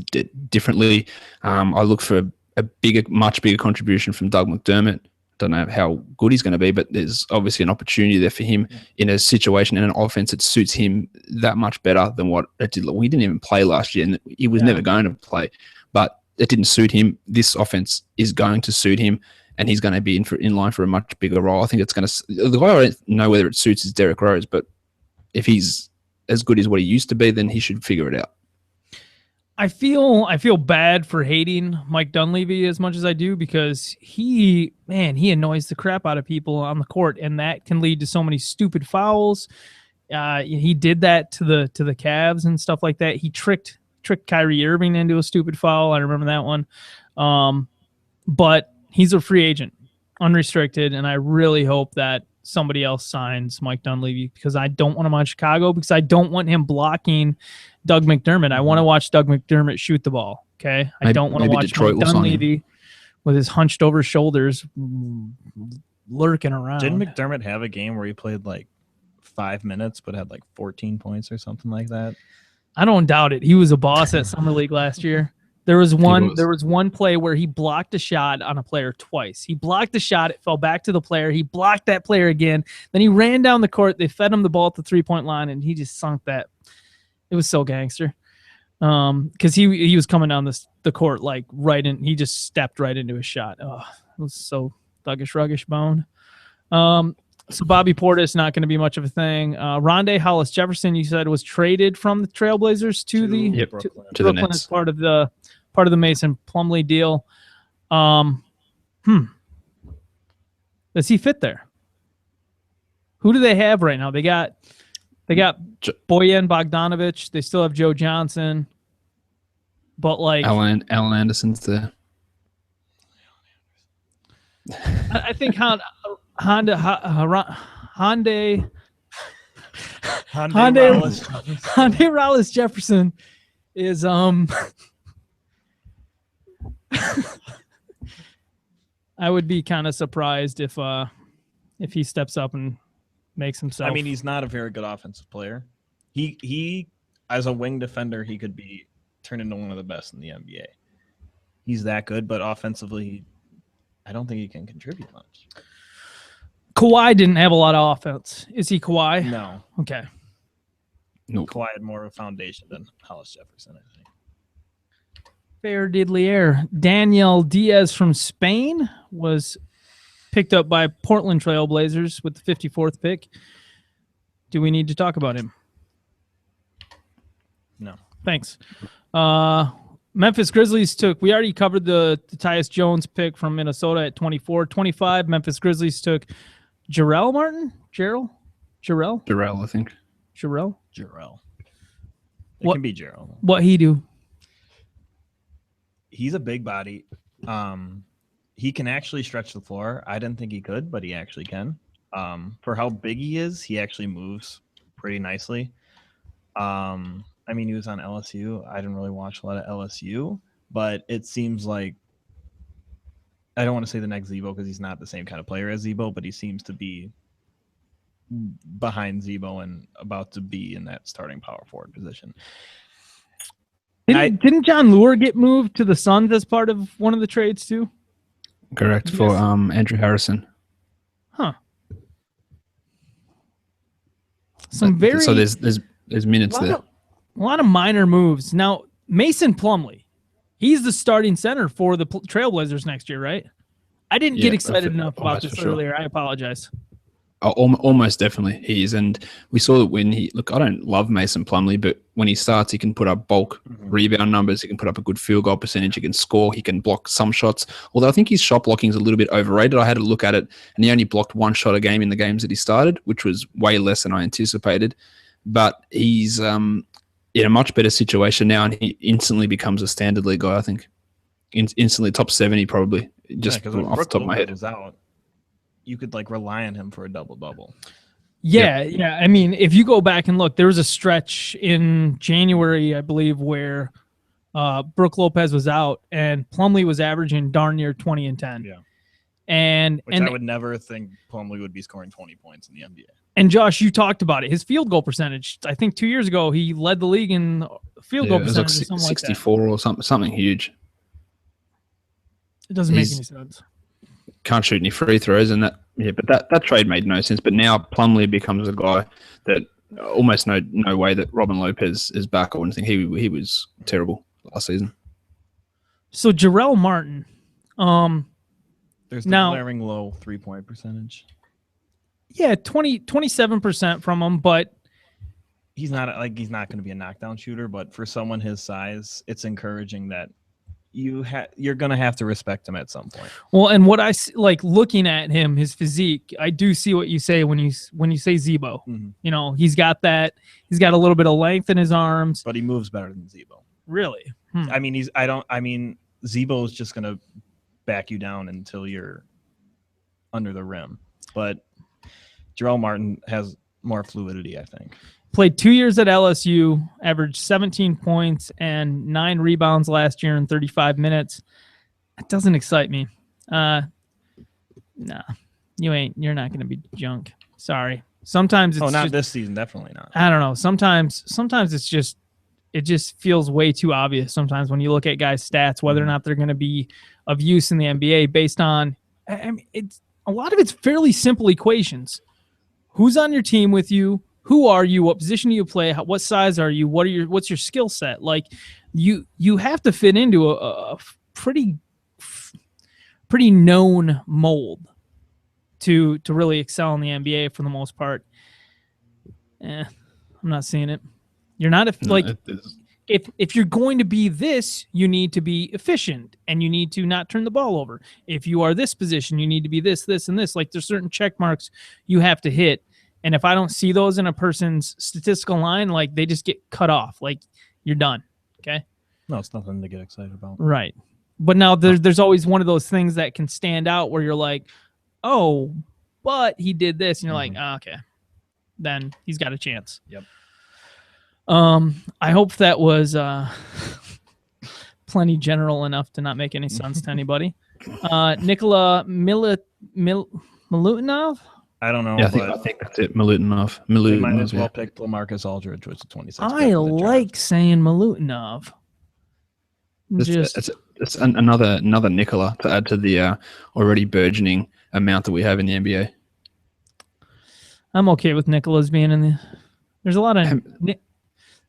differently. I look for a much bigger contribution from Doug McDermott. Don't know how good he's going to be, but there's obviously an opportunity there for him in a situation, in an offense that suits him that much better than what it did. We didn't even play last year, and he was never going to play. But it didn't suit him. This offense is going to suit him, and he's going to be in line for a much bigger role. I think it's going to. The guy I don't know whether it suits is Derrick Rose, but if he's as good as what he used to be, then he should figure it out. I feel bad for hating Mike Dunleavy as much as I do, because he annoys the crap out of people on the court, and that can lead to so many stupid fouls. He did that to the Cavs and stuff like that. He tricked Kyrie Irving into a stupid foul. I remember that one. But he's a free agent, unrestricted, and I really hope that somebody else signs Mike Dunleavy, because I don't want him on Chicago, because I don't want him blocking Doug McDermott. I want to watch Doug McDermott shoot the ball. Okay, I don't want to watch Detroit Mike Dunleavy with his hunched over shoulders lurking around. Didn't McDermott have a game where he played like 5 minutes but had like 14 points or something like that? I don't doubt it. He was a boss at Summer League last year. There was one play where he blocked a shot on a player twice. He blocked the shot, it fell back to the player. He blocked that player again. Then he ran down the court. They fed him the ball at the 3-point line, and he just sunk that. It was so gangster. Because he was coming down the court like right in. He just stepped right into his shot. Oh, it was so thuggish, ruggish bone. So Bobby Portis not going to be much of a thing. Rondé Hollis Jefferson, you said, was traded from the Trailblazers to Brooklyn Nets as part of the Mason Plumlee deal. Does he fit there? Who do they have right now? They got Bojan Bogdanovic. They still have Joe Johnson. But like Alan Anderson's there. I think Hyundai Rallis Jefferson is I would be kind of surprised if he steps up and makes himself. I mean, he's not a very good offensive player. He as a wing defender, he could be turned into one of the best in the NBA. He's that good, but offensively, I don't think he can contribute much. Kawhi didn't have a lot of offense. Is he Kawhi? No. Okay. No. Kawhi had more of a foundation than Hollis Jefferson, I think. Fair diddly air. Daniel Diaz from Spain was picked up by Portland Trailblazers with the 54th pick. Do we need to talk about him? No. Thanks. Memphis Grizzlies we already covered the Tyus Jones pick from Minnesota at 24. 25, Memphis Grizzlies took Jarrell Martin? Jarrell, I think. Jarrell. It can be Jarrell. What he do? He's a big body. He can actually stretch the floor. I didn't think he could, but he actually can. For how big he is, he actually moves pretty nicely. I mean, he was on LSU. I didn't really watch a lot of LSU, but it seems like, I don't want to say the next Zebo because he's not the same kind of player as Zebo, but he seems to be behind Zebo and about to be in that starting power forward position. Didn't John Lure get moved to the Suns as part of one of the trades too? Correct, for Andrew Harrison. Huh. So there's minutes there. A lot of minor moves. Now, Mason Plumlee, he's the starting center for the Trailblazers next year, right? I didn't get excited enough about this earlier. I apologize. Almost definitely he is. And we saw that when I don't love Mason Plumlee, but when he starts, he can put up bulk rebound numbers. He can put up a good field goal percentage. He can score. He can block some shots. Although I think his shot blocking is a little bit overrated. I had a look at it, and he only blocked one shot a game in the games that he started, which was way less than I anticipated. But he's in a much better situation now, and he instantly becomes a standard league guy, I think. Instantly top 70 probably, just off the top of my head. Was out, you could rely on him for a double-double. Yeah. I mean, if you go back and look, there was a stretch in January, I believe, where Brook Lopez was out and Plumlee was averaging darn near 20 and 10. Yeah. And I would never think Plumlee would be scoring 20 points in the NBA. And Josh, you talked about it. His field goal percentage, I think 2 years ago, he led the league in field goal percentage. It was 64 or something huge. It doesn't make any sense. Can't shoot any free throws, and that trade made no sense. But now Plumlee becomes a guy that almost no way that Robin Lopez is back. I wouldn't think he was terrible last season. So Jarrell Martin. There's the Now- glaring low 3-point percentage. Yeah, 27% from him, but He's not going to be a knockdown shooter, but for someone his size, it's encouraging that you're going to have to respect him at some point. well, and what I like looking at him, his physique, I do see what you say when you say Zebo. Mm-hmm. You know, he's got a little bit of length in his arms. But he moves better than Zebo. Really? I mean, Zebo is just going to back you down until you're under the rim. But Jarrell Martin has more fluidity, I think. Played 2 years at LSU, averaged 17 points and 9 rebounds last year in 35 minutes. That doesn't excite me. Nah, you're not going to be junk. Sorry. Sometimes it's not this season, definitely not. I don't know. Sometimes it just feels way too obvious sometimes when you look at guys' stats, whether or not they're going to be of use in the NBA based on, I mean, it's a lot of it's fairly simple equations. Who's on your team with you? Who are you? What position do you play? What size are you? What's your skill set? Like you have to fit into a pretty known mold to really excel in the NBA for the most part. I'm not seeing it. You're not if you're going to be this, you need to be efficient and you need to not turn the ball over. If you are this position, you need to be this, and this. Like there's certain check marks you have to hit. And if I don't see those in a person's statistical line, like they just get cut off. Like you're done. Okay. No, it's nothing to get excited about. Right. But now there's always one of those things that can stand out where you're like, oh, but he did this. And you're like, okay, then he's got a chance. Yep. I hope that was plenty general enough to not make any sense to anybody. Nikola Milutinov? I don't know. Yeah, I think that's it. Milutinov. They might as well pick LaMarcus Aldridge, which is 26. I like saying Milutinov. It's another Nikola to add to the already burgeoning amount that we have in the NBA. I'm okay with Nikola's being in the. There's a lot of.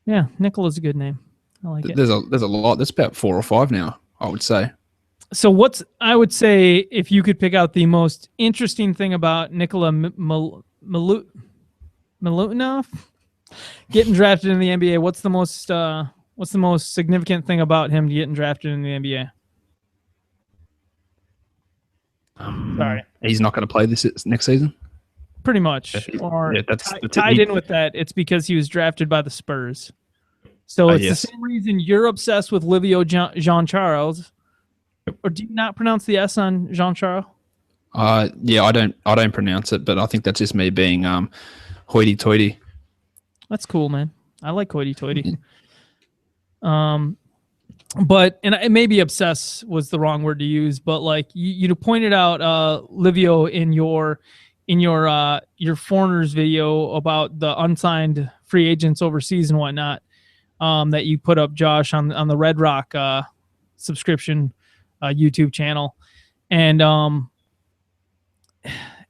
Yeah, Nikola's a good name. I like it. There's a lot. There's about 4 or 5 now, I would say. So I would say if you could pick out the most interesting thing about Nikola Milutinov getting drafted in the NBA, what's the most significant thing about him getting drafted in the NBA? Sorry. He's not going to play this next season? Pretty much. That's tied in with that, it's because he was drafted by the Spurs. So it's the same reason you're obsessed with Livio Jean-Charles. Or do you not pronounce the S on Jean-Charles? Yeah, I don't pronounce it, but I think that's just me being hoity-toity. That's cool, man. I like hoity-toity. But and maybe obsess was the wrong word to use, but like you pointed out Livio in your foreigners video about the unsigned free agents overseas and whatnot, that you put up, Josh, on the Red Rock subscription YouTube channel. And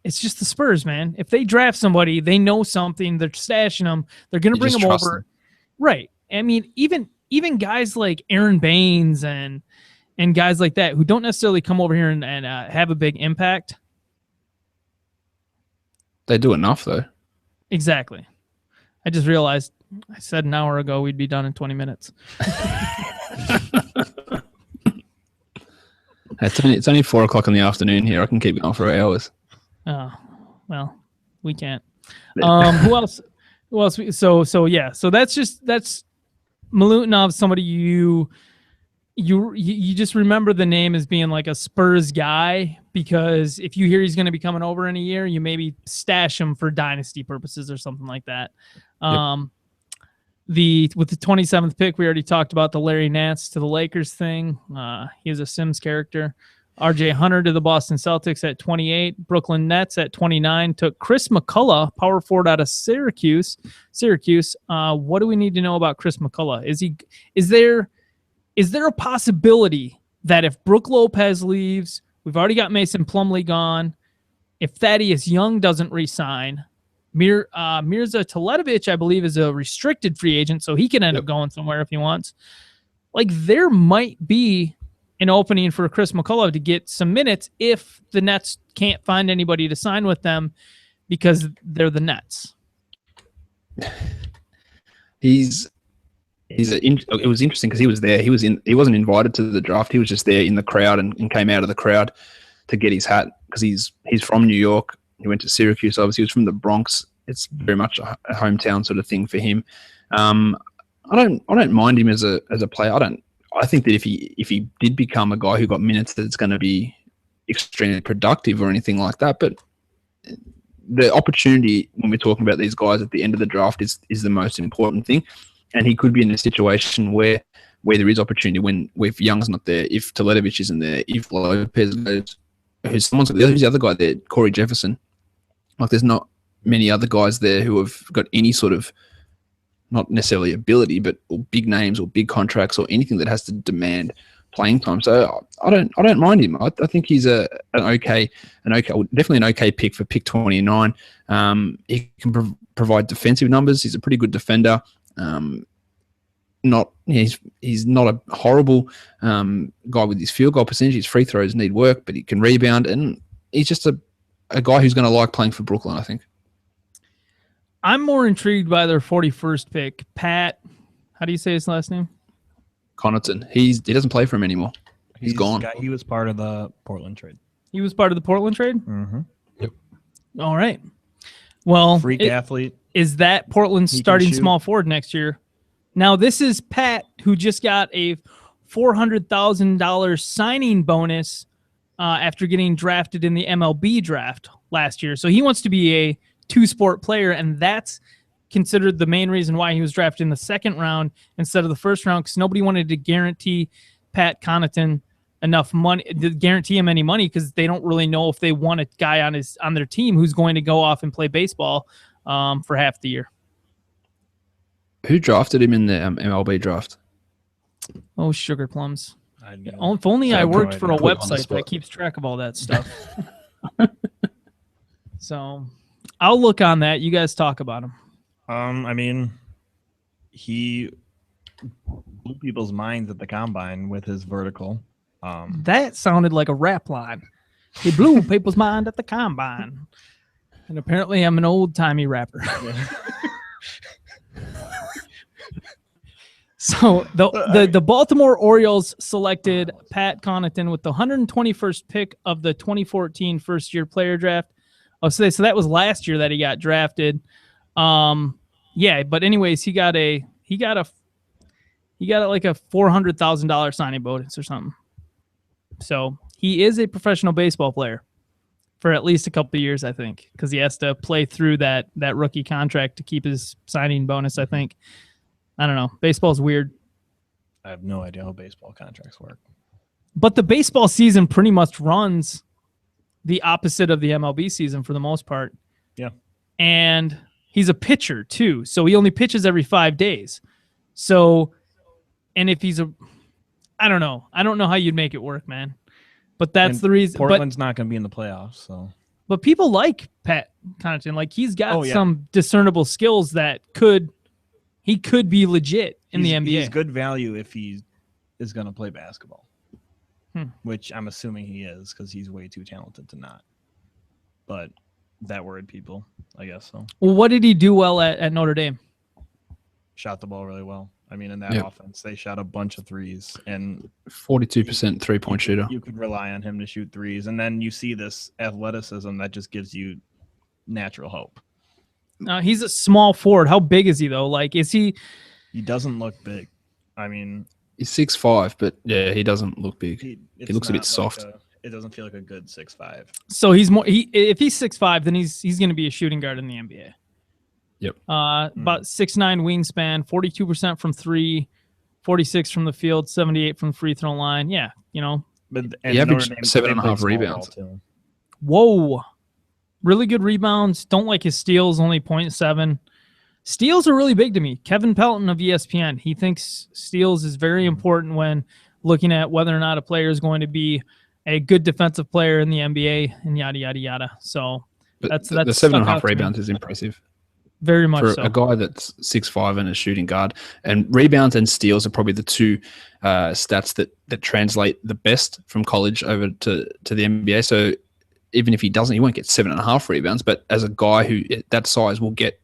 it's just the Spurs, man. If they draft somebody, they know something, they're stashing them, they're going to bring them over. Them. Right. I mean, even guys like Aaron Baines and guys like that who don't necessarily come over here and have a big impact. They do enough, though. Exactly. I just realized I said an hour ago we'd be done in 20 minutes. It's only 4:00 in the afternoon here. I can keep going for hours. Oh, well, we can't. Who else? So that's Milutinov, somebody you just remember the name as being like a Spurs guy, because if you hear he's going to be coming over in a year, you maybe stash him for dynasty purposes or something like that. With the 27th pick, we already talked about the Larry Nance to the Lakers thing. He is a Sims character. RJ Hunter to the Boston Celtics at 28. Brooklyn Nets at 29 took Chris McCullough, power forward out of Syracuse. What do we need to know about Chris McCullough? Is there a possibility that if Brook Lopez leaves, we've already got Mason Plumlee gone, if Thaddeus Young doesn't re-sign, Mirza Teletovic, I believe, is a restricted free agent, so he can end up going somewhere if he wants. Like, there might be an opening for Chris McCullough to get some minutes if the Nets can't find anybody to sign with them because they're the Nets. It was interesting because he was there. He wasn't invited to the draft. He was just there in the crowd and came out of the crowd to get his hat because he's from New York. He went to Syracuse. Obviously, he was from the Bronx. It's very much a hometown sort of thing for him. I don't mind him as a player. I think that if he did become a guy who got minutes, that it's going to be extremely productive or anything like that. But the opportunity when we're talking about these guys at the end of the draft is the most important thing. And he could be in a situation where there is opportunity if Young's not there, if Teletovic isn't there, if Lopez goes, who's the other guy there, Corey Jefferson. Like there's not many other guys there who have got any sort of, not necessarily ability, but or big names or big contracts or anything that has to demand playing time. So I don't mind him. I think he's definitely an okay pick for pick 29. He can provide defensive numbers. He's a pretty good defender. He's not a horrible guy with his field goal percentage. His free throws need work, but he can rebound, and he's just a guy who's going to like playing for Brooklyn, I think. I'm more intrigued by their 41st pick, Pat. How do you say his last name? Connaughton. He doesn't play for him anymore. He's gone. He was part of the Portland trade. He was part of the Portland trade? Mm-hmm. Yep. All right. Well, freak athlete. Is that Portland's starting small forward next year? Now, this is Pat, who just got a $400,000 signing bonus after getting drafted in the MLB draft last year. So he wants to be a two-sport player, and that's considered the main reason why he was drafted in the second round instead of the first round, because nobody wanted to guarantee Pat Connaughton enough money, to guarantee him any money, because they don't really know if they want a guy on their team who's going to go off and play baseball for half the year. Who drafted him in the MLB draft? Oh, sugar plums. If only I worked for a website that keeps track of all that stuff. So I'll look on that. You guys talk about him. I mean, he blew people's minds at the combine with his vertical. That sounded like a rap line. He blew people's mind at the combine. And apparently I'm an old-timey rapper. Yeah. So the Baltimore Orioles selected Pat Connaughton with the 121st pick of the 2014 first-year player draft. Oh, so that was last year that he got drafted. Yeah, but anyways, he got like a $400,000 signing bonus or something. So he is a professional baseball player for at least a couple of years, I think, because he has to play through that rookie contract to keep his signing bonus, I think. I don't know. Baseball's weird. I have no idea how baseball contracts work. But the baseball season pretty much runs the opposite of the MLB season for the most part. Yeah. And he's a pitcher too. So he only pitches every 5 days. So, and if he's I don't know. I don't know how you'd make it work, man. But that's the reason. Portland's not going to be in the playoffs, so. But people like Pat Connaughton. Like he's got some discernible skills that he could be legit in the NBA. He's good value if he is going to play basketball, which I'm assuming he is because he's way too talented to not. But that worried people, I guess so. Well, what did he do well at Notre Dame? Shot the ball really well. I mean, in that offense, they shot a bunch of threes and 42% three-point shooter. You could rely on him to shoot threes, and then you see this athleticism that just gives you natural hope. He's a small forward. How big is he though? Like, is he? He doesn't look big. I mean, he's 6'5", but yeah, he doesn't look big. He looks a bit soft. It doesn't feel like a good 6'5". So he's more. If he's 6'5", then he's going to be a shooting guard in the NBA. Yep. About 6'9" wingspan, 42% from three, 46 from the field, 78 from the free throw line. Yeah, you know. But he averaged 7.5 rebounds. Whoa. Really good rebounds. Don't like his steals, only 0.7. Steals are really big to me. Kevin Pelton of ESPN, he thinks steals is very important when looking at whether or not a player is going to be a good defensive player in the NBA and yada, yada, yada. So that's the 7.5 rebounds is impressive. Very much for so. a guy that's 6'5" and a shooting guard. And rebounds and steals are probably the two stats that translate the best from college over to the NBA. So even if he doesn't, he won't get 7.5 rebounds. But as a guy who that size will get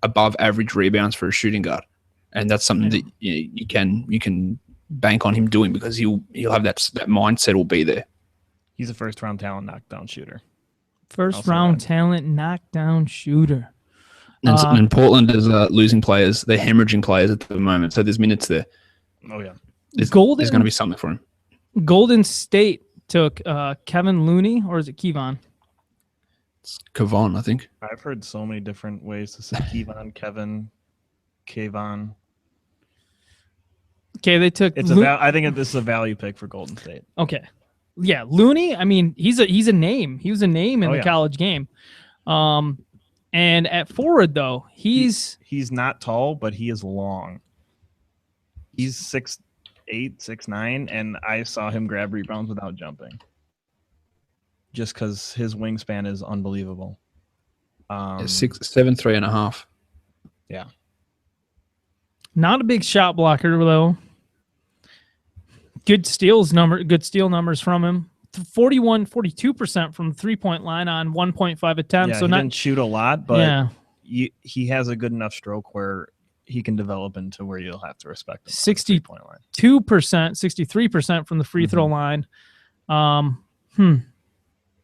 above average rebounds for a shooting guard, and that's something that you can bank on him doing because he'll have that mindset will be there. He's a first round talent knockdown shooter. First round talent knockdown shooter. And Portland is losing players. They're hemorrhaging players at the moment. So there's minutes there. Oh, yeah. There's going to be something for him. Golden State took Kevin Looney, or is it Kevon? It's Kevon, I think. I've heard so many different ways to say Kevon, Kevon. Okay, they took. I think this is a value pick for Golden State. Okay, yeah, Looney. I mean, he's a name. He was a name in the college game. And at forward though, he's not tall, but he is long. He's 6'8", 6'9", and I saw him grab rebounds without jumping. Just because his wingspan is unbelievable. 6'7", 3.5. Yeah. Not a big shot blocker though. Good steal numbers from him. 42% from 3-point line on 1.5 attempts. Yeah, so he not didn't shoot a lot, but he has a good enough stroke where he can develop into where you'll have to respect him. 62%, 63% from the free throw line.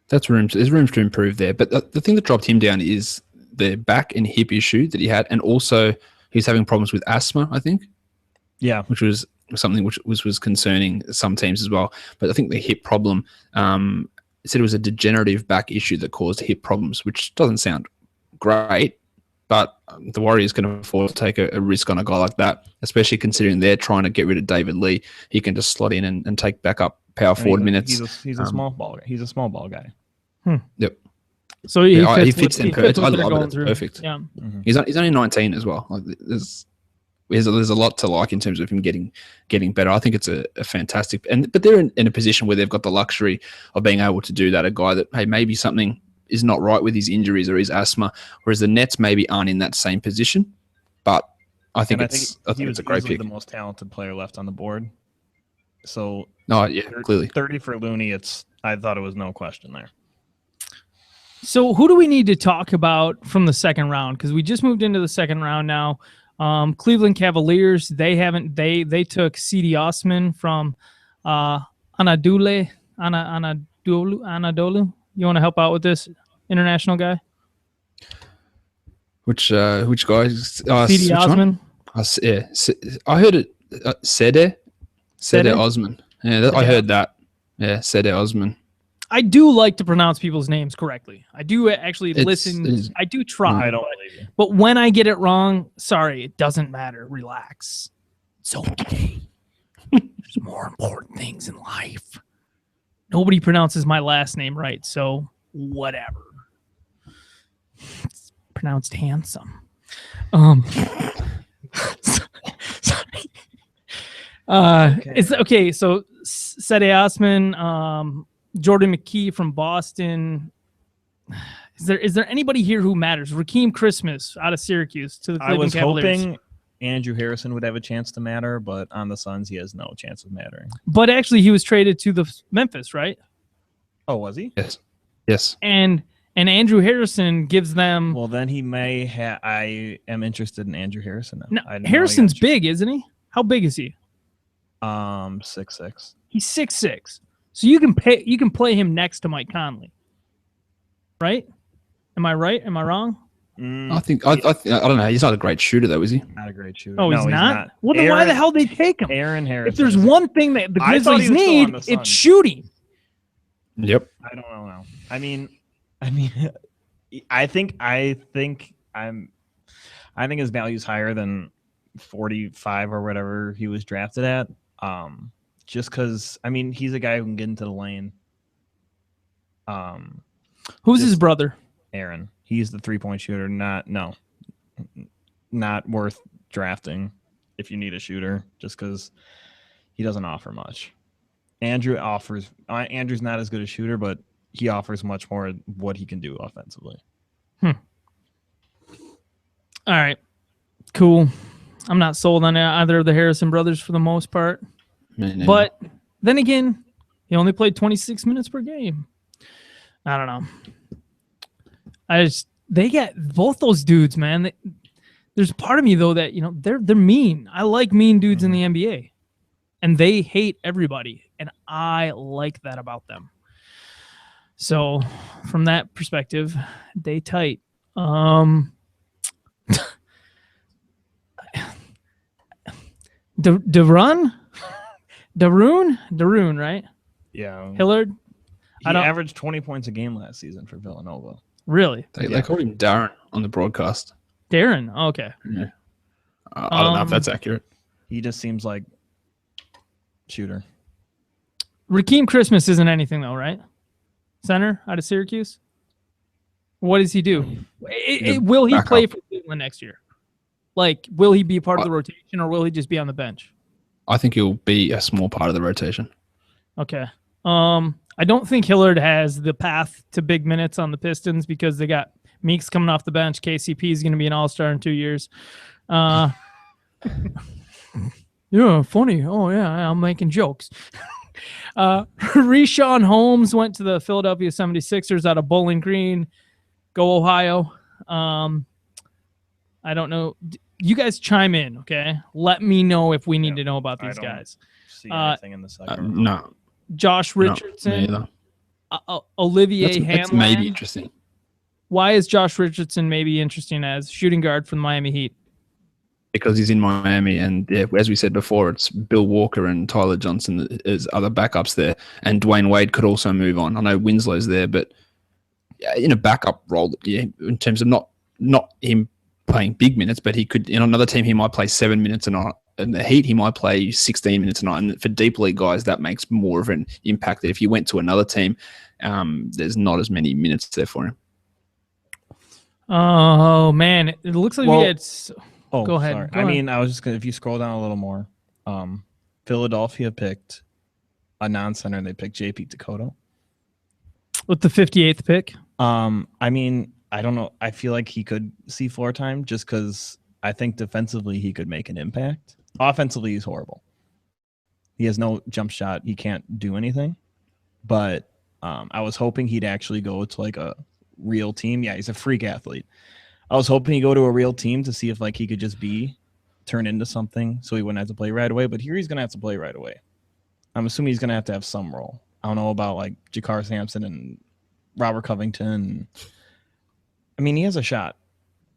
There's room to improve there. But the thing that dropped him down is the back and hip issue that he had, and also he's having problems with asthma, I think. Yeah, which was something which was concerning some teams as well. But I think the hip problem, it said it was a degenerative back issue that caused hip problems, which doesn't sound great. But the Warriors can afford to take a risk on a guy like that, especially considering they're trying to get rid of David Lee. He can just slot in and take backup power forward minutes. He's a small ball guy. He's a small ball guy. Yep. So he fits in. I love it. It's perfect. Yeah. Mm-hmm. He's only 19 as well. Like, there's a lot to like in terms of him getting better. I think it's a fantastic, but they're in a position where they've got the luxury of being able to do that. A guy that, hey, maybe something is not right with his injuries or his asthma, whereas the Nets maybe aren't in that same position. But I think it's a great pick. The most talented player left on the board. So clearly 30 for Looney. I thought it was no question there. So who do we need to talk about from the second round? Because we just moved into the second round now. Cleveland Cavaliers, they took C.D. Osman from Anadolu. You want to help out with this international guy? Which guy? C.D. Osman. I heard it. Sede Osman. Yeah, I heard that. Yeah, Sede Osman. I do like to pronounce people's names correctly. I do actually listen. I do try. I don't believe you. But when I get it wrong, sorry, it doesn't matter. Relax. It's okay. There's more important things in life. Nobody pronounces my last name right, so whatever. It's pronounced handsome. Sorry. It's okay. So Sede Osman, Jordan McKee from Boston. Is there anybody here who matters? Rakeem Christmas out of Syracuse to the Cleveland Cavaliers. I was hoping Andrew Harrison would have a chance to matter, but on the Suns, he has no chance of mattering. But actually, he was traded to the Memphis, right? Oh, was he? Yes. And Andrew Harrison gives them. Well, then he may have. I am interested in Andrew Harrison now. Harrison's big, isn't he? How big is he? 6'6". He's 6'6". So you can play him next to Mike Conley, right? Am I right? Am I wrong? I don't know. He's not a great shooter, though, is he? Not a great shooter. Oh, he's not? Well, then why the hell did they take him? Aaron Harrison. If there's one thing that the Grizzlies need, it's shooting. Yep. I don't know. I mean, I think his value is higher than 45 or whatever he was drafted at. Just because, he's a guy who can get into the lane. Who's his brother? Aaron. He's the 3-point shooter. Not worth drafting if you need a shooter, just because he doesn't offer much. Andrew's not as good a shooter, but he offers much more what he can do offensively. All right. Cool. I'm not sold on either of the Harrison brothers for the most part. But then again, he only played 26 minutes per game. I don't know. They get both those dudes, man. There's part of me though that they're mean. I like mean dudes in the NBA, and they hate everybody, and I like that about them. So, from that perspective, they tight. Darun, right? Yeah. Hillard. He averaged 20 points a game last season for Villanova. Really? They called him Darren on the broadcast. Darren. Oh, okay. Yeah. I don't know if that's accurate. He just seems like shooter. Rakeem Christmas isn't anything though, right? Center out of Syracuse. What does he do? Will he play for Cleveland next year? Like, will he be part of the rotation, or will he just be on the bench? I think he'll be a small part of the rotation. Okay. I don't think Hillard has the path to big minutes on the Pistons because they got Meeks coming off the bench. KCP is going to be an all-star in 2 years. Yeah, funny. Oh, yeah, I'm making jokes. Richaun Holmes went to the Philadelphia 76ers out of Bowling Green. Go Ohio. I don't know. You guys chime in, okay? Let me know if we need to know about these guys. See anything in the second? No. Josh Richardson. Olivier Hamlin. That's maybe interesting. Why is Josh Richardson maybe interesting as shooting guard for the Miami Heat? Because he's in Miami, and as we said before, it's Bill Walker and Tyler Johnson as other backups there, and Dwayne Wade could also move on. I know Winslow's there, but in a backup role, in terms of not him playing big minutes, but he could in another team he might play 7 minutes a night. In the Heat, he might play 16 minutes a night. And for deep league guys, that makes more of an impact. That if you went to another team, there's not as many minutes there for him. Oh man, it looks like we had. Go ahead. Sorry. Go ahead. I was just gonna. If you scroll down a little more, Philadelphia picked a non-center. They picked JP Dakota with the 58th pick. I don't know. I feel like he could see floor time just because I think defensively he could make an impact. Offensively, he's horrible. He has no jump shot. He can't do anything. But I was hoping he'd actually go to like a real team. Yeah, he's a freak athlete. I was hoping he'd go to a real team to see if like he could just turn into something so he wouldn't have to play right away. But here he's going to have to play right away. I'm assuming he's going to have some role. I don't know about like Jakar Sampson and Robert Covington. I mean, he has a shot,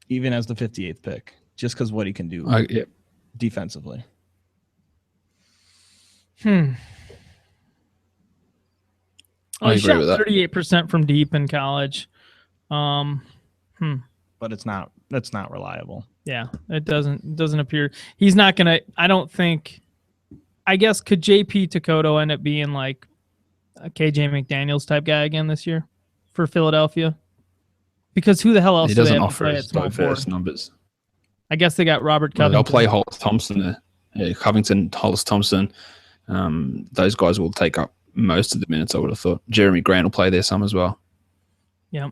even as the 58th pick, just because what he can do defensively. I agree shot with that. 38% from deep in college. But that's not reliable. Yeah, it doesn't appear. He's not going to, I don't think, I guess, could JP Takoto end up being like a KJ McDaniels type guy again this year for Philadelphia? Because who the hell else He do they doesn't have to offer play at his small forward? first numbers. I guess they got Robert Covington. They'll play Hollis Thompson there. Yeah, Covington, Hollis Thompson. Those guys will take up most of the minutes, I would have thought. Jeremy Grant will play there some as well. Yeah.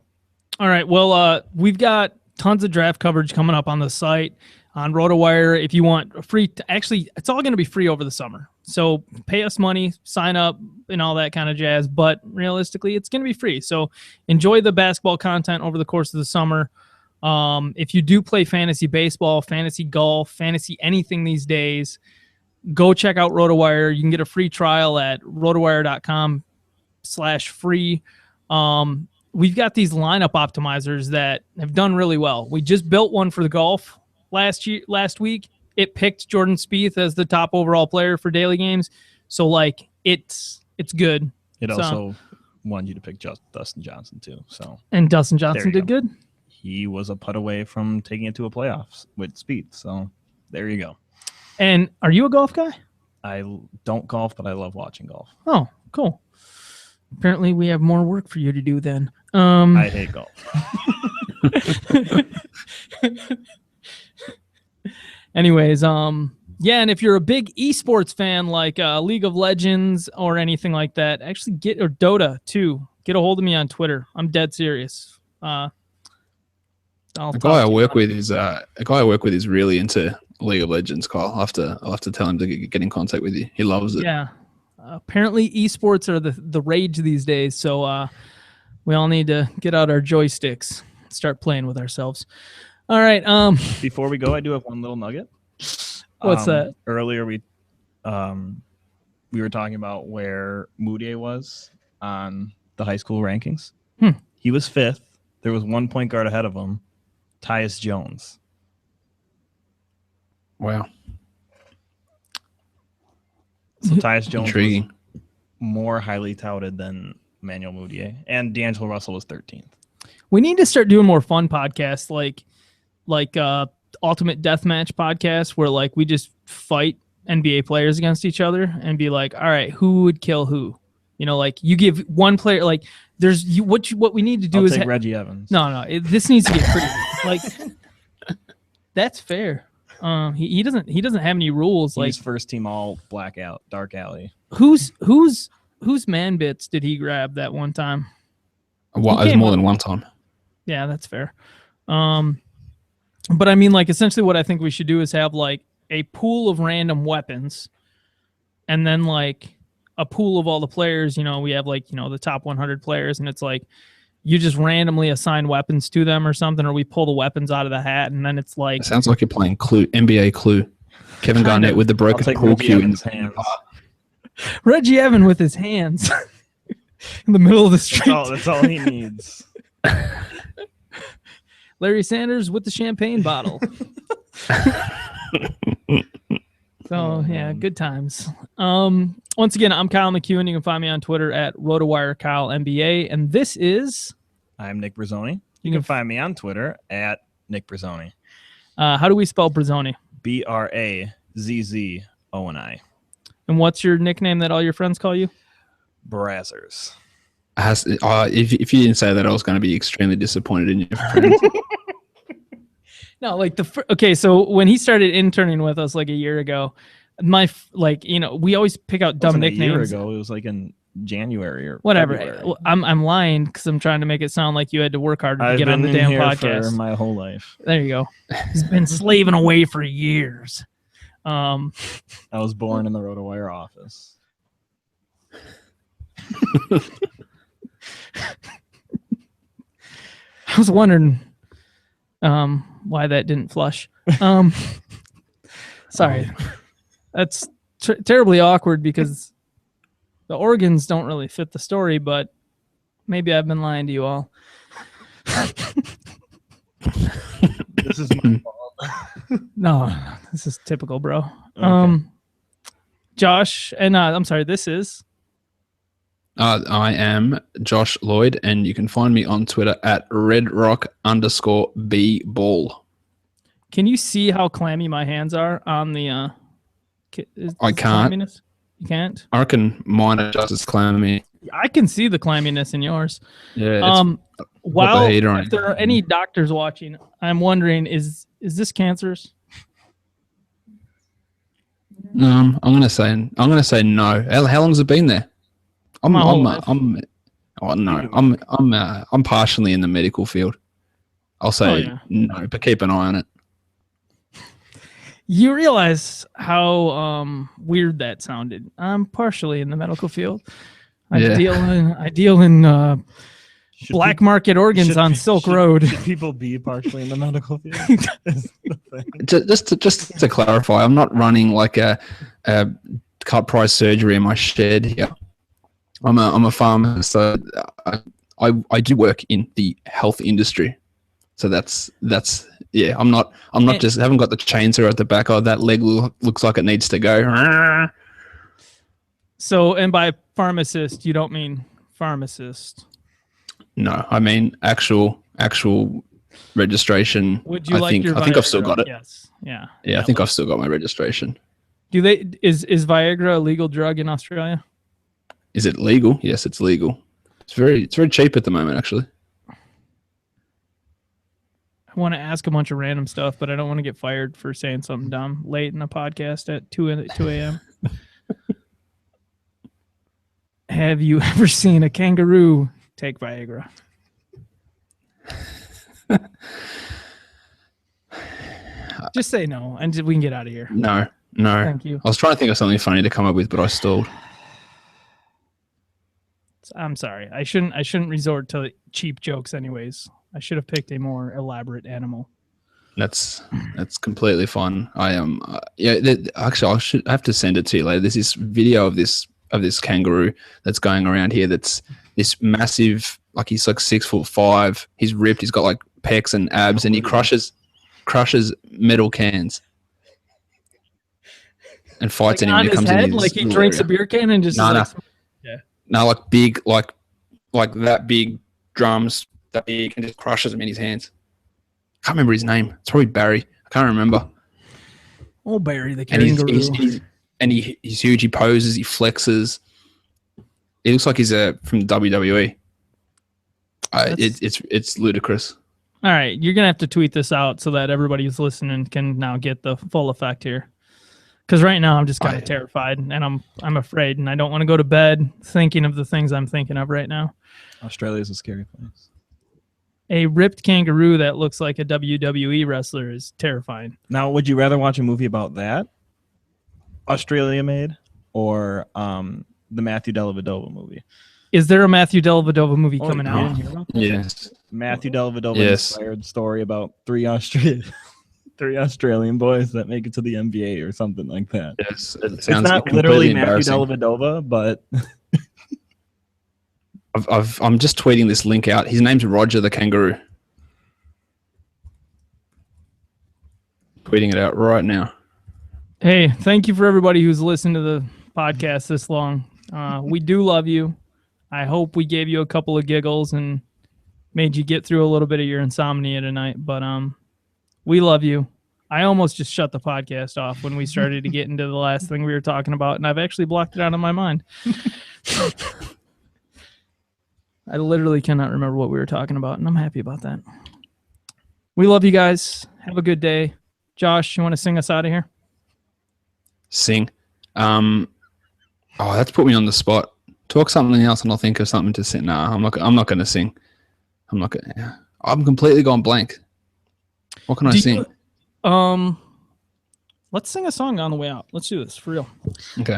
All right. Well, we've got tons of draft coverage coming up on the site, on RotoWire. If you want a free, actually, it's all going to be free over the summer. So pay us money, sign up, and all that kind of jazz. But realistically, it's going to be free. So enjoy the basketball content over the course of the summer. If you do play fantasy baseball, fantasy golf, fantasy anything these days, go check out RotoWire. You can get a free trial at rotowire.com/free. We've got these lineup optimizers that have done really well. We just built one for the golf last week. It picked Jordan Spieth as the top overall player for daily games. So like it's good. It also wanted you to pick Dustin Johnson too. And Dustin Johnson did good. He was a putt away from taking it to a playoffs with Spieth. So there you go. And are you a golf guy? I don't golf, but I love watching golf. Oh, cool. Apparently we have more work for you to do then. I hate golf. Anyways, yeah, and if you're a big esports fan like League of Legends or anything like that, actually or Dota too, get a hold of me on Twitter. I'm dead serious. I'll A talk guy I to you work about it. with is really into League of Legends, Kyle. I'll have to tell him to get in contact with you. He loves it. Yeah. Apparently, esports are the rage these days. So we all need to get out our joysticks, start playing with ourselves. All right. Before we go, I do have one little nugget. What's that? Earlier we were talking about where Moutier was on the high school rankings. He was 5th. There was 1 point guard ahead of him, Tyus Jones. Wow. So Tyus Jones Intriguing. was more highly touted than Emmanuel Moutier, and D'Angelo Russell was 13th. We need to start doing more fun podcasts like Ultimate Deathmatch podcast where like we just fight NBA players against each other and be like, all right, who would kill who? You know, like you give one player like there's what we need to do I'll is take Reggie Evans. No, this needs to get pretty like that's fair. He doesn't have any rules. He's Like first team all blackout, dark alley. whose man bits did he grab that one time? Well, it was more than one time. Yeah, that's fair. But I mean, like, essentially what I think we should do is have, like, a pool of random weapons and then, like, a pool of all the players. You know, we have, like, you know, the top 100 players, and it's like you just randomly assign weapons to them or something, or we pull the weapons out of the hat, and then it's like... It sounds like you're playing Clue, NBA Clue. Kevin Garnett with the broken pool Reggie cue in Evans' his hands. Reggie Evan with his hands in the middle of the street. That's all he needs. Larry Sanders with the champagne bottle. So, yeah, good times. Once again, I'm Kyle McEwen. You can find me on Twitter at RotoWire Kyle NBA. And this is... I'm Nick Brazzoni. You can find me on Twitter at Nick Brazzoni. How do we spell Brazzoni? Brazzoni. And what's your nickname that all your friends call you? Brazzers. If you didn't say that, I was going to be extremely disappointed in your friends. No, like okay. So when he started interning with us like a year ago, we always pick out dumb nicknames. A year ago, it was like in January or whatever. February. Well, I'm lying because I'm trying to make it sound like you had to work hard to get on the damn podcast. For my whole life. There you go. He's been slaving away for years. I was born in the RotoWire office. I was wondering why that didn't flush. Sorry. That's terribly awkward because the organs don't really fit the story, but maybe I've been lying to you all. This is my fault. No, this is typical, bro. Okay. Josh, and I'm sorry, this is... I am Josh Lloyd, and you can find me on Twitter at redrock_bball. Can you see how clammy my hands are on the... I can't. Clamminess? You can't? I reckon mine are just as clammy. I can see the clamminess in yours. Yeah. While the heater on. if there are any doctors watching, I'm wondering, is this cancerous? I'm gonna say no. How long has it been there? I'm partially in the medical field. I'll say no, but keep an eye on it. You realize how weird that sounded. I'm partially in the medical field. I deal in black market organs on Silk Road. Should people be partially in the medical field? Just to clarify, I'm not running like a cut price surgery in my shed here. I'm a farmer, so I do work in the health industry. So that's yeah. I'm not just haven't got the chainsaw at the back. Oh, that leg looks like it needs to go. So, and by pharmacist, you don't mean pharmacist. No, I mean actual registration. Would you I think I've still got it. Yes. Yeah. Yeah, I think I've still got my registration. Is Viagra a legal drug in Australia? Is it legal? Yes, it's legal. It's very cheap at the moment, actually. I want to ask a bunch of random stuff, but I don't want to get fired for saying something dumb late in the podcast at 2 a.m. Have you ever seen a kangaroo take Viagra? Just say no, and we can get out of here. No. Thank you. I was trying to think of something funny to come up with, but I stalled. I'm sorry. I shouldn't resort to cheap jokes anyways. I should have picked a more elaborate animal. That's completely fine. I am. Actually, I have to send it to you later. There's this video of this kangaroo that's going around here. That's this massive. Like he's like 6'5". He's ripped. He's got like pecs and abs, and he crushes metal cans and fights like anyone who comes in. Like he drinks a beer can and just like big like that big drums that big and just crushes them in his hands. I can't remember his name. It's probably Barry. I can't remember. Oh, Barry the kangaroo. He's huge. He poses. He flexes. He looks like he's from WWE. It's ludicrous. All right, you're gonna have to tweet this out so that everybody who's listening can now get the full effect here. Because right now I'm just kind of terrified and I'm afraid, and I don't want to go to bed thinking of the things I'm thinking of right now. Australia's a scary place. A ripped kangaroo that looks like a WWE wrestler is terrifying. Now, would you rather watch a movie about that, Australia made, or the Matthew Dellavedova movie? Is there a Matthew Dellavedova movie coming out? Yes. Matthew Dellavedova inspired story about three Australian boys that make it to the NBA or something like that. Yes. It's not literally Matthew Dellavedova, but I'm just tweeting this link out. His name's Roger the Kangaroo. Tweeting it out right now. Hey, thank you for everybody who's listened to the podcast this long. We do love you. I hope we gave you a couple of giggles and made you get through a little bit of your insomnia tonight. But we love you. I almost just shut the podcast off when we started to get into the last thing we were talking about, and I've actually blocked it out of my mind. I literally cannot remember what we were talking about, and I'm happy about that. We love you guys. Have a good day. Josh, you want to sing us out of here? Sing. That's put me on the spot. Talk something else, and I'll think of something to sing. Nah, I'm not going to sing. I'm completely gone blank. What can I sing? Let's sing a song on the way out. Let's do this for real. Okay.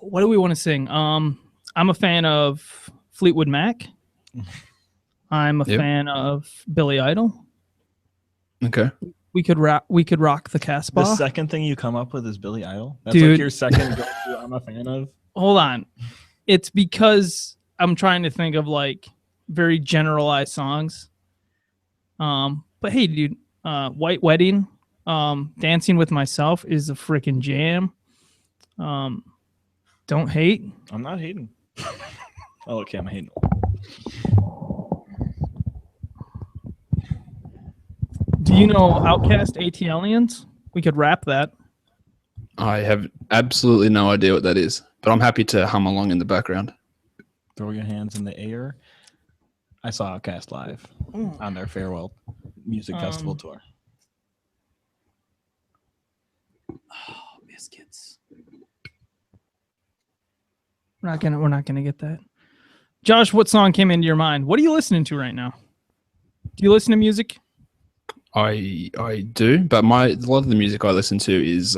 What do we want to sing? I'm a fan of Fleetwood Mac. I'm a fan of Billy Idol. Okay. We could rock the Casbah. The second thing you come up with is Billy Idol. That's Dude. like your second go-to I'm a fan of. Hold on. It's because I'm trying to think of like very generalized songs. But hey, dude, White Wedding, Dancing with Myself is a freaking jam. Don't hate. I'm not hating. Oh, okay, I'm hating. Do you know Outkast AT-Aliens? We could rap that. I have absolutely no idea what that is, but I'm happy to hum along in the background. Throw your hands in the air. I saw Outkast live on their farewell music festival tour. Oh, biscuits. We're not gonna get that. Josh, what song came into your mind? What are you listening to right now? Do you listen to music? I do, but a lot of the music I listen to is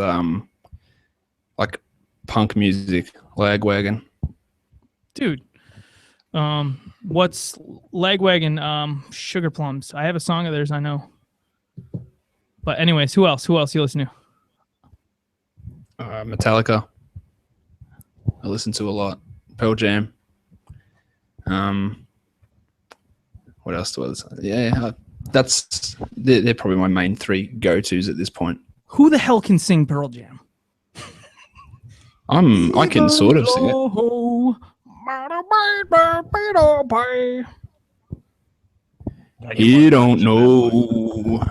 like punk music, Lagwagon. Dude, what's Lagwagon? Sugar Plums. I have a song of theirs, I know. But anyways, who else you listen to? Metallica. I listen to a lot. Pearl Jam. What else do I listen to? Yeah, they're probably my main three go-tos at this point. Who the hell can sing Pearl Jam? I can sort of sing it. He don't know,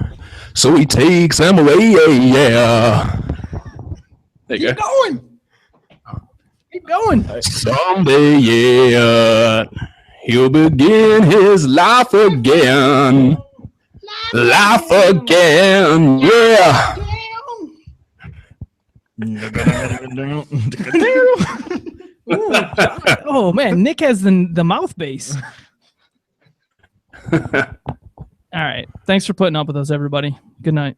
so he takes them away. Yeah. There you go. Keep going. Someday, yeah, he'll begin his life again. Life again, yeah. Oh man, Nick has the mouth bass. All right. Thanks for putting up with us, everybody. Good night.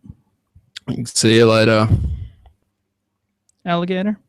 See you later. Alligator.